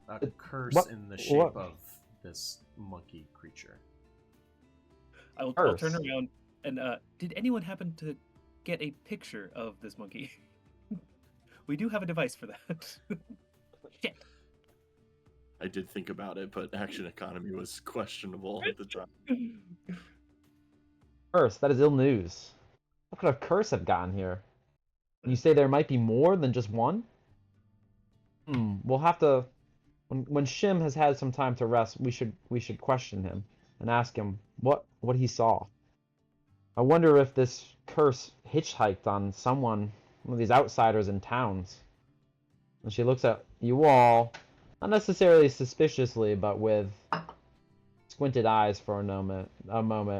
A curse what- in the shape what- of this monkey creature. I'll turn Curse. around and did anyone happen to get a picture of this monkey? We do have a device for that. Shit. I did think about it, but action economy was questionable at the time. Curse. That is ill news. What could a curse have gotten here? You say there might be more than just one? We'll have to. When Shim has had some time to rest, we should question him and ask him what he saw. I wonder if this curse hitchhiked on one of these outsiders in towns. And she looks at you all, not necessarily suspiciously, but with squinted eyes for a moment,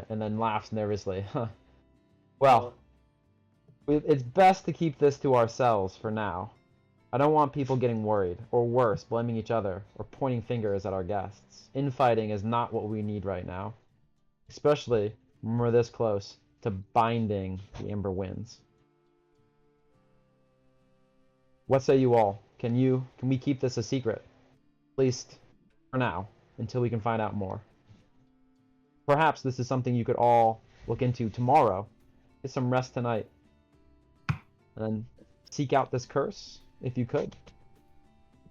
and then laughs nervously. Well, it's best to keep this to ourselves for now. I don't want people getting worried, or worse, blaming each other, or pointing fingers at our guests. Infighting is not what we need right now. Especially when we're this close to binding the Ember Winds. What say you all? Can we keep this a secret? At least for now, until we can find out more. Perhaps this is something you could all look into tomorrow. Get some rest tonight. And then seek out this curse, if you could.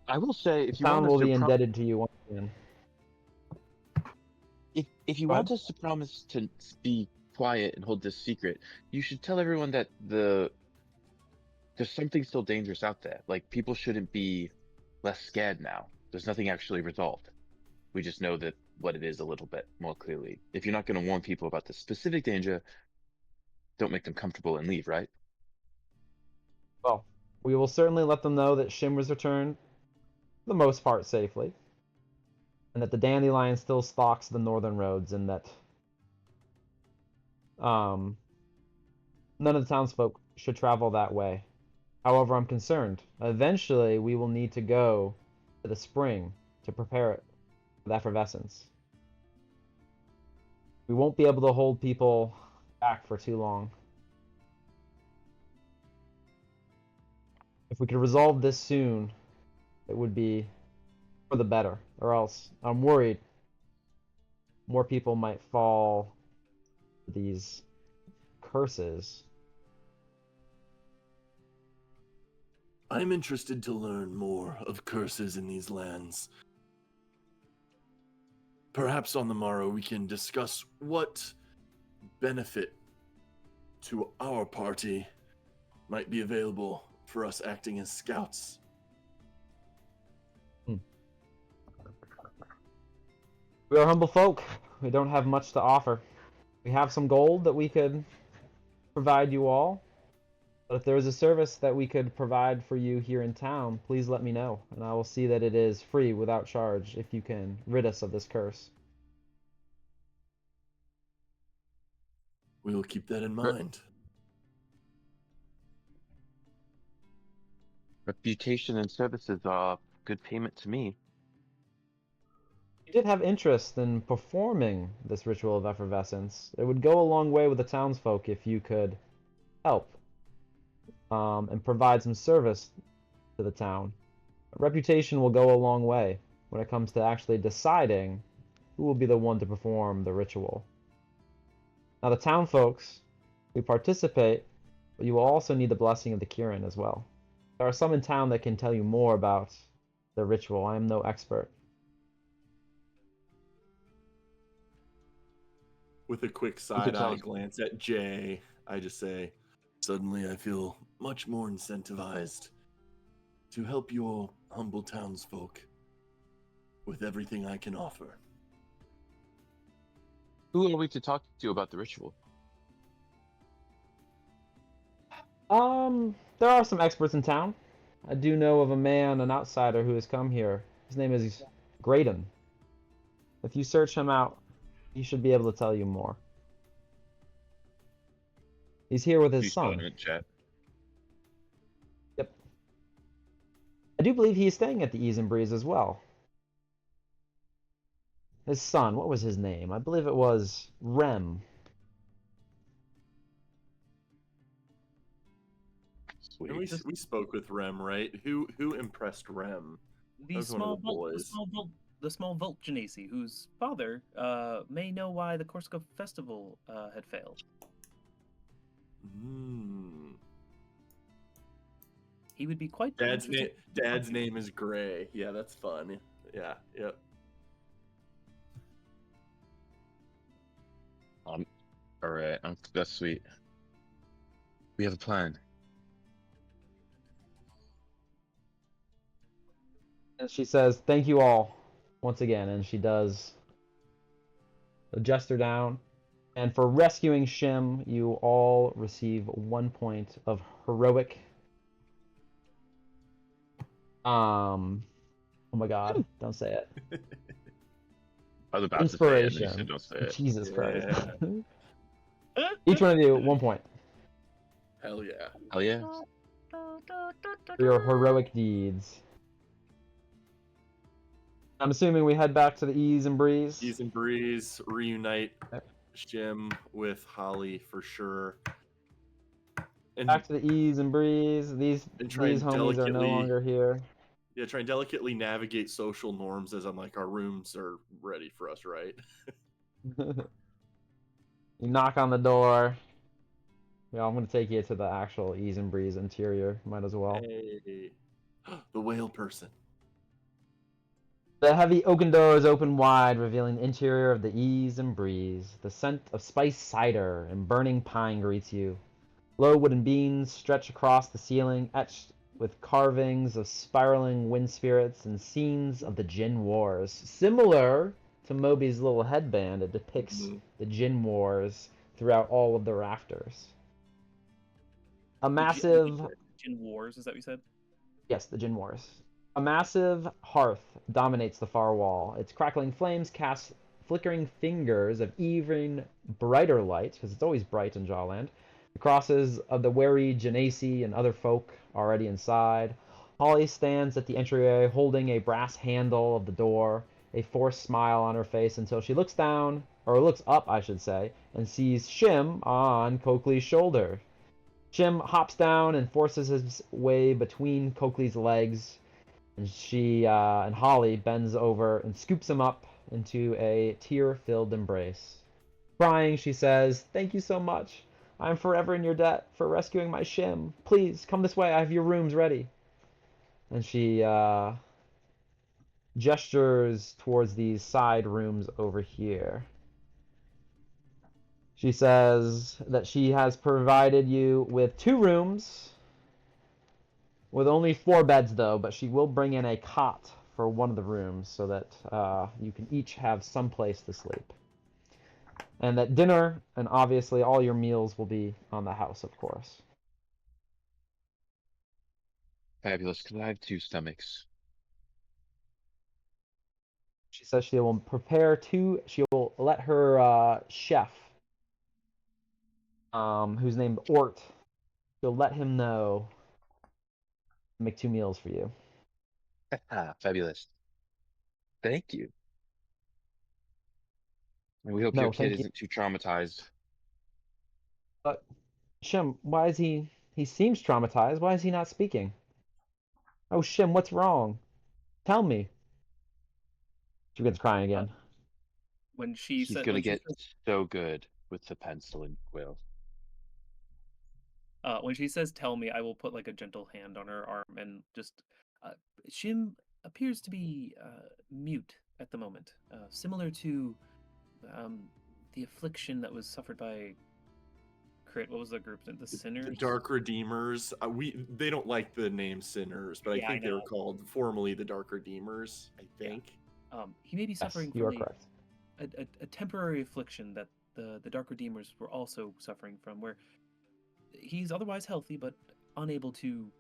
I will say, if The you want town us will to be indebted to you once again. if you Go want ahead. us to promise to be quiet and hold this secret, you should tell everyone that there's something still dangerous out there. Like, people shouldn't be less scared now. There's nothing actually resolved. We just know that what it is a little bit more clearly. If you're not going to warn people about the specific danger, don't make them comfortable and leave, right? Well, we will certainly let them know that Shim was returned, for the most part, safely. And that the dandelion still stalks the northern roads, and that none of the townsfolk should travel that way. However, I'm concerned. Eventually, we will need to go to the spring to prepare it for the effervescence. We won't be able to hold people back for too long. If we could resolve this soon, it would be for the better. Or else, I'm worried more people might fall to these curses. I'm interested to learn more of curses in these lands. Perhaps on the morrow we can discuss what benefit to our party might be available for us acting as scouts. We are humble folk. We don't have much to offer. We have some gold that we could provide you all. But if there is a service that we could provide for you here in town, please let me know, and I will see that it is free without charge if you can rid us of this curse. We will keep that in mind. Reputation and services are good payment to me. you did have interest in performing this ritual of effervescence, it would go a long way with the townsfolk if you could help and provide some service to the town. Reputation will go a long way when it comes to actually deciding who will be the one to perform the ritual. Now, the town folks who participate, but you will also need the blessing of the Kirin as well. There are some in town that can tell you more about the ritual. I am no expert. With a quick could side tell eye us- glance at Jay, I just say, suddenly I feel much more incentivized to help your humble townsfolk with everything I can offer. Who are we to talk to about the ritual? There are some experts in town. I do know of a man, an outsider, who has come here. His name is Graydon. If you search him out, he should be able to tell you more. He's here with his Please spell it son. in chat. Yep. I do believe he's staying at the Ease and Breeze as well. His son, what was his name? I believe it was Rem. And we spoke with Rem, right? Who impressed Rem? The was one of small the Volt, boys. the small Volt Genasi, whose father may know why the Corsica festival had failed. Hmm. He would be quite Dad's interested- name is Gray. Yeah, that's fun. Yeah, yep. All right, that's sweet. We have a plan. And she says, "Thank you all once again." And she does adjust her down. And for rescuing Shim, you all receive 1 point of heroic. Oh my God! Don't say it. I was about to say it, and you Inspiration. said don't say it. Jesus Christ! Yeah. Each one of you 1 point Hell yeah. Hell yeah. for your heroic deeds. I'm assuming we head back to the Ease and Breeze. Ease and Breeze reunite Okay. Shim with Holly for sure. And Back to the Ease and Breeze. These And try and homies are no delicately- longer here. yeah, try and delicately navigate social norms as I'm like, our rooms are ready for us, right? You knock on the door. Yeah, I'm gonna take you to the actual Ease and Breeze interior. Might as well. Hey. The whale person. The heavy oaken doors open wide, revealing the interior of the Ease and Breeze. The scent of spiced cider and burning pine greets you. Low wooden beams stretch across the ceiling, etched with carvings of spiraling wind spirits and scenes of the Jin Wars. Similar to Moby's little headband, it depicts the Jin Wars throughout all of the rafters. A massive... Jin Wars, is that what you said? Yes, the Jin Wars. A massive hearth dominates the far wall. Its crackling flames cast flickering fingers of even brighter light, because it's always bright in Jaland. The crosses of the wary Genasi and other folk already inside. Holly stands at the entryway holding a brass handle of the door, a forced smile on her face until she looks down, or looks up, I should say, and sees Shim on Coakley's shoulder. Shim hops down and forces his way between Coakley's legs, and and Holly bends over and scoops him up into a tear-filled embrace. Crying, she says, "Thank you so much. I'm forever in your debt for rescuing my Shim. Please, come this way. I have your rooms ready." And she gestures towards these side rooms over here. She says that she has provided you with 2 rooms, with only 4 beds though, but she will bring in a cot for one of the rooms so that you can each have some place to sleep. And that dinner and obviously all your meals will be on the house, of course. Fabulous, because I have 2 stomachs. She says she will she will let her chef, who's named Ort, she'll let him know, make 2 meals for you. Fabulous. Thank you. And we hope No, your kid thank you. isn't too traumatized. But Shim, why is he? He seems traumatized. Why is he not speaking? Oh, Shim, what's wrong? Tell me. She begins crying Uh, again. when she He's said gonna get so good with the pencil and quill. when she says "tell me," I will put like a gentle hand on her arm and just. Uh, Shim appears to be mute at the moment, similar to um, the affliction that was suffered by Crit. What was the group? The The Sinners. Dark Redeemers. They don't like the name Sinners, but I Yeah, I think they were know. called formerly the Dark Redeemers. I Yeah. think. He may be Yes, suffering you from are correct. a temporary affliction that the Dark Redeemers were also suffering from, where he's otherwise healthy but unable to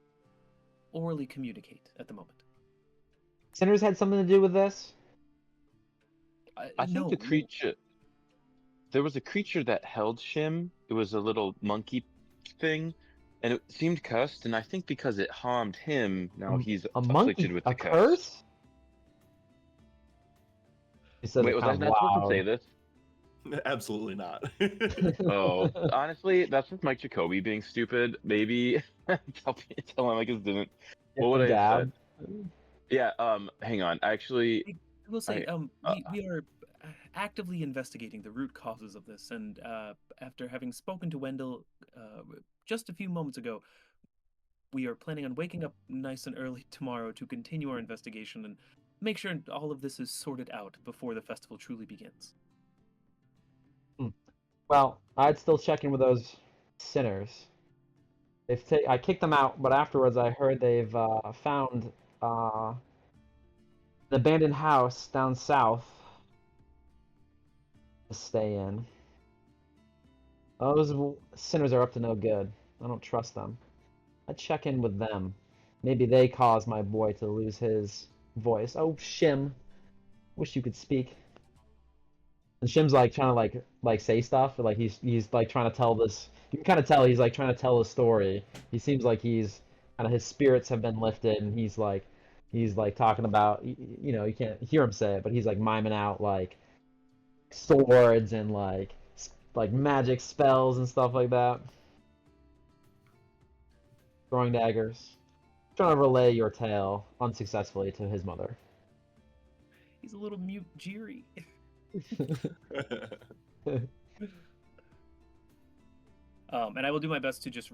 orally communicate at the moment. Sinners had something to do with this? I think the No, creature. There was a creature that held Shim. It was a little monkey thing, and it seemed cursed. And I think because it harmed him, now he's A afflicted monkey? with A the curse. curse? He says Wait, it was kind I of not supposed to say loud. this? Absolutely not. Oh, honestly, that's just Mike Jacoby being stupid. Maybe Telemachus didn't. Gift What would and I have gab. said? Yeah. Hang on. Actually, I will say, I. we are actively investigating the root causes of this, and after having spoken to Wendell just a few moments ago, we are planning on waking up nice and early tomorrow to continue our investigation and make sure all of this is sorted out before the festival truly begins. Well, I'd still check in with those sinners. I kicked them out, but afterwards I heard they've found an abandoned house down south to stay in. Those sinners are up to no good. I don't trust them. I'd check in with them. Maybe they caused my boy to lose his voice. Oh, Shim. Wish you could speak. And Shim's like trying to like say stuff, like he's like trying to tell this. You can kind of tell he's like trying to tell a story. He seems like he's kind of his spirits have been lifted, and he's like talking about you know you can't hear him say it, but he's like miming out like swords and like magic spells and stuff like that. Throwing daggers. Trying to relay your tale unsuccessfully to his mother. He's a little mute Jiri. And I will do my best to just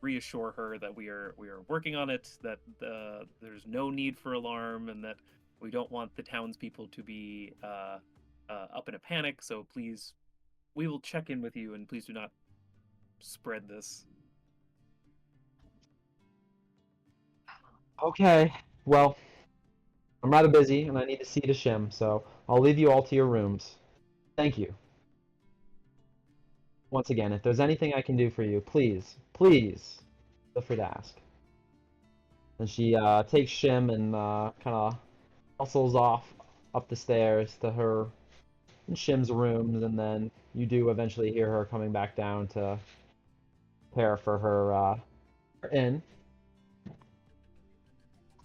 reassure her that we are working on it, that there's no need for alarm, and that we don't want the townspeople to be up in a panic. So please, we will check in with you, and please do not spread this. Okay, well, I'm rather busy and I need to see to Shim, so I'll leave you all to your rooms. Thank you. Once again, if there's anything I can do for you, please, please, feel free to ask. And she takes Shim and kind of hustles off up the stairs to her and Shim's rooms, and then you do eventually hear her coming back down to prepare for her inn.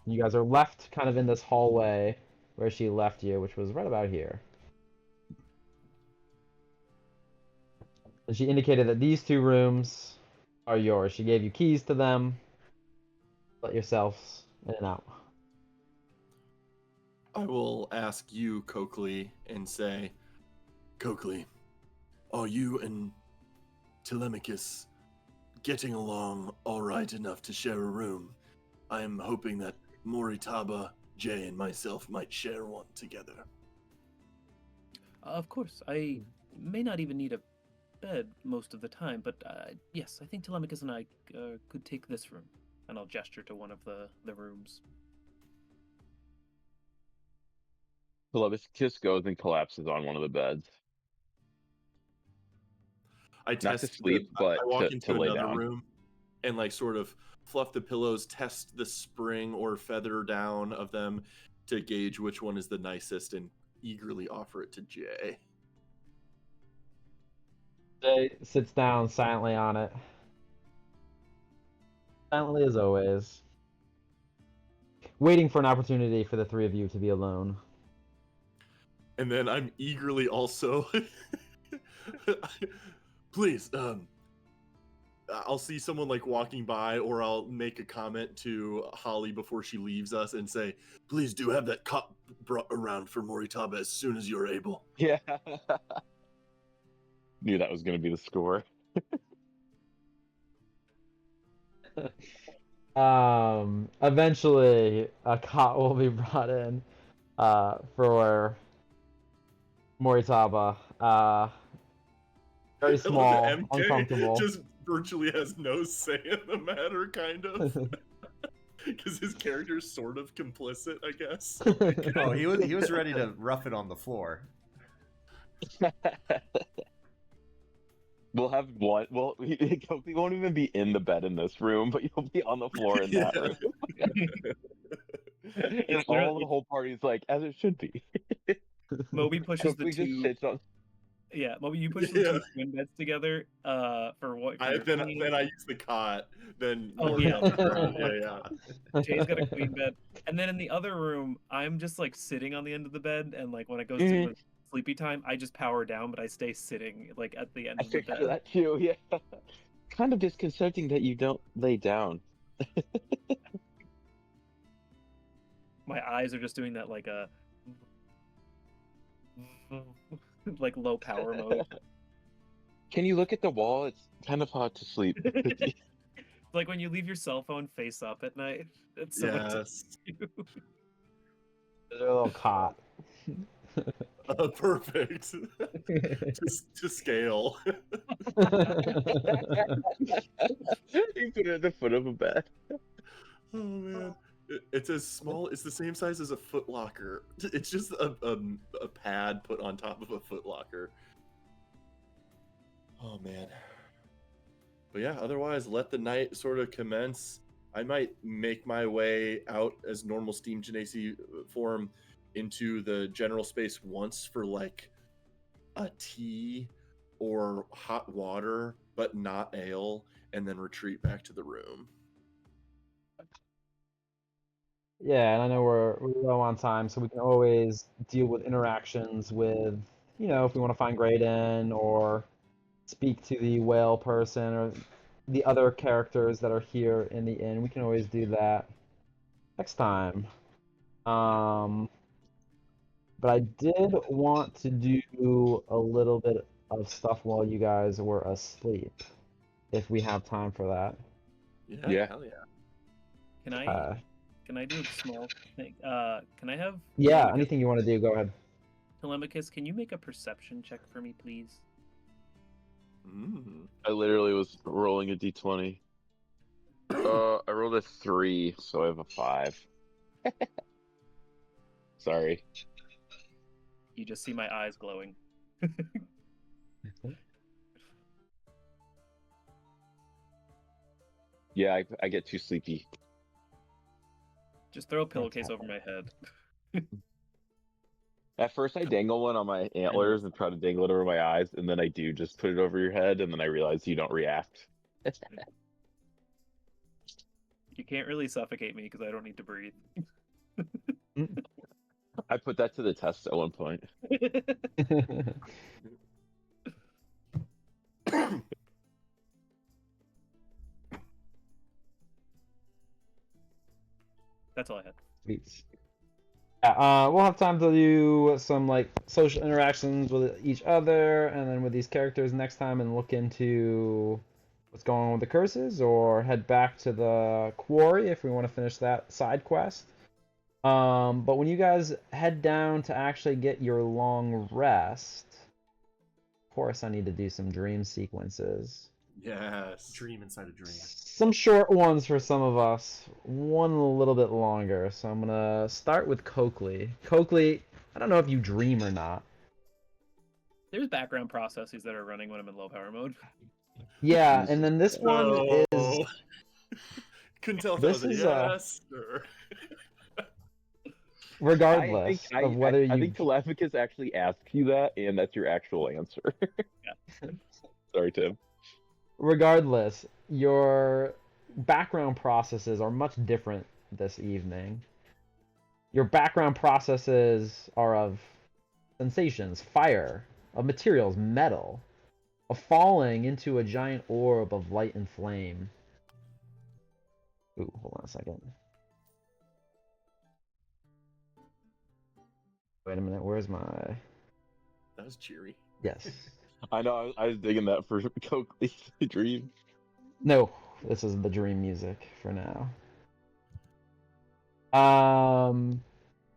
You guys are left kind of in this hallway where she left you, which was right about here. And she indicated that these two rooms are yours. She gave you keys to them. Let yourselves in and out. I will ask you, Coakley, and say, Coakley, are you and Telemachus getting along all right enough to share a room? I am hoping that Moritaba, Jay, and myself might share one together. Of course, I may not even need a bed most of the time, but yes, I think Telemachus and I could take this room, and I'll gesture to one of the rooms. Telemachus goes and collapses on one of the beds. I Not to test sleep, but I walk to into lay another down. room and like sort of fluff the pillows, test the spring or feather down of them to gauge which one is the nicest, and eagerly offer it to Jay. Jay sits down silently on it. Silently as always. Waiting for an opportunity for the three of you to be alone. And then I'm eagerly also, please, I'll see someone like walking by, or I'll make a comment to Holly before she leaves us and say, please do have that cop brought around for Moritaba as soon as you're able. Yeah. Knew that was going to be the score. Eventually a cot will be brought in for Moritaba. Very I love that small, MK uncomfortable. just virtually has no say in the matter, kind of. Because his character's sort of complicit, I guess. Oh, he was ready to rough it on the floor. We'll have one. Well, Kofi won't even be in the bed in this room, but you'll be on the floor in that room. And all the whole party's like, as it should be. Moby pushes the Kofi just two. sits on. Yeah, Moby, you push the two twin beds together. For what? For your Then queen. I use the cot. Then Oh, Morty yeah. on the ground. Yeah. Jay's got a queen bed, and then in the other room, I'm just like sitting on the end of the bed, and like when it goes to sleepy time, I just power down, but I stay sitting like at the end I of the picture bed. that too. Yeah. Kind of disconcerting that you don't lay down. My eyes are just doing that like a like low power mode. Can you look at the wall? It's kind of hard to sleep. Like when you leave your cell phone face up at night. It's so Yes. There's a little cot. Perfect. to scale. You put it at the foot of a bed. Oh man. It's as small. It's the same size as a Foot Locker. It's just a pad put on top of a Foot Locker. Oh man. But yeah, otherwise, let the night sort of commence. I might make my way out as normal Steam Genasi form into the general space once for like a tea or hot water, but not ale, and then retreat back to the room. Yeah, and I know we're low on time, so we can always deal with interactions with, if we want to find Graydon or speak to the whale person or the other characters that are here in the inn. We can always do that next time. But I did want to do a little bit of stuff while you guys were asleep, if we have time for that. Yeah. Hell yeah. Can I do a small thing? Can I have? Yeah, Telemachus, anything you want to do, go ahead. Telemachus, can you make a perception check for me, please? I literally was rolling a d20. I rolled a 3, so I have a 5. Sorry. You just see my eyes glowing. Yeah, I get too sleepy. Just throw a pillowcase over my head. At first, I dangle one on my antlers and try to dangle it over my eyes, and then I do just put it over your head, and then I realize you don't react. You can't really suffocate me because I don't need to breathe. I put that to the test at one point. That's all I had. Sweet. Yeah, we'll have time to do some like social interactions with each other and then with these characters next time and look into what's going on with the curses or head back to the quarry if we want to finish that side quest. But when you guys head down to actually get your long rest, of course I need to do some dream sequences. Yes. Dream inside a dream. Some short ones for some of us, one a little bit longer. So I'm gonna start with Coakley. Coakley, I don't know if you dream or not. There's background processes that are running when I'm in low power mode. Yeah, and then this one is. Couldn't tell if This that was is, a yes or. Regardless of whether you. I think Telemachus actually asks you that, and that's your actual answer. Yeah. Sorry, Tim. Regardless, your background processes are much different this evening. Your background processes are of sensations, fire, of materials, metal, of falling into a giant orb of light and flame. Ooh, hold on a second. Wait a minute, where's my... That was cheery. Yes. I know. I was digging that for Coakley's dream. No, this is the dream music for now.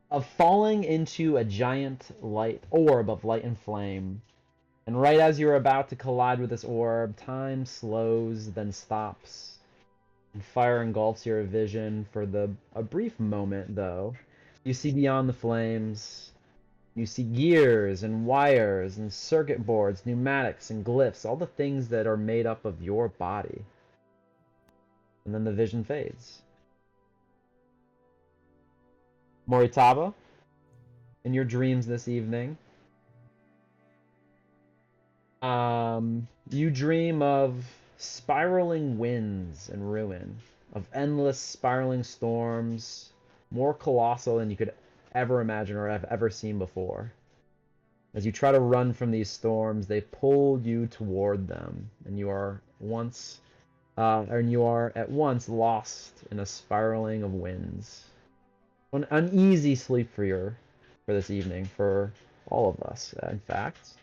Of falling into a giant light orb of light and flame. And right as you're about to collide with this orb, time slows, then stops. And fire engulfs your vision for a brief moment, though. You see beyond the flames. You see gears and wires and circuit boards, pneumatics and glyphs, all the things that are made up of your body. And then the vision fades. Moritaba, in your dreams this evening, you dream of spiraling winds and ruin, of endless spiraling storms, more colossal than you could ever imagine or have ever seen before. As you try to run from these storms, they pull you toward them, and you are at once lost in a spiraling of winds. An uneasy sleep for this evening, for all of us, in fact.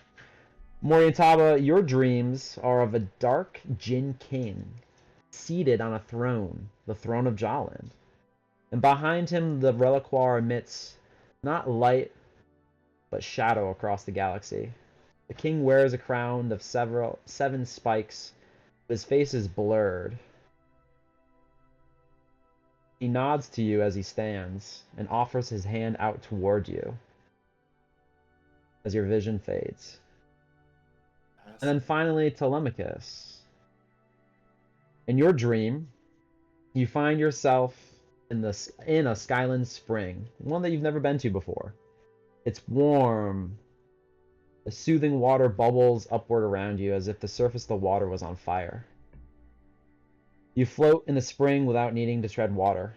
Morientaba, your dreams are of a dark Jinn king, seated on a throne, the throne of Jaland. And behind him, the reliquar emits not light, but shadow across the galaxy. The king wears a crown of 7 spikes, but his face is blurred. He nods to you as he stands, and offers his hand out toward you as your vision fades. And then finally, Telemachus. In your dream, you find yourself in a Skyland spring, one that you've never been to before. It's warm. The soothing water bubbles upward around you as if the surface of the water was on fire. You float in the spring without needing to tread water.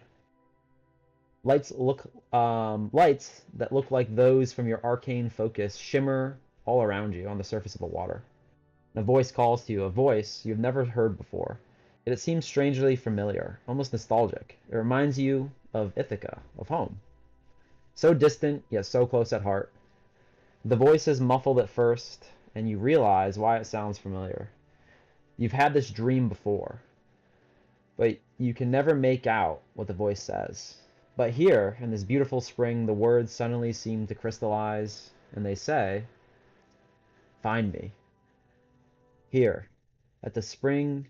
Lights that look like those from your arcane focus shimmer all around you on the surface of the water. And a voice calls to you, a voice you've never heard before. Yet it seems strangely familiar, almost nostalgic. It reminds you of Ithaca, of home. So distant, yet so close at heart. The voice is muffled at first, and you realize why it sounds familiar. You've had this dream before, but you can never make out what the voice says. But here, in this beautiful spring, the words suddenly seem to crystallize, and they say, "Find me. Here, at the spring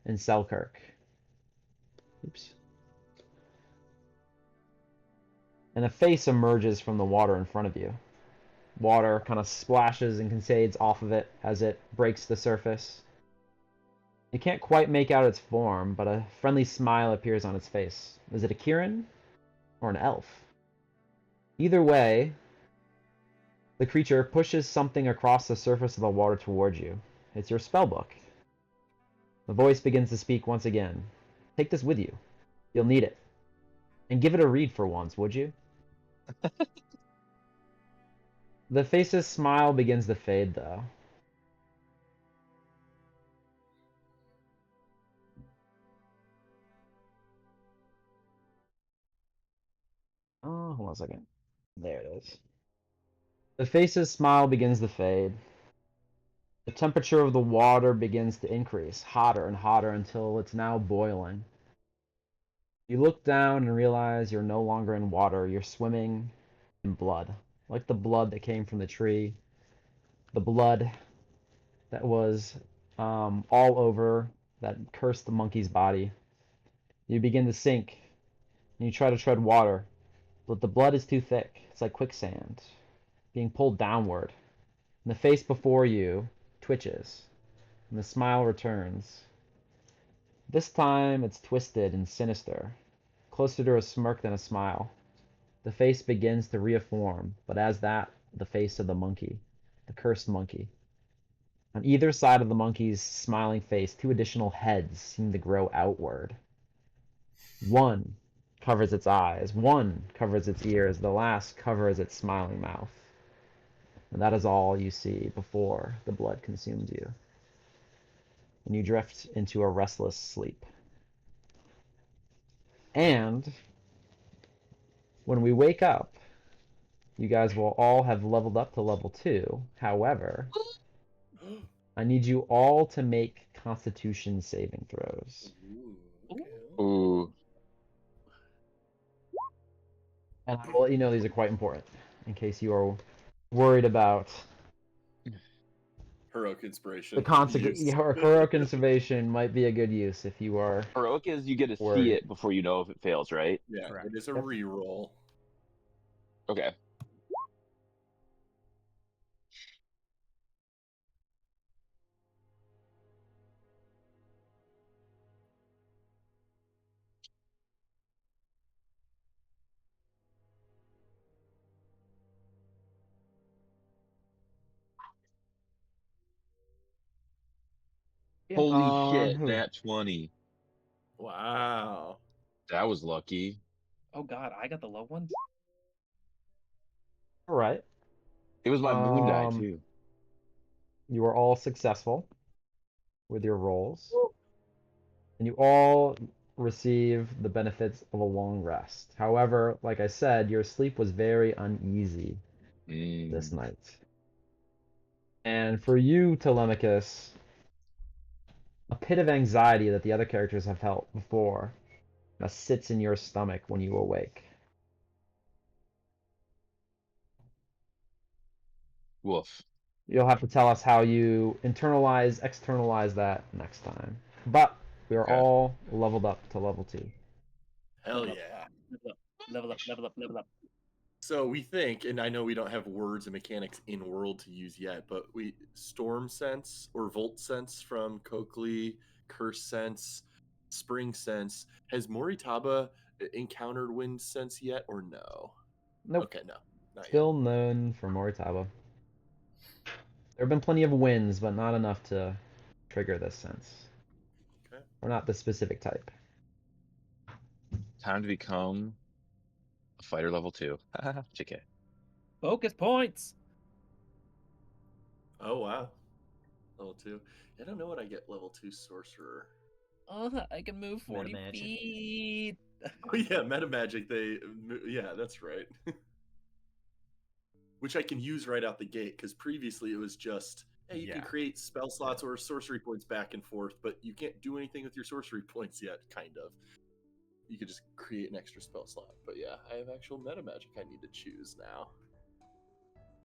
in Selkirk." Oops. And a face emerges from the water in front of you. Water kind of splashes and cascades off of it as it breaks the surface. You can't quite make out its form, but a friendly smile appears on its face. Is it a Kirin or an elf? Either way, the creature pushes something across the surface of the water towards you. It's your spellbook. The voice begins to speak once again. Take this with you. You'll need it. And give it a read for once, would you? The face's smile begins to fade, though. Oh, hold on a second. There it is. The face's smile begins to fade. The temperature of the water begins to increase, hotter and hotter until it's now boiling. You look down and realize you're no longer in water. You're swimming in blood, like the blood that came from the tree, the blood that was all over that cursed monkey's body. You begin to sink, and you try to tread water, but the blood is too thick. It's like quicksand, being pulled downward. And the face before you twitches, and the smile returns. This time it's twisted and sinister, closer to a smirk than a smile. The face begins to reform, but as that, the face of the monkey, the cursed monkey. On either side of the monkey's smiling face, 2 additional heads seem to grow outward. One covers its eyes, one covers its ears, the last covers its smiling mouth. And that is all you see before the blood consumes you. And you drift into a restless sleep. And when we wake up, you guys will all have leveled up to level 2. However, I need you all to make Constitution saving throws. Ooh, okay. Ooh. And I will let you know these are quite important in case you are worried about Heroic inspiration. the consequence. Heroic conservation might be a good use if you are. Heroic is you get to Worried. see it before you know if it fails, right? Yeah, Correct. it is a Yep. reroll. Okay. Holy shit, nat 20. Wow. That was lucky. Oh God, I got the low ones. All right. It was my moon die too. You are all successful with your rolls, and you all receive the benefits of a long rest. However, like I said, your sleep was very uneasy this night. And for you, Telemachus, a pit of anxiety that the other characters have felt before sits in your stomach when you awake. Woof. You'll have to tell us how you externalize that next time. But we are Okay. all leveled up to level 2. Hell Level up. yeah. Level up, level up, level up. So we think, and I know we don't have words and mechanics in world to use yet, but we storm sense or volt sense from Coakley, curse sense, spring sense. Has Moritaba encountered wind sense yet, or no? Nope. Okay, no, not Still known for Moritaba. There have been plenty of wins, but not enough to trigger this sense. Okay. Or not the specific type. Time to become a fighter level 2. JK. Focus points. Yet. Oh wow, level 2. I don't know what I get level 2 sorcerer. I can move 40 Metamagic. feet. Oh yeah, meta magic. Yeah, that's right. Which I can use right out the gate because previously it was just, hey, you can Yeah. create spell slots or sorcery points back and forth, but you can't do anything with your sorcery points yet. Kind of. You could just create an extra spell slot. But yeah, I have actual meta magic I need to choose now.